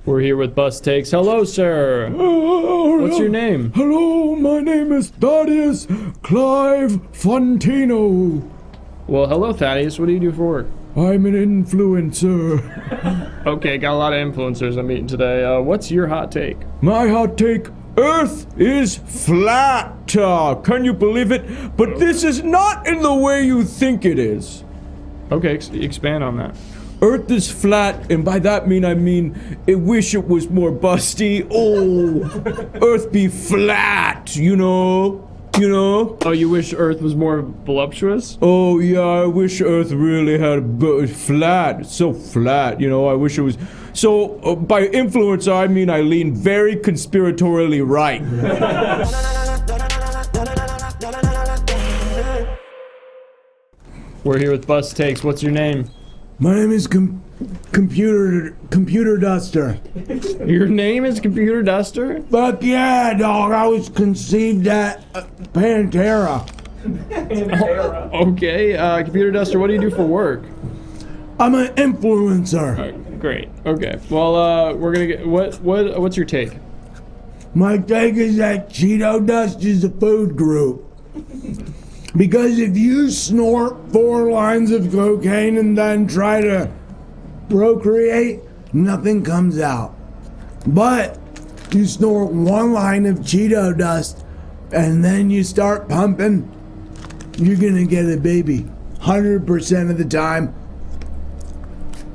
We're here with Bus Takes. Hello, sir. What's your name? Hello, my name is Thaddeus Clive Fontino. Well, hello, Thaddeus. What do you do for work? I'm an influencer. Okay, got a lot of influencers I'm meeting today. What's your hot take? My hot take, Earth is flat. Can you believe it? But this is not in the way you think it is. Okay, expand on that. Earth is flat, and by that I mean, I wish it was more busty. Oh, Earth be flat, you know? Oh, you wish Earth was more voluptuous? Oh, yeah, I wish Earth really had flat. It's so flat, you know? I wish it was. So, by influencer, I mean I lean very conspiratorially right. We're here with Bus Takes. What's your name? My name is Computer Duster. Your name is Computer Duster? Fuck yeah, dog. I was conceived at Pantera. Okay, Computer Duster, what do you do for work? I'm an influencer. Great. Okay. Well, we're gonna get what's your take? My take is that Cheeto Dust is a food group. Because if you snort 4 lines of cocaine and then try to procreate, nothing comes out. But you snort 1 line of Cheeto Dust and then you start pumping, you're gonna get a baby 100% of the time.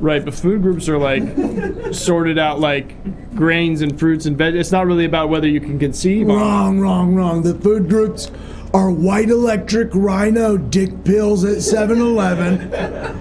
Right, but food groups are like sorted out like grains and fruits and veg. It's not really about whether you can conceive. Wrong. The food groups are white electric rhino dick pills at 7-Eleven.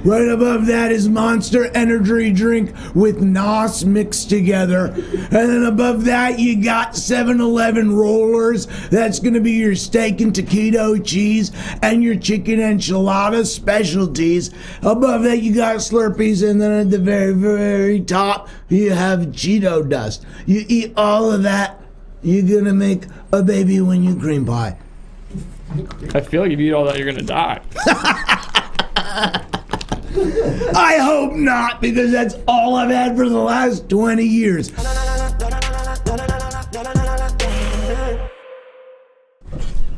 Right above that is Monster Energy drink with NOS mixed together. And then above that you got 7-Eleven rollers. That's going to be your steak and taquito cheese and your chicken enchilada specialties. Above that you got Slurpees, and then at the very, very top you have Cheeto dust. You eat all of that, you're going to make a baby when you cream pie. I feel like if you eat all that, you're gonna die. I hope not, because that's all I've had for the last 20 years.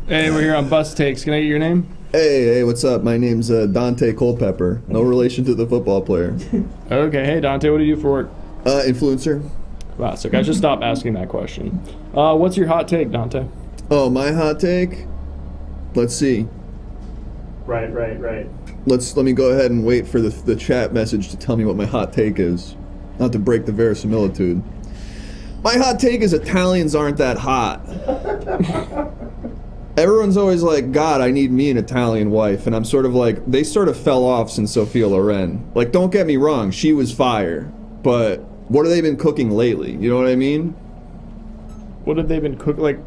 Hey, we're here on Bus Takes. Can I get your name? Hey, what's up? My name's Dante Culpepper. No relation to the football player. Okay, hey Dante, what do you do for work? Influencer. Wow, so I should stop asking that question. What's your hot take, Dante? Oh, my hot take? Let's see. Right. Let me go ahead and wait for the chat message to tell me what my hot take is. Not to break the verisimilitude. My hot take is Italians aren't that hot. Everyone's always like, God, I need me an Italian wife. And I'm sort of like, they sort of fell off since Sophia Loren. Like, don't get me wrong, she was fire. But what have they been cooking lately? You know what I mean? What have they been cooking? Like,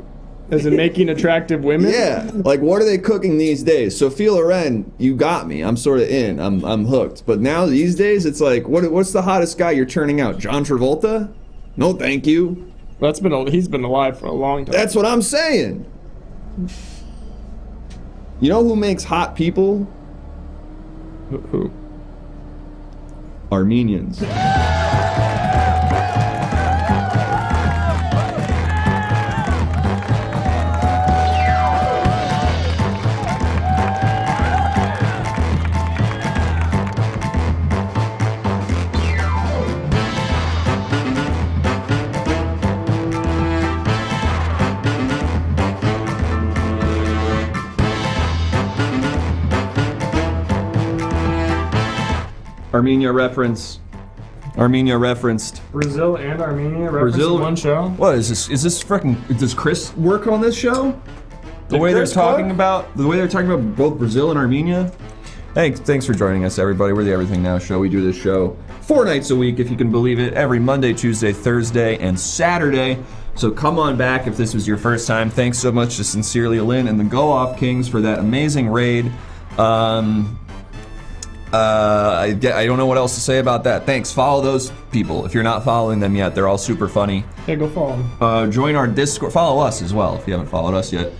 as in making attractive women? Yeah. Like, what are they cooking these days? Sophia Loren, you got me. I'm sort of in. I'm hooked. But now, these days, it's like, what's the hottest guy you're turning out? John Travolta? No, thank you. He's been alive for a long time. That's what I'm saying. You know who makes hot people? Who? Armenians. Armenia referenced. Brazil and Armenia referenced in one show? What is this? Is this freaking? Does Chris work on this show? The way they're talking about both Brazil and Armenia. Thanks for joining us, everybody. We're the Everything Now Show. We do this show 4 nights a week, if you can believe it, every Monday, Tuesday, Thursday, and Saturday. So come on back if this was your first time. Thanks so much to Sincerely Lynn and the Go Off Kings for that amazing raid. I don't know what else to say about that. Thanks. Follow those people. If you're not following them yet, they're all super funny. Yeah, go follow them. Join our Discord. Follow us as well if you haven't followed us yet.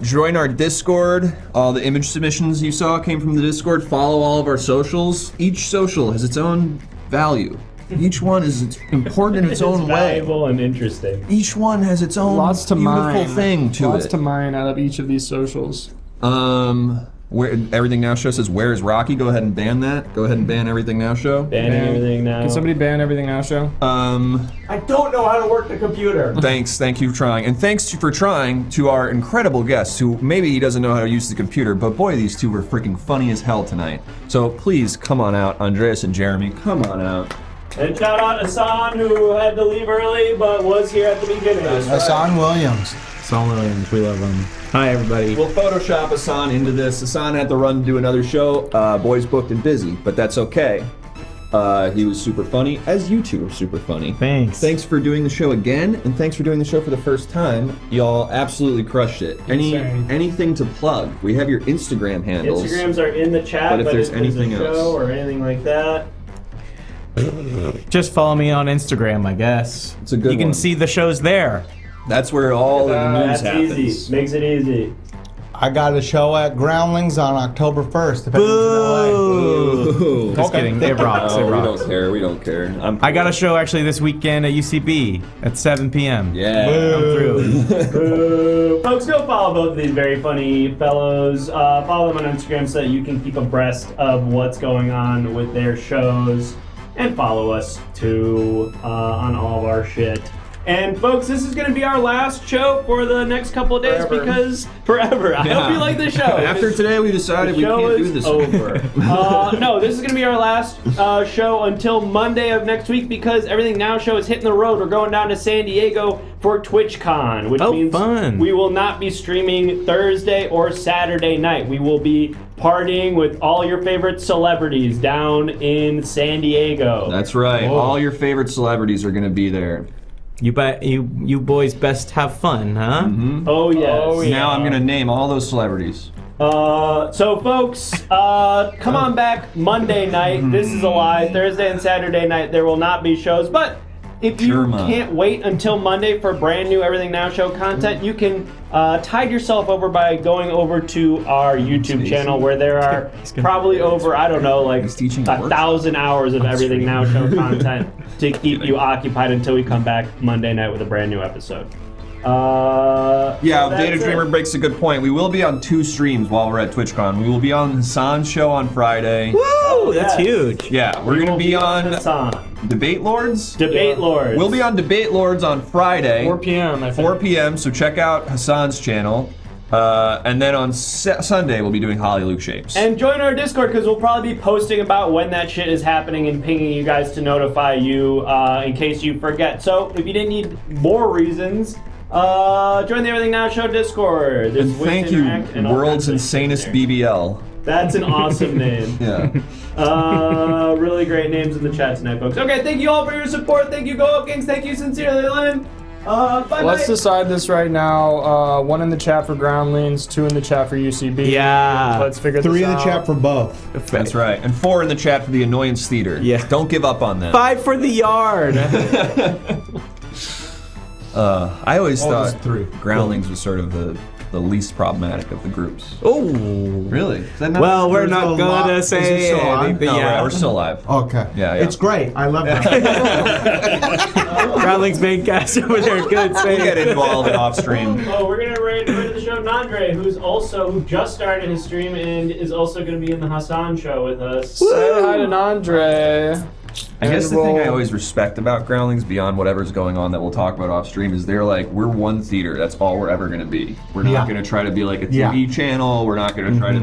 Join our Discord. All the image submissions you saw came from the Discord. Follow all of our socials. Each social has its own value. Each one is important in its own way. Valuable and interesting. Each one has its own beautiful thing to it. Lots to mine out of each of these socials. Where Everything Now Show says, where is Rocky? Go ahead and ban that. Go ahead and ban Everything Now Show. Banning Everything Now. Can somebody ban Everything Now Show? I don't know how to work the computer. Thank you for trying. And thanks for trying to our incredible guests who maybe he doesn't know how to use the computer, but boy, these two were freaking funny as hell tonight. So please come on out, Andreas and Jeremy, come on out. And shout out Ahsohn, who had to leave early but was here at the beginning. Ahsohn Williams. Ahsohn Williams, we love him. Hi, everybody. We'll Photoshop Ahsohn into this. Ahsohn had to run to do another show. Boys booked and busy, but that's okay. He was super funny, as you two are super funny. Thanks. Thanks for doing the show again, and thanks for doing the show for the first time. Y'all absolutely crushed it. Anything to plug? We have your Instagram handles. Instagrams are in the chat, but if there's anything else or anything like that, just follow me on Instagram, I guess. It's a good one. You can see the shows there. That's where all the news happens. Easy. Makes it easy. I got a show at Groundlings on October 1st. Boo! Just kidding. It rocks. It rocks. We don't care. I got a show actually this weekend at UCB at 7 p.m. Yeah. I'm through. Boo. Folks, go follow both of these very funny fellows. Follow them on Instagram so that you can keep abreast of what's going on with their shows. And follow us, too, on all of our shit. And folks, this is going to be our last show for the next couple of days because forever. I hope you like the show. After today, we decided we can't do this over. No, this is going to be our last show until Monday of next week because Everything Now Show is hitting the road. We're going down to San Diego for TwitchCon, which means we will not be streaming Thursday or Saturday night. We will be partying with all your favorite celebrities down in San Diego. That's right. Whoa. All your favorite celebrities are going to be there. You boys best have fun, huh? Mm-hmm. Oh, yes. Oh, yeah. Now I'm going to name all those celebrities. So folks, come on back Monday night. This is a lie. Thursday and Saturday night there will not be shows, but if you can't wait until Monday for brand new Everything Now Show content, you can tide yourself over by going over to our YouTube channel where there are probably over, I don't know, like 1,000 hours of Everything Now Show content to keep you occupied until we come back Monday night with a brand new episode. Data Dreamer breaks a good point. We will be on 2 streams while we're at TwitchCon. We will be on Ahsson's show on Friday. Woo! That's huge. Yeah, we're going to be on Debate Lords? Debate Lords. We'll be on Debate Lords on Friday. 4 p.m. I think. 4 p.m. So check out Hassan's channel. And then on Sunday, we'll be doing Holly Luke Shapes. And join our Discord because we'll probably be posting about when that shit is happening and pinging you guys to notify you in case you forget. So if you didn't need more reasons, join the Everything Now Show Discord. And thank you, World's Insanest BBL. That's an awesome name. Yeah. Really great names in the chat tonight, folks. Okay, thank you all for your support. Thank you, Go Up Kings. Thank you sincerely, Lynn. Bye. Let's decide this right now. 1 in the chat for Groundlings, 2 in the chat for UCB. Yeah. Let's figure this out. 3 in the chat for both. That's right. And 4 in the chat for the Annoyance Theater. Yeah. Don't give up on them. 5 for the yard. I always thought 3. Groundlings was sort of the least problematic of the groups. Oh, really? Is that not well, we're not gonna say anything. No, Yeah, right, we're still alive. Okay. Yeah. It's great. I love that. Groundlings main cast over there. Good. We'll get involved in off stream. Oh, we're gonna raid the show Nandre, who just started his stream and is also gonna be in the Hassan show with us. Say hi to Nandre. I guess the thing I always respect about Groundlings, beyond whatever's going on that we'll talk about off stream, is they're like, we're one theater. That's all we're ever going to be. We're not going to try to be like a TV channel. We're not going to try to